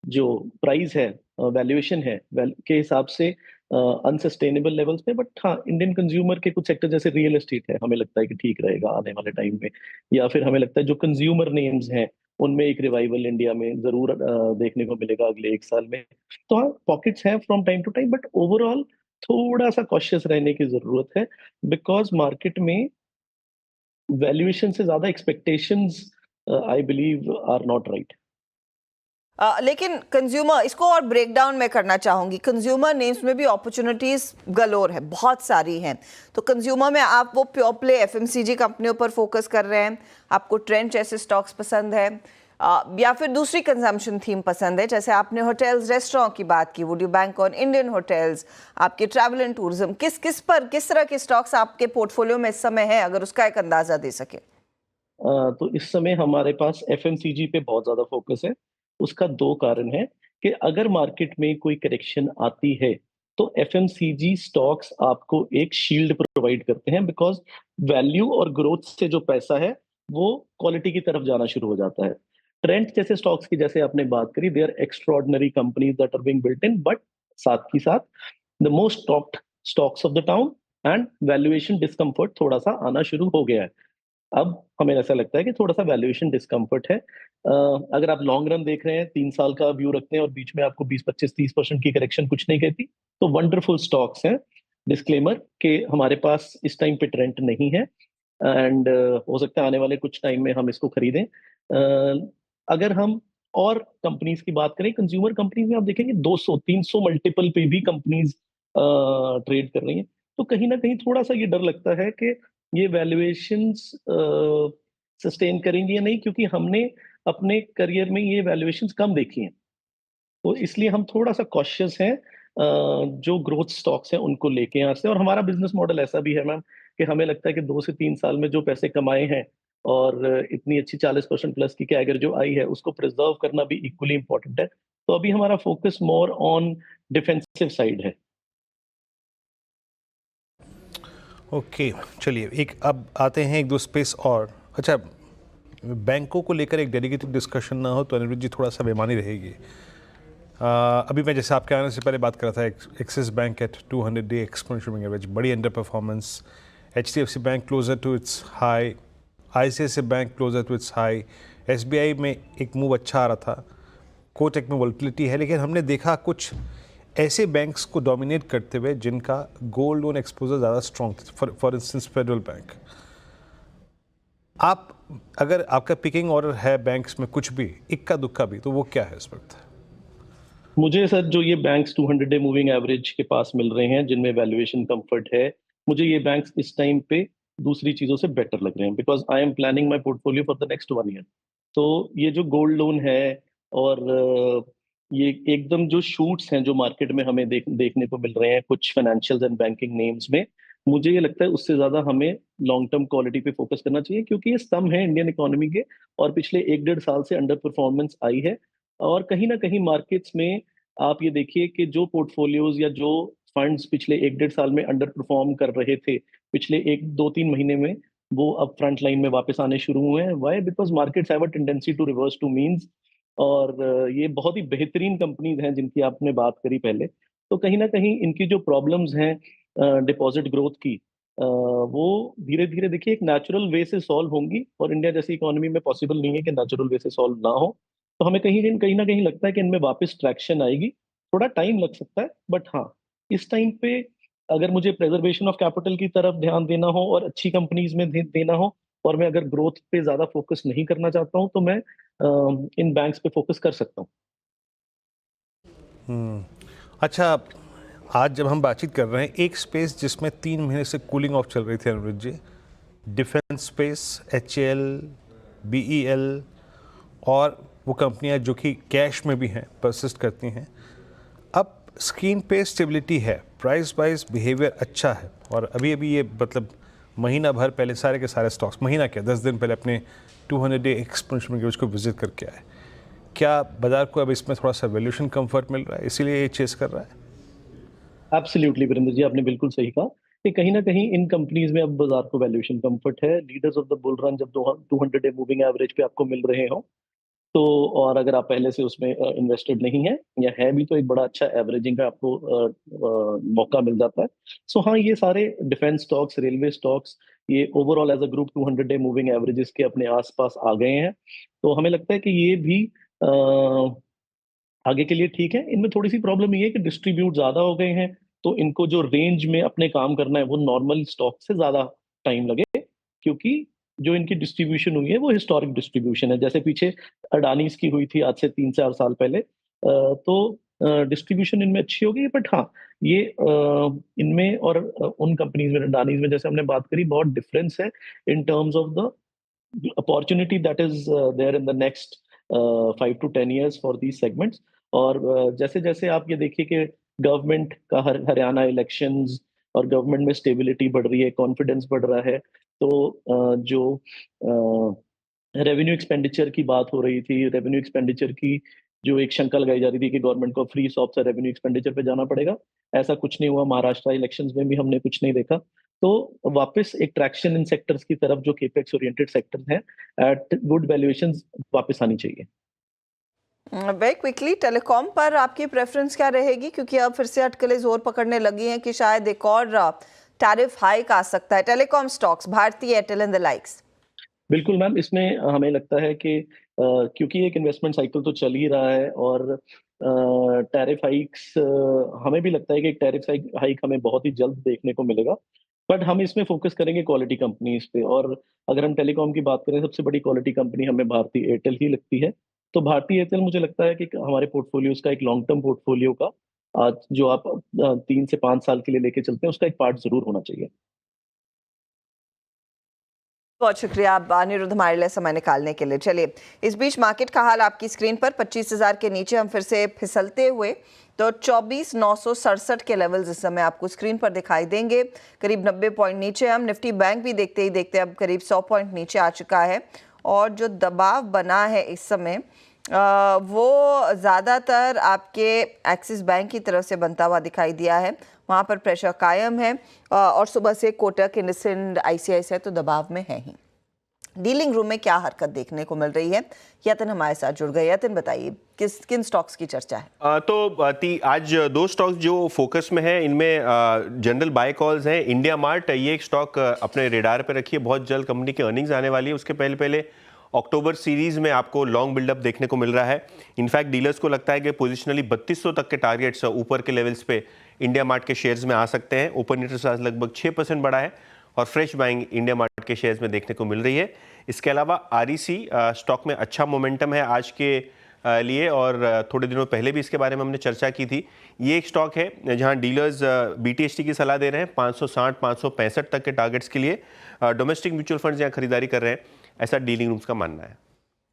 जो प्राइस है, वैल्यूएशन है के हिसाब से अनसस्टेनेबल लेवल्स पे। बट हाँ, इंडियन कंज्यूमर के कुछ सेक्टर जैसे रियल एस्टेट है, हमें लगता है कि ठीक रहेगा आने वाले टाइम में। या फिर हमें लगता है जो कंज्यूमर नेम्स हैं उनमें एक रिवाइवल इंडिया में जरूर देखने को मिलेगा अगले 1 साल में। तो हाँ, पॉकेट्स हैं from time to time, but overall थोड़ा सा कॉशियस रहने की जरूरत है, बिकॉज मार्केट में वैल्यूएशन से ज्यादा expectations I believe are not right. लेकिन कंज्यूमर, इसको और ब्रेक डाउन में करना चाहूंगी। कंज्यूमर नेम्स में भी अपॉर्चुनिटीज गलोर है, बहुत सारी हैं। तो कंज्यूमर में आप वो प्योर प्ले एफएमसीजी कंपनियों पर फोकस कर रहे हैं, आपको ट्रेंड जैसे स्टॉक्स पसंद है, या फिर दूसरी कंजम्पशन थीम पसंद है? जैसे आपने होटल्स रेस्टोरेंट की बात की, would you bank on Indian hotels, आपके ट्रैवल एंड टूरिज्म, किस तरह के स्टॉक्स आपके पोर्टफोलियो में इस समय है, अगर उसका एक अंदाजा दे सके? तो इस समय हमारे पास एफएमसीजी पे बहुत ज्यादा फोकस है। उसका 2 कारण है कि अगर मार्केट में कोई करेक्शन आती है तो एफएमसीजी स्टॉक्स आपको एक शील्ड प्रोवाइड करते हैं, बिकॉज वैल्यू और ग्रोथ से जो पैसा है वो क्वालिटी की तरफ जाना शुरू हो जाता है। ट्रेंड जैसे स्टॉक्स की जैसे आपने बात करी, they are extraordinary companies that are being built in, but साथ ही साथ the most topped stocks of the town and valuation discomfort थोड़ा सा आना शुरू हो गया है। अब हमें ऐसा लगता है कि थोड़ा सा वैल्यूएशन डिस्कम्फर्ट है। अगर आप लॉन्ग रन देख रहे हैं, 3 साल का व्यू रखते हैं और बीच में आपको 20-25-30% की करेक्शन कुछ नहीं कहती, तो वंडरफुल स्टॉक्स हैं। डिस्क्लेमर के हमारे पास इस टाइम पे ट्रेंड नहीं है एंड हो सकता है आने वाले कुछ टाइम में हम इसको खरीदें। अगर हम और कंपनीज की बात करें, कंज्यूमर कंपनीज में आप देखेंगे 200-300 मल्टीपल पे भी कंपनीज ट्रेड कर रही हैं। तो कहीं ना कहीं थोड़ा सा ये डर लगता है कि ये वैल्यूएशंस सस्टेन करेंगी या नहीं, क्योंकि हमने अपने करियर में ये वैल्यूएशंस कम देखी हैं। तो इसलिए हम थोड़ा-सा कॉशियस हैं जो ग्रोथ स्टॉक्स हैं उनको लेके यहाँ से। और हमारा बिज़नेस मॉडल ऐसा भी है मैम कि हमें लगता है कि 2 से 3 साल में जो पैसे कमाए हैं और इतनी अच्छी 40% प्लस की कैगर जो आई है, उसको प्रिज़र्व करना भी इक्वली इम्पोर्टेंट है। तो अभी हमारा focus more on defensive side है। ओके, चलिए एक अब आते हैं एक दो स्पेस और। अच्छा, बैंकों को लेकर एक डेडिकेटेड डिस्कशन ना हो तो अनिरुद्ध जी थोड़ा सा बेमानी रहेगी। अभी मैं जैसे आपके आने से पहले बात कर रहा था, Axis bank at 200 day exponential moving average, बड़ी under performance. HDFC bank closer to its high, ICICI bank closer to its high, SBI में एक मूव अच्छा आ रहा था, कोटक में वोलेटिलिटी है, लेकिन हमने देखा कुछ ऐसे बैंक्स को डोमिनेट करते हुए जिनका गोल्ड लोन एक्सपोजर ज़्यादा स्ट्रॉन्ग था, फॉर इंस्टेंस फेडरल बैंक। आप अगर आपका पिकिंग ऑर्डर है बैंक्स में कुछ भी इक्का दुक्का भी, तो वो क्या है इस वक्त? मुझे सर जो ये बैंक्स 200 डे मूविंग एवरेज के पास मिल रहे हैं, जिनमें वैल्यूएशन कंफर्ट है, मुझे ये बैंक्स इस टाइम पे दूसरी चीजों से बेटर लग रहे हैं, because I am planning my portfolio for the next 1 year. तो ये जो गोल्ड लोन है और ये एकदम जो शूट्स हैं जो मार्केट में हमें देखने को मिल रहे हैं कुछ फाइनेंशियल एंड बैंकिंग नेम्स में, मुझे ये लगता है उससे ज्यादा हमें लॉन्ग टर्म क्वालिटी पे फोकस करना चाहिए, क्योंकि ये स्तंभ है इंडियन इकोनॉमी के और पिछले 1-1.5 साल से अंडर परफॉर्मेंस आई है। और कहीं ना कहीं मार्केट्स में आप ये देखिए कि जो पोर्टफोलियोज या जो फंड्स पिछले 1-1.5 साल में अंडर परफॉर्म कर रहे थे, पिछले 1-2-3 महीने में वो अब फ्रंट लाइन में वापस आने शुरू हुए हैं। Why? Because markets have a tendency to reverse to means. और ये बहुत ही बेहतरीन कंपनीज हैं जिनकी आपने बात करी पहले। तो कहीं ना कहीं इनकी जो प्रॉब्लम्स हैं डिपॉजिट ग्रोथ की, वो धीरे धीरे देखिए एक नेचुरल वे से सॉल्व होंगी, और इंडिया जैसी इकोनॉमी में पॉसिबल नहीं है कि नेचुरल वे से सॉल्व ना हो। तो हमें कहीं ना कहीं लगता है कि इनमें वापस ट्रैक्शन आएगी। थोड़ा टाइम लग सकता है, बट हाँ, इस टाइम पे अगर मुझे प्रेजर्वेशन ऑफ कैपिटल की तरफ ध्यान देना हो और अच्छी कंपनीज में देना हो, और मैं अगर ग्रोथ पे ज्यादा फोकस नहीं करना चाहता हूँ, तो मैं इन बैंक्स पे फोकस कर सकता हूँ। अच्छा, आज जब हम बातचीत कर रहे हैं, एक स्पेस जिसमें 3 महीने से कूलिंग ऑफ चल रही थी अनिरुद्ध जी, डिफेंस स्पेस, HAL, BEL और वो कंपनियां जो कि कैश में भी हैं, परसिस्ट करती हैं। अब स्क्रीन पे स्टेबिलिटी है, प्राइस वाइज बिहेवियर अच्छा है, और अभी अभी ये मतलब महीना भर पहले सारे के सारे स्टॉक्स, महीना क्या 10 दिन पहले अपने 200 डे एक्सपोनेंशियल मूविंग एवरेज को विजिट करके आए। क्या बाजार को अब इसमें थोड़ा सा वैल्यूएशन कंफर्ट मिल रहा है, इसीलिए ये चेस कर रहा है? एब्सोल्युटली वीरेंद्र जी, आपने बिल्कुल सही कहा कि कहीं ना कहीं इन कंपनीज में अब बाजार को वैल्यूएशन कंफर्ट है। Leaders of the bull run जब 200 डे मूविंग एवरेज पे आपको मिल रहे हो, तो और अगर आप पहले से उसमें इन्वेस्टेड नहीं है या है भी, तो एक बड़ा अच्छा एवरेजिंग का आपको मौका मिल जाता है। सो हाँ, ये सारे डिफेंस स्टॉक्स, रेलवे स्टॉक्स, ये overall as a group 200 day moving averages के अपने आसपास आ गए हैं। तो हमें लगता है कि ये भी आगे के लिए ठीक है। इनमें थोड़ी सी प्रॉब्लम ये है कि डिस्ट्रीब्यूट ज्यादा हो गए हैं, तो इनको जो रेंज में अपने काम करना है वो नॉर्मल स्टॉक से ज्यादा टाइम लगे, क्योंकि जो इनकी डिस्ट्रीब्यूशन हुई है वो हिस्टोरिक डिस्ट्रीब्यूशन है। जैसे पीछे अडानीज की हुई थी आज से 3-4 साल पहले, तो डिस्ट्रीब्यूशन इनमें अच्छी होगी। बट हाँ, ये इनमें और उन कंपनीज में, अडानीज में जैसे हमने बात करी, बहुत डिफरेंस है in terms of the opportunity that is there in the next 5 to 10 years for these segments. और जैसे जैसे आप ये देखिए कि गवर्नमेंट का हरियाणा इलेक्शंस और गवर्नमेंट में स्टेबिलिटी बढ़ रही है, कॉन्फिडेंस बढ़ रहा है, तो जो रेवेन्यू एक्सपेंडिचर की बात हो रही थी, रेवेन्यू एक्सपेंडिचर की जो एक शंका लगाई जा रही थी कि गवर्नमेंट को फ्री ऑफ से रेवेन्यू एक्सपेंडिचर पे जाना पड़ेगा, ऐसा कुछ नहीं हुआ। महाराष्ट्र इलेक्शंस में भी हमने कुछ नहीं देखा। तो वापस एक ट्रैक्शन इन सेक्टर्स की तरफ जो केपेक्स ओरिएंटेड सेक्टर्स हैं एट गुड वैल्यूएशंस वापस आनी चाहिए। वेरी क्विकली, टेलीकॉम पर आपकी प्रेफरेंस क्या रहेगी, क्योंकि अब फिर से अटकलें जोर पकड़ने लगी हैं कि शायद एक और टैरिफ हाइक आ सकता है। Telecom stocks, Bharti Airtel and the likes. बिल्कुल मैम, इसमें हमें लगता है कि क्योंकि एक इन्वेस्टमेंट साइकिल तो चल ही रहा है, और टैरिफ हाइक्स, हमें भी लगता है कि एक टैरिफ हाइक हमें बहुत ही जल्द देखने को मिलेगा। बट हम इसमें फोकस करेंगे क्वालिटी कंपनीज पे, और अगर हम टेलीकॉम की बात करें, सबसे बड़ी क्वालिटी कंपनी हमें भारती एयरटेल ही लगती है। तो भारती एयरटेल मुझे लगता है कि हमारे पोर्टफोलियोज का एक लॉन्ग टर्म पोर्टफोलियो का आज जो आप 3 से 5 साल के लिए लेके चलते हैं, उसका एक पार्ट जरूर होना चाहिए। बहुत शुक्रिया अनिरुद्ध हमारे लिए समय निकालने के लिए। चलिए, इस बीच मार्केट का हाल आपकी स्क्रीन पर 25,000 के नीचे हम फिर से फिसलते हुए तो 24,967 के लेवल्स इस समय आपको स्क्रीन पर दिखाई देंगे। करीब 90 पॉइंट नीचे हम। निफ्टी बैंक भी देखते ही देखते अब करीब 100 पॉइंट नीचे आ चुका है और जो दबाव बना है इस समय वो ज़्यादातर आपके एक्सिस बैंक की तरफ से बनता हुआ दिखाई दिया है। वहाँ पर प्रेशर कायम है और सुबह से कोटक, इंडसइंड, ICICI तो दबाव में है ही। डीलिंग रूम में क्या हरकत देखने को मिल रही है, यतन हमारे साथ जुड़ गए। यतन, बताइए किन स्टॉक्स की चर्चा है? आज 2 स्टॉक्स जो फोकस में है, इनमें जनरल बाय कॉल्स हैं। इंडिया मार्ट, ये एक स्टॉक अपने रेडार पे रखिए, बहुत जल्द कंपनी की अर्निंग्स आने वाली है। उसके पहले अक्टूबर सीरीज में आपको लॉन्ग बिल्डअप देखने को मिल रहा है। इनफैक्ट डीलर्स को लगता है कि पोजिशनली 3200 तक के टारगेट्स ऊपर के लेवल्स पे इंडिया मार्ट के शेयर्स में आ सकते हैं। ओपन इंटरेस्ट आज लगभग 6% बढ़ा है और फ्रेश बाइंग इंडिया मार्ट के शेयर्स में देखने को मिल रही है। इसके अलावा REC स्टॉक में अच्छा मोमेंटम है आज के लिए और थोड़े दिनों पहले भी इसके बारे में हमने चर्चा की थी। ये एक स्टॉक है जहां डीलर्स BTST की सलाह दे रहे हैं 560-565 तक के टारगेट्स के लिए। डोमेस्टिक म्यूचुअल फंड्स यहाँ खरीदारी कर रहे हैं, ऐसा डीलिंग रूम्स का मानना है।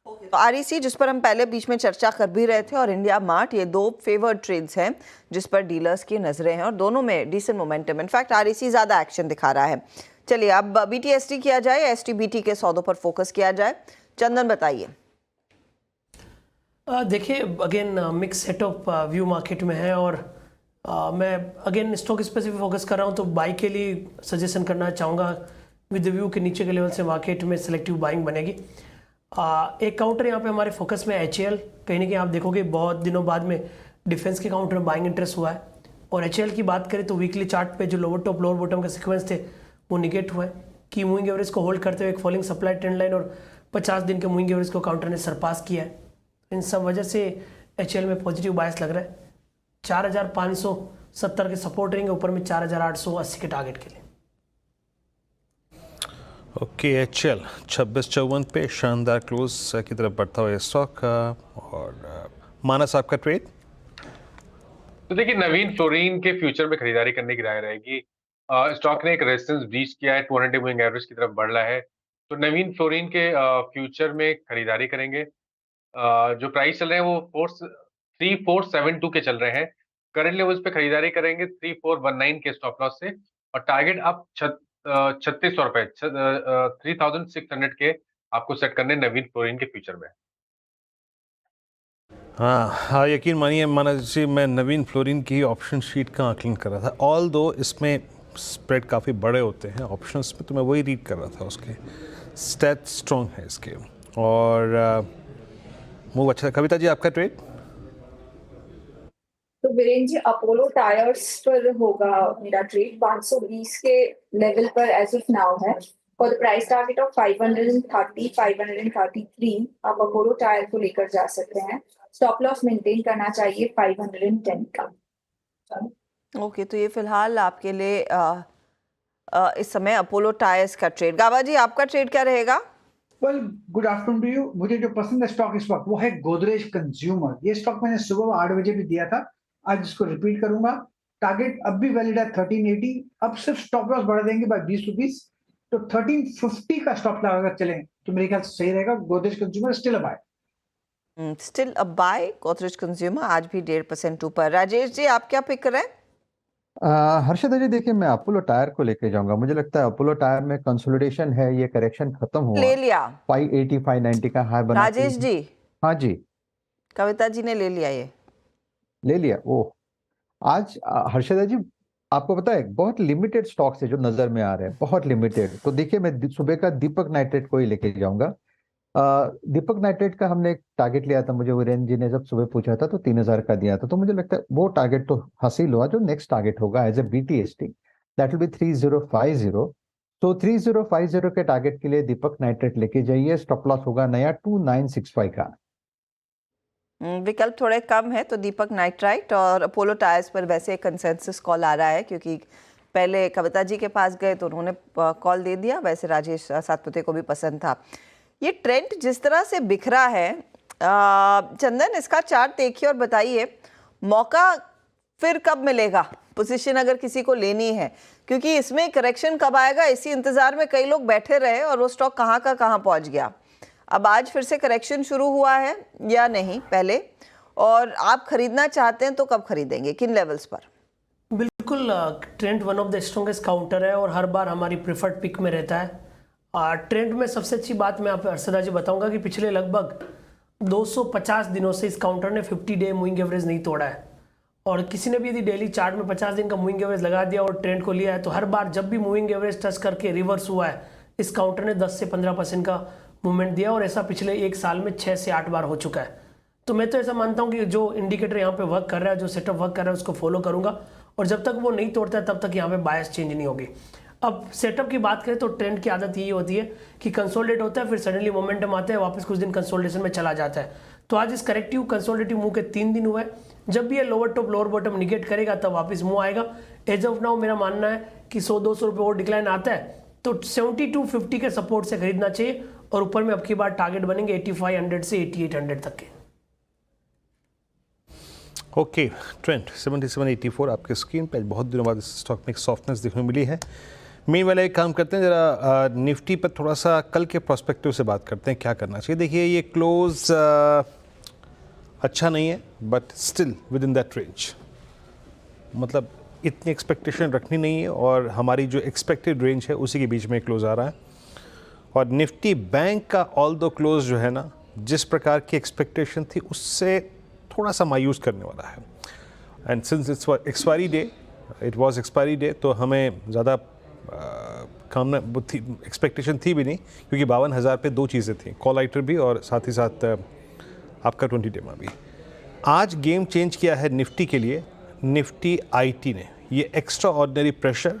तो REC, जिस पर हम पहले बीच में चर्चा कर भी रहे थे, और इंडिया मार्ट, ये 2 फेवर्ड ट्रेड्स हैं जिस पर डीलर्स की नजरें हैं और दोनों में डिसेंट मोमेंटम। इनफैक्ट REC ज्यादा एक्शन दिखा रहा है। चलिए, अब BTST किया जाए, STBT के सौदों पर फोकस किया जाए। चंदन, बताइए। देखिए, again mix set of view market में है और मैं अगेन स्टॉक स्पेसिफिक फोकस कर रहा हूँ तो बाई के लिए सजेशन करना चाहूँगा विद व्यू के नीचे के लेवल से मार्केट में सिलेक्टिव बाइंग बनेगी। एक काउंटर यहाँ पे हमारे फोकस में HAL, कहीं ना कहीं आप देखोगे बहुत दिनों बाद में डिफेंस के काउंटर में बाइंग इंटरेस्ट हुआ है। और HAL की बात करें तो वीकली चार्ट पे जो लोअर टॉप लोअर बॉटम का सीक्वेंस थे वो निगेट हुआ है कि मूविंग एवरेज को होल्ड करते हुए एक फॉलिंग सप्लाई ट्रेंड लाइन और 50 दिन के मूविंग एवरेज को काउंटर ने सरपास किया है। इन सब वजह से HAL में पॉजिटिव बायस लग रहा है। 4,570 के सपोर्ट रहेंगे, ऊपर में 4,880 के टारगेट के लिए। ओके, HAL 2654 पे शानदार क्लोज की तरफ बढ़ता हुआ स्टॉक। और मानस, आपका ट्रेड? तो देखिए, नवीन फ्लोरिन के फ्यूचर में खरीदारी करने की राय रहेगी। स्टॉक ने एक रेजिस्टेंस ब्रीच किया है, 200 मूविंग एवरेज की तरफ बढ़ रहा है, तो नवीन फ्लोरिन के फ्यूचर में खरीदारी करेंगे। जो प्राइस चल रहे हैं वो 3472 के चल रहे हैं। करंट लेवल्स पे खरीदारी करेंगे 3419 के स्टॉप लॉस से और टारगेट अब 3600 रुपए 3600 के आपको सेट करने नवीन फ्लोरिन के फ्यूचर में। हाँ, यकीन मानिए मानस जी, मैं नवीन फ्लोरिन की ऑप्शन शीट का आकलन कर रहा था। ऑल दो इसमें स्प्रेड काफ़ी बड़े होते हैं ऑप्शंस में, तो मैं वही रीड कर रहा था। उसके स्टैट स्ट्रॉन्ग है इसके और मूव अच्छा। कविता जी, आपका ट्रेड? तो वीरेंद्र जी, अपोलो टायर्स पर होगा मेरा ट्रेड। 520 के लेवल पर एज ऑफ नाउ है और प्राइस टारगेट ऑफ 530 533 आप अपोलो टायर को लेकर जा सकते हैं। स्टॉप लॉस मेंटेन करना चाहिए 510 का। ओके, तो ये फिलहाल आपके लिए इस समय अपोलो टायर्स का ट्रेड। गावा जी, आपका ट्रेड क्या रहेगा? Well, good afternoon to you. मुझे जो पसंद है स्टॉक इस वक्त वो है गोदरेज कंज्यूमर। ये स्टॉक मैंने सुबह 8 बजे भी दिया था, आज इसको रिपीट करूंगा। टारगेट अब भी वैलिड है 1380। अब सिर्फ स्टॉप लॉस बढ़ा देंगे बाय 20 रुपीज, तो 1350 का स्टॉप लॉस अगर चलें तो मेरे ख्याल से सही रहेगा। Godrej consumer still a buy. Still a buy Godrej consumer, आज भी 1.5% ऊपर। राजेश जी, आप क्या पिक कर रहे हैं? हर्षदा जी, देखिए मैं अपोलो टायर को लेके जाऊंगा। मुझे लगता है अपोलो टायर में कंसोलिडेशन है, ये करेक्शन खत्म हुआ, ले लिया 580 590 का हाई बना। राजेश जी? हाँ जी, कविता जी ने ले लिया, ये ले लिया। ओह, आज हर्षदा जी आपको पता है बहुत लिमिटेड स्टॉक्स है जो नजर में आ रहे हैं, बहुत लिमिटेड। तो देखिए मैं सुबह का दीपक नाइट्रेट को ही लेके जाऊंगा। दीपक नाइट्रेट का हमने एक टारगेट लिया था, मुझे वीरेंद्र जी ने जब सुबह पूछा था तो 3000 का दिया था। तो मुझे लगता है वो टारगेट तो हासिल हुआ। जो नेक्स्ट टारगेट होगा as a BTST, that will be 3050। तो 3050 के टारगेट के लिए दीपक नाइट्रेट लेके जाइए। स्टॉप लॉस होगा नया 2965 का। विकल्प थोड़े कम है तो दीपक नाइट्राइट और अपोलो टायर्स पर वैसे कंसेंसस कॉल आ रहा है, क्योंकि पहले कविता जी के पास गए तो उन्होंने कॉल दे दिया। वैसे राजेश सातपुते को भी पसंद था। ये ट्रेंड जिस तरह से बिखरा है, चंदन इसका चार्ट देखिए और बताइए मौका फिर कब मिलेगा। पोजीशन अगर किसी को लेनी है, क्योंकि इसमें करेक्शन कब आएगा इसी इंतजार में कई लोग बैठे रहे और वो स्टॉक कहाँ का कहाँ पहुंच गया। अब आज फिर से करेक्शन शुरू हुआ है या नहीं पहले, और आप खरीदना चाहते हैं तो कब खरीदेंगे, किन लेवल्स पर? बिल्कुल, trend one of the strongest counter है और हर बार हमारी प्रेफर्ड पिक में रहता है। ट्रेंड में सबसे अच्छी बात मैं आप हर्षदा जी बताऊंगा कि पिछले लगभग 250 दिनों से इस काउंटर ने 50 डे मूविंग एवरेज नहीं तोड़ा है, और किसी ने भी यदि डेली चार्ट में 50 दिन का मूविंग एवरेज लगा दिया और ट्रेंड को लिया है तो हर बार जब भी मूविंग एवरेज टच करके रिवर्स हुआ है इस काउंटर ने 10 से 15% का मूवमेंट दिया, और ऐसा पिछले एक साल में 6 से 8 बार हो चुका है। तो मैं तो ऐसा मानता हूँ कि जो इंडिकेटर यहाँ पे वर्क कर रहा है, जो सेटअप वर्क कर रहा है, उसको फॉलो करूंगा, और जब तक वो नहीं तोड़ता है तब तक यहाँ पे बायस चेंज नहीं होगी। अब सेटअप की बात करें तो ट्रेंड की आदत यही होती है कि कंसोलिडेट होता है, फिर सडनली मोमेंटम आता है, वापस कुछ दिन कंसोलिडेशन में चला जाता है। तो आज इस करेक्टिव कंसोलिडेटिव मूव के 3 दिन हुए। जब भी ये lower top lower bottom negate करेगा तब वापस मूव आएगा। एज ऑफ नाउ मेरा मानना है कि 100-200 रुपये और डिक्लाइन आता है तो 7250 के सपोर्ट से खरीदना चाहिए, और ऊपर में अब की बार टारगेट बनेंगे 8500 से 8800 तक के। ओके, ट्रेंड 7784 आपके स्क्रीन पे। बहुत दिनों बाद इस स्टॉक में एक सॉफ्टनेस देखने को मिली है। मेन वाला एक काम करते हैं, ज़रा निफ्टी पर थोड़ा सा कल के प्रोस्पेक्टिव से बात करते हैं, क्या करना चाहिए। देखिए ये क्लोज अच्छा नहीं है but still with in that range, मतलब इतनी एक्सपेक्टेशन रखनी नहीं है, और हमारी जो एक्सपेक्टेड रेंज है उसी के बीच में क्लोज आ रहा है। और निफ्टी बैंक का ऑल दो क्लोज जो है ना, जिस प्रकार की एक्सपेक्टेशन थी उससे थोड़ा सा मायूस करने वाला है। And since it's expiry day, it was expiry day, तो हमें ज़्यादा कामना थी, एक्सपेक्टेशन थी भी नहीं, क्योंकि 52,000 पे 2 चीज़ें थी, कॉल राइटर भी और साथ ही साथ आपका 20 डेमा भी। आज गेम चेंज किया है निफ्टी के लिए निफ्टी आईटी ने। ये extra ordinary pressure,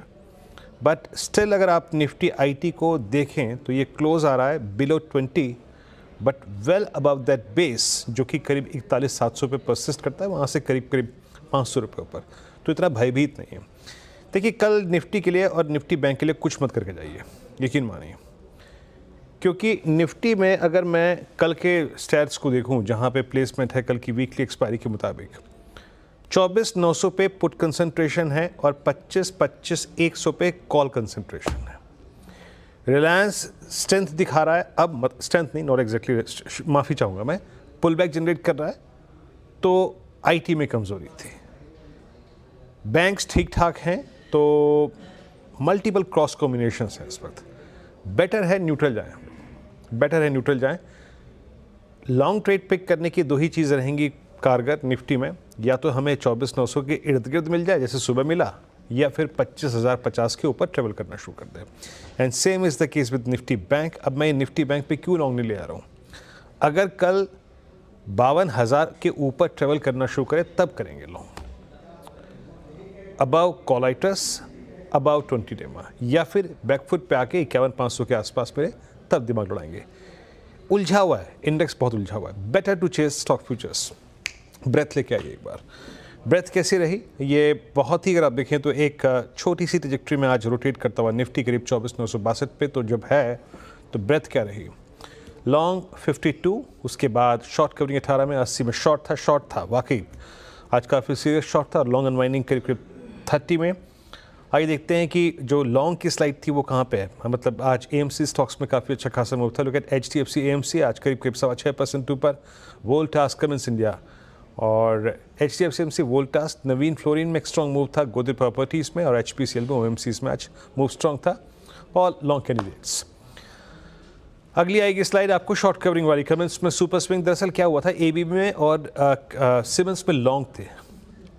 but still अगर आप निफ्टी आईटी को देखें तो ये क्लोज आ रहा है below 20, but well above that base जो कि करीब 41,700 पे परसिस्ट करता है, वहाँ से करीब 500 रुपये ऊपर, तो इतना भयभीत नहीं है। देखिए कल निफ्टी के लिए और निफ्टी बैंक के लिए कुछ मत करके जाइए, यकीन मानिए, क्योंकि निफ्टी में अगर मैं कल के स्टैट्स को देखूं जहां पे प्लेसमेंट है कल की वीकली एक्सपायरी के मुताबिक 24,900 पे पुट कंसंट्रेशन है और 25,100 पे कॉल कंसंट्रेशन है। रिलायंस स्ट्रेंथ दिखा रहा है, अब स्ट्रेंथ नहीं, नॉट एग्जैक्टली, माफ़ी चाहूँगा मैं, पुल बैक जनरेट कर रहा है, तो आईटी में कमज़ोरी थी। बैंक्स ठीक ठाक हैं, तो मल्टीपल क्रॉस कॉम्बिनेशंस हैं इस वक्त। बेटर है न्यूट्रल जाएं, बेटर है न्यूट्रल जाएं। लॉन्ग ट्रेड पिक करने की 2 ही चीज़ें रहेंगी कारगर निफ्टी में, या तो हमें 24,900 के इर्द गिर्द मिल जाए जैसे सुबह मिला, या फिर 25,050 के ऊपर ट्रेवल करना शुरू कर दें। And same is the case with Nifty bank. अब मैं निफ्टी बैंक पे क्यों लॉन्ग नहीं ले आ रहा हूँ, अगर कल 52,000 के ऊपर ट्रेवल करना शुरू करे तब करेंगे लॉन्ग, अबाउ कॉलाइटस, अबाउ 20 डेमा, या फिर बैकफुट पे आके 51,500 के आसपास मेरे तब दिमाग लड़ाएंगे। उलझा हुआ है इंडेक्स, बहुत उलझा हुआ है। Better to chase stock futures. Breath लेके आइए एक बार। ब्रेथ कैसी रही, ये बहुत ही, अगर आप देखें तो एक छोटी सी ट्रैजेक्टरी में आज रोटेट करता हुआ निफ्टी करीब 24,962 पे, तो जब है तो ब्रेथ क्या रही, लॉन्ग 52, उसके बाद शॉर्ट कवरिंग 18 में, 80 में शॉर्ट था वाकई आज काफ़ी सीरियस शॉर्ट था, और लॉन्ग अनवाइंडिंग करीब 30 में। आइए देखते हैं कि जो लॉन्ग की स्लाइड थी वो कहाँ पे है। मतलब आज एएमसी स्टॉक्स में काफ़ी अच्छा खासा मूव था। लुक एट HDFC AMC आज करीब 6.25% ऊपर। वोल्टास, कमिंस इंडिया और HDFC AMC, वोल्टास, नवीन फ्लोरिन में एक स्ट्रॉन्ग मूव था, गोदरेज प्रॉपर्टीज़ में और HPCL में, OMCs में आज मूव स्ट्रॉन्ग था। और लॉन्ग कैंडिडेट्स। अगली आएगी स्लाइड आपको शॉर्ट कवरिंग वाली। कमिंस में सुपर स्विंग, दरअसल क्या हुआ था, ABB में और सिमेंस में लॉन्ग थे,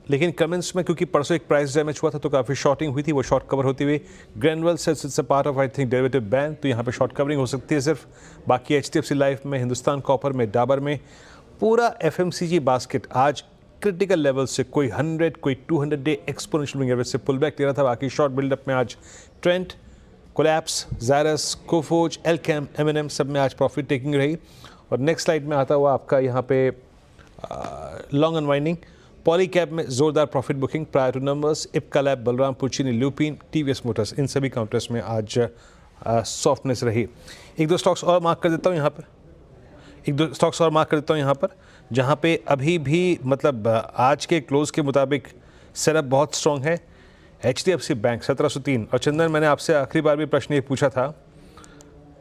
लेकिन कमेंट्स में क्योंकि परसों एक प्राइस डैमेज हुआ था तो काफ़ी शॉर्टिंग हुई थी, वो शॉर्ट कवर होती हुई Granules sales it's a part of I think derivative ban, तो यहाँ पे शॉर्ट कवरिंग हो सकती है सिर्फ। बाकी HDFC लाइफ में, हिंदुस्तान कॉपर में, डाबर में, पूरा FMCG बास्केट आज क्रिटिकल लेवल से कोई 100 कोई 200 डे एक्सपोनेंशियल मूविंग एवरेज से पुल बैक ले रहा था। बाकी शॉर्ट बिल्डअप में आज Trent, collapse, Zydus, Coforge, Alkem, M&M सब में आज प्रॉफिट टेकिंग रही। और नेक्स्ट स्लाइड में आता हुआ आपका यहाँ पे लॉन्ग अनवाइंडिंग, पॉलीकैब में जोरदार profit booking prior two numbers, Ipca lab, Balrampur चीनी, लुपिन, TVS मोटर्स, इन सभी काउंटर्स में आज सॉफ्टनेस रही। एक दो स्टॉक्स और मार्क कर देता हूँ यहाँ पर, जहाँ पे अभी भी मतलब आज के क्लोज के मुताबिक सेटअप बहुत स्ट्रॉन्ग है। HDFC bank 1703। और चंदन, मैंने आपसे आखिरी बार भी प्रश्न ये पूछा था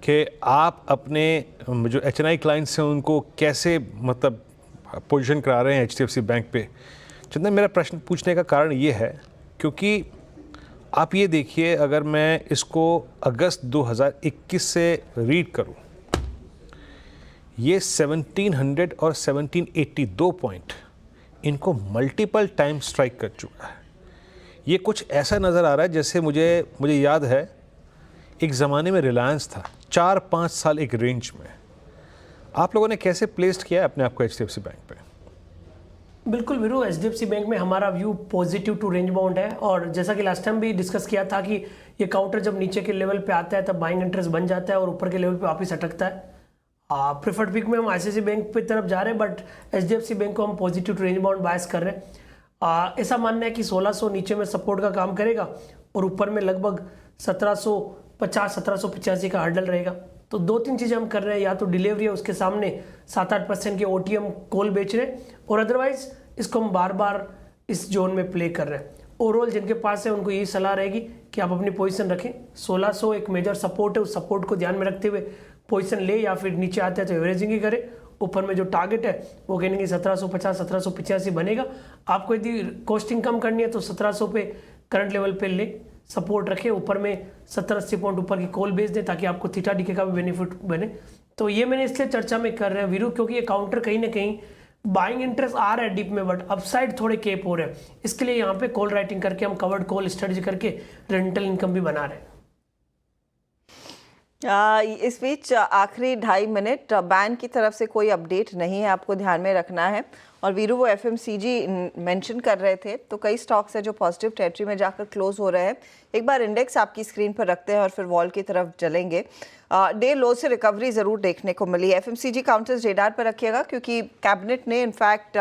कि आप अपने जो HNI क्लाइंट्स हैं उनको कैसे मतलब पोजीशन करा रहे हैं HDFC बैंक पे। चंदन, मेरा प्रश्न पूछने का कारण ये है क्योंकि आप ये देखिए, अगर मैं इसको अगस्त 2021 से रीड करूं, ये 1700 और 1782 पॉइंट इनको मल्टीपल टाइम स्ट्राइक कर चुका है। ये कुछ ऐसा नज़र आ रहा है जैसे मुझे याद है एक ज़माने में रिलायंस था, 4-5 साल एक रेंज में। आप लोगों ने कैसे प्लेस्ड किया है अपने आप को HDFC बैंक पे? बिल्कुल वीरू, HDFC बैंक में हमारा view positive to range bound है, और जैसा कि लास्ट टाइम भी डिस्कस किया था कि ये काउंटर जब नीचे के लेवल पे आता है तब बाइंग इंटरेस्ट बन जाता है और ऊपर के लेवल पे वापस अटकता है। प्रेफर्ड पिक में हम ICICI बैंक की तरफ जा रहे हैं, बट HDFC बैंक को हम पॉजिटिव टू रेंज बाउंड बायस कर रहे हैं। ऐसा मानना है कि 1600 नीचे में सपोर्ट का काम करेगा और ऊपर में लगभग 1750-1785 का हर्डल रहेगा। तो 2-3 चीज़ें हम कर रहे हैं, या तो डिलीवरी है उसके सामने 7-8% के OTM कॉल बेच रहे हैं, और अदरवाइज इसको हम बार बार इस जोन में प्ले कर रहे हैं। ओवरऑल जिनके पास है उनको यही सलाह रहेगी कि आप अपनी पोजीशन रखें। 1600 एक मेजर सपोर्ट है, उस सपोर्ट को ध्यान में रखते हुए पोजीशन ले, या फिर नीचे आते हैं तो एवरेजिंग ही करें। ऊपर में जो टारगेट है वो कहने की 1750-1785 बनेगा। आपको यदि कॉस्टिंग कम करनी है तो 1700 पे करंट लेवल पे ले, सपोर्ट रखें, ऊपर में 70-80 पॉइंट ऊपर की कॉल बेच दें ताकि आपको थीटा डीके का भी बेनिफिट बने। तो ये मैंने इसलिए चर्चा में कर रहे हैं वीरू, क्योंकि ये काउंटर कहीं ना कहीं बाइंग इंटरेस्ट आ रहा है डीप में, बट अपसाइड थोड़े केप हो रहे हैं। इसके लिए यहाँ पे कॉल राइटिंग करके हम कवर्ड कॉल स्ट्रेटजी करके रेंटल इनकम भी बना रहे हैं। इस बीच आखिरी 2.5 मिनट, बैंक की तरफ से कोई अपडेट नहीं है, आपको ध्यान में रखना है। और वीरू, वो FMCG मेंशन कर रहे थे, तो कई स्टॉक्स है जो पॉजिटिव टेरिटरी में जाकर क्लोज हो रहे हैं। एक बार इंडेक्स आपकी स्क्रीन पर रखते हैं और फिर वॉल की तरफ चलेंगे। डे लो से रिकवरी ज़रूर देखने को मिली। FMCG काउंटर्स रेडार पर रखिएगा, क्योंकि कैबिनेट ने इनफैक्ट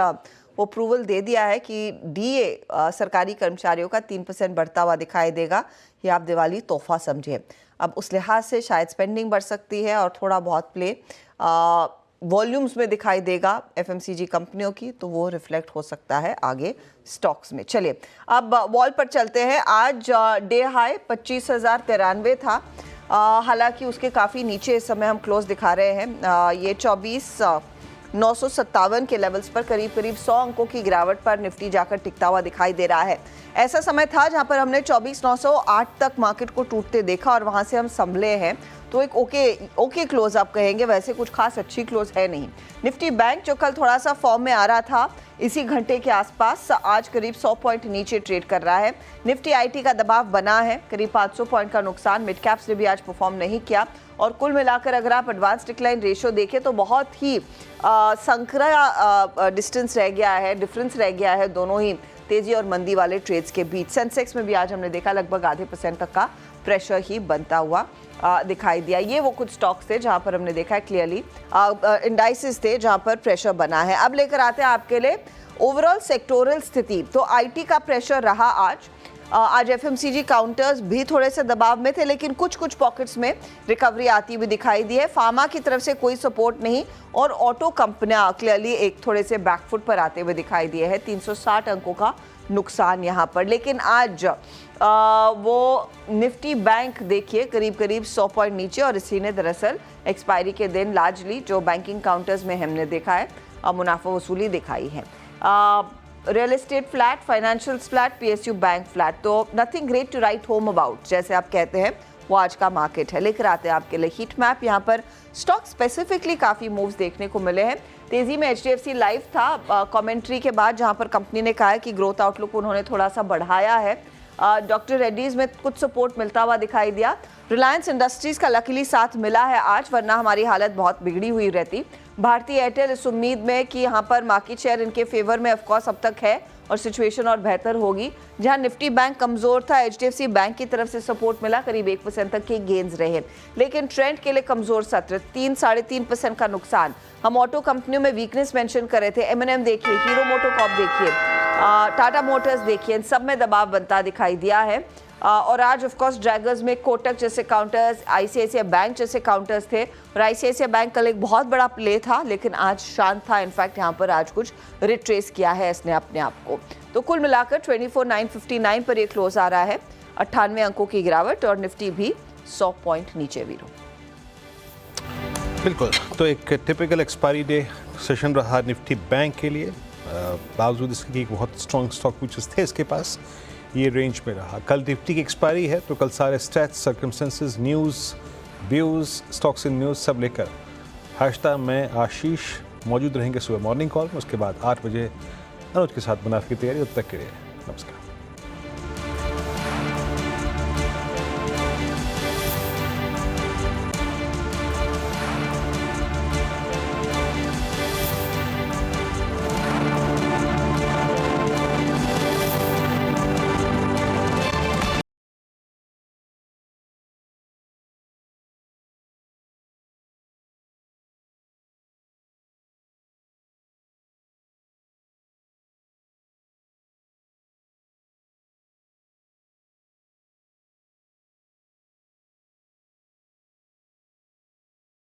वो अप्रूवल दे दिया है कि DA सरकारी कर्मचारियों का 3% बढ़ता हुआ दिखाई देगा। ये आप दिवाली तोहफा समझिए। अब उस लिहाज से शायद स्पेंडिंग बढ़ सकती है और थोड़ा बहुत प्ले वॉल्यूम्स में दिखाई देगा FMCG कंपनियों की, तो वो रिफ्लेक्ट हो सकता है आगे स्टॉक्स में। चलिए अब वॉल पर चलते हैं। आज डे हाई 25,093 था, हालांकि उसके काफ़ी नीचे इस समय हम क्लोज दिखा रहे हैं। ये 24,957 के लेवल्स पर करीब 100 अंकों की गिरावट पर निफ्टी जाकर टिकता हुआ दिखाई दे रहा है। ऐसा समय था जहां पर हमने 24,908 तक मार्केट को टूटते देखा और वहां से हम संभले हैं, तो एक ओके क्लोज आप कहेंगे, वैसे कुछ खास अच्छी क्लोज है नहीं। निफ्टी बैंक जो कल थोड़ा सा फॉर्म में आ रहा था, इसी घंटे के आसपास आज करीब 100 पॉइंट नीचे ट्रेड कर रहा है। निफ्टी IT का दबाव बना है, करीब 500 पॉइंट का नुकसान। मिड कैप्स ने भी आज परफॉर्म नहीं किया, और कुल मिलाकर अगर आप एडवांस डिक्लाइन रेशियो देखें तो बहुत ही संकरा डिस्टेंस रह गया है, डिफरेंस रह गया है दोनों ही तेजी और मंदी वाले ट्रेड्स के बीच। सेंसेक्स में भी आज हमने देखा लगभग आधे % तक का प्रेशर ही बनता हुआ दिखाई दिया। ये वो कुछ स्टॉक्स थे जहां पर हमने देखा है क्लियरली, इंडाइसेस थे जहां पर प्रेशर बना है। अब लेकर आते हैं आपके लिए ओवरऑल सेक्टोरल स्थिति। तो IT का प्रेशर रहा आज FMCG काउंटर्स भी थोड़े से दबाव में थे, लेकिन कुछ पॉकेट्स में रिकवरी आती हुई दिखाई दी है। फार्मा की तरफ से कोई सपोर्ट नहीं, और ऑटो कंपनियां क्लियरली एक थोड़े से बैकफुट पर आते हुए दिखाई दिए हैं। 360 अंकों का नुकसान यहाँ पर। लेकिन आज वो निफ्टी बैंक देखिए करीब 100 पॉइंट नीचे, और इसी ने दरअसल एक्सपायरी के दिन लार्जली जो बैंकिंग काउंटर्स में हमने देखा है मुनाफा वसूली दिखाई है। Real estate flat, financials flat, PSU bank flat. तो nothing great to write home about, जैसे आप कहते हैं, वो आज का मार्केट है। लेकर आते हैं आपके लिए हीट मैप। यहाँ पर स्टॉक स्पेसिफिकली काफ़ी मूव्स देखने को मिले हैं। तेजी में HDFC लाइफ था कमेंट्री के बाद, जहाँ पर कंपनी ने कहा है कि ग्रोथ आउटलुक उन्होंने थोड़ा सा बढ़ाया है। डॉक्टर रेड्डीज में कुछ सपोर्ट मिलता हुआ दिखाई दिया। रिलायंस इंडस्ट्रीज का लकीली साथ मिला है आज, वरना हमारी हालत बहुत बिगड़ी हुई रहती। भारतीय एयरटेल इस उम्मीद में कि यहाँ पर मार्केट शेयर इनके फेवर में ऑफकोर्स अब तक है और सिचुएशन और बेहतर होगी। जहां निफ्टी बैंक कमजोर था, HDFC बैंक की तरफ से सपोर्ट मिला, करीब 1% तक के गेंस रहे, लेकिन ट्रेंड के लिए कमजोर सत्र, 3-3.5% का नुकसान। हम ऑटो कंपनियों में वीकनेस मेंशन कर रहे थे, M&M देखिए, हीरो मोटोकॉर्प देखिए, टाटा मोटर्स देखिए, इन सब में दबाव बनता दिखाई दिया है। और आज ऑफ कोर्स ड्रैगर्स में कोटक जैसे काउंटर्स, आईसीआईसीआई बैंक जैसे काउंटर्स थे और आईसीआईसीआई बैंक कल एक बहुत बड़ा प्ले था लेकिन आज शांत था। इनफैक्ट यहाँ पर आज कुछ रिट्रेस किया है इसने अपने आप को। तो कुल मिलाकर 24,959 पर ये क्लोज आ रहा है, 98 अंकों की गिरावट और निफ्टी भी 100 पॉइंट नीचे वीरू। बिल्कुल, तो एक टिपिकल एक्सपायरी डे सेशन रहा निफ्टी बैंक के लिए। बावजूद इसके कि बहुत स्ट्रॉन्ग स्टॉक फ्यूचर्स थे इसके पास, ये रेंज में रहा। कल निफ्टी की एक्सपायरी है तो कल सारे stats, circumstances, news, views, stocks in news सब लेकर हर्षदा, मैं, आशीष मौजूद रहेंगे सुबह मॉर्निंग कॉल में। उसके बाद 8 बजे अनुज के साथ बनाफ की तैयारी। तब तक के लिए नमस्कार।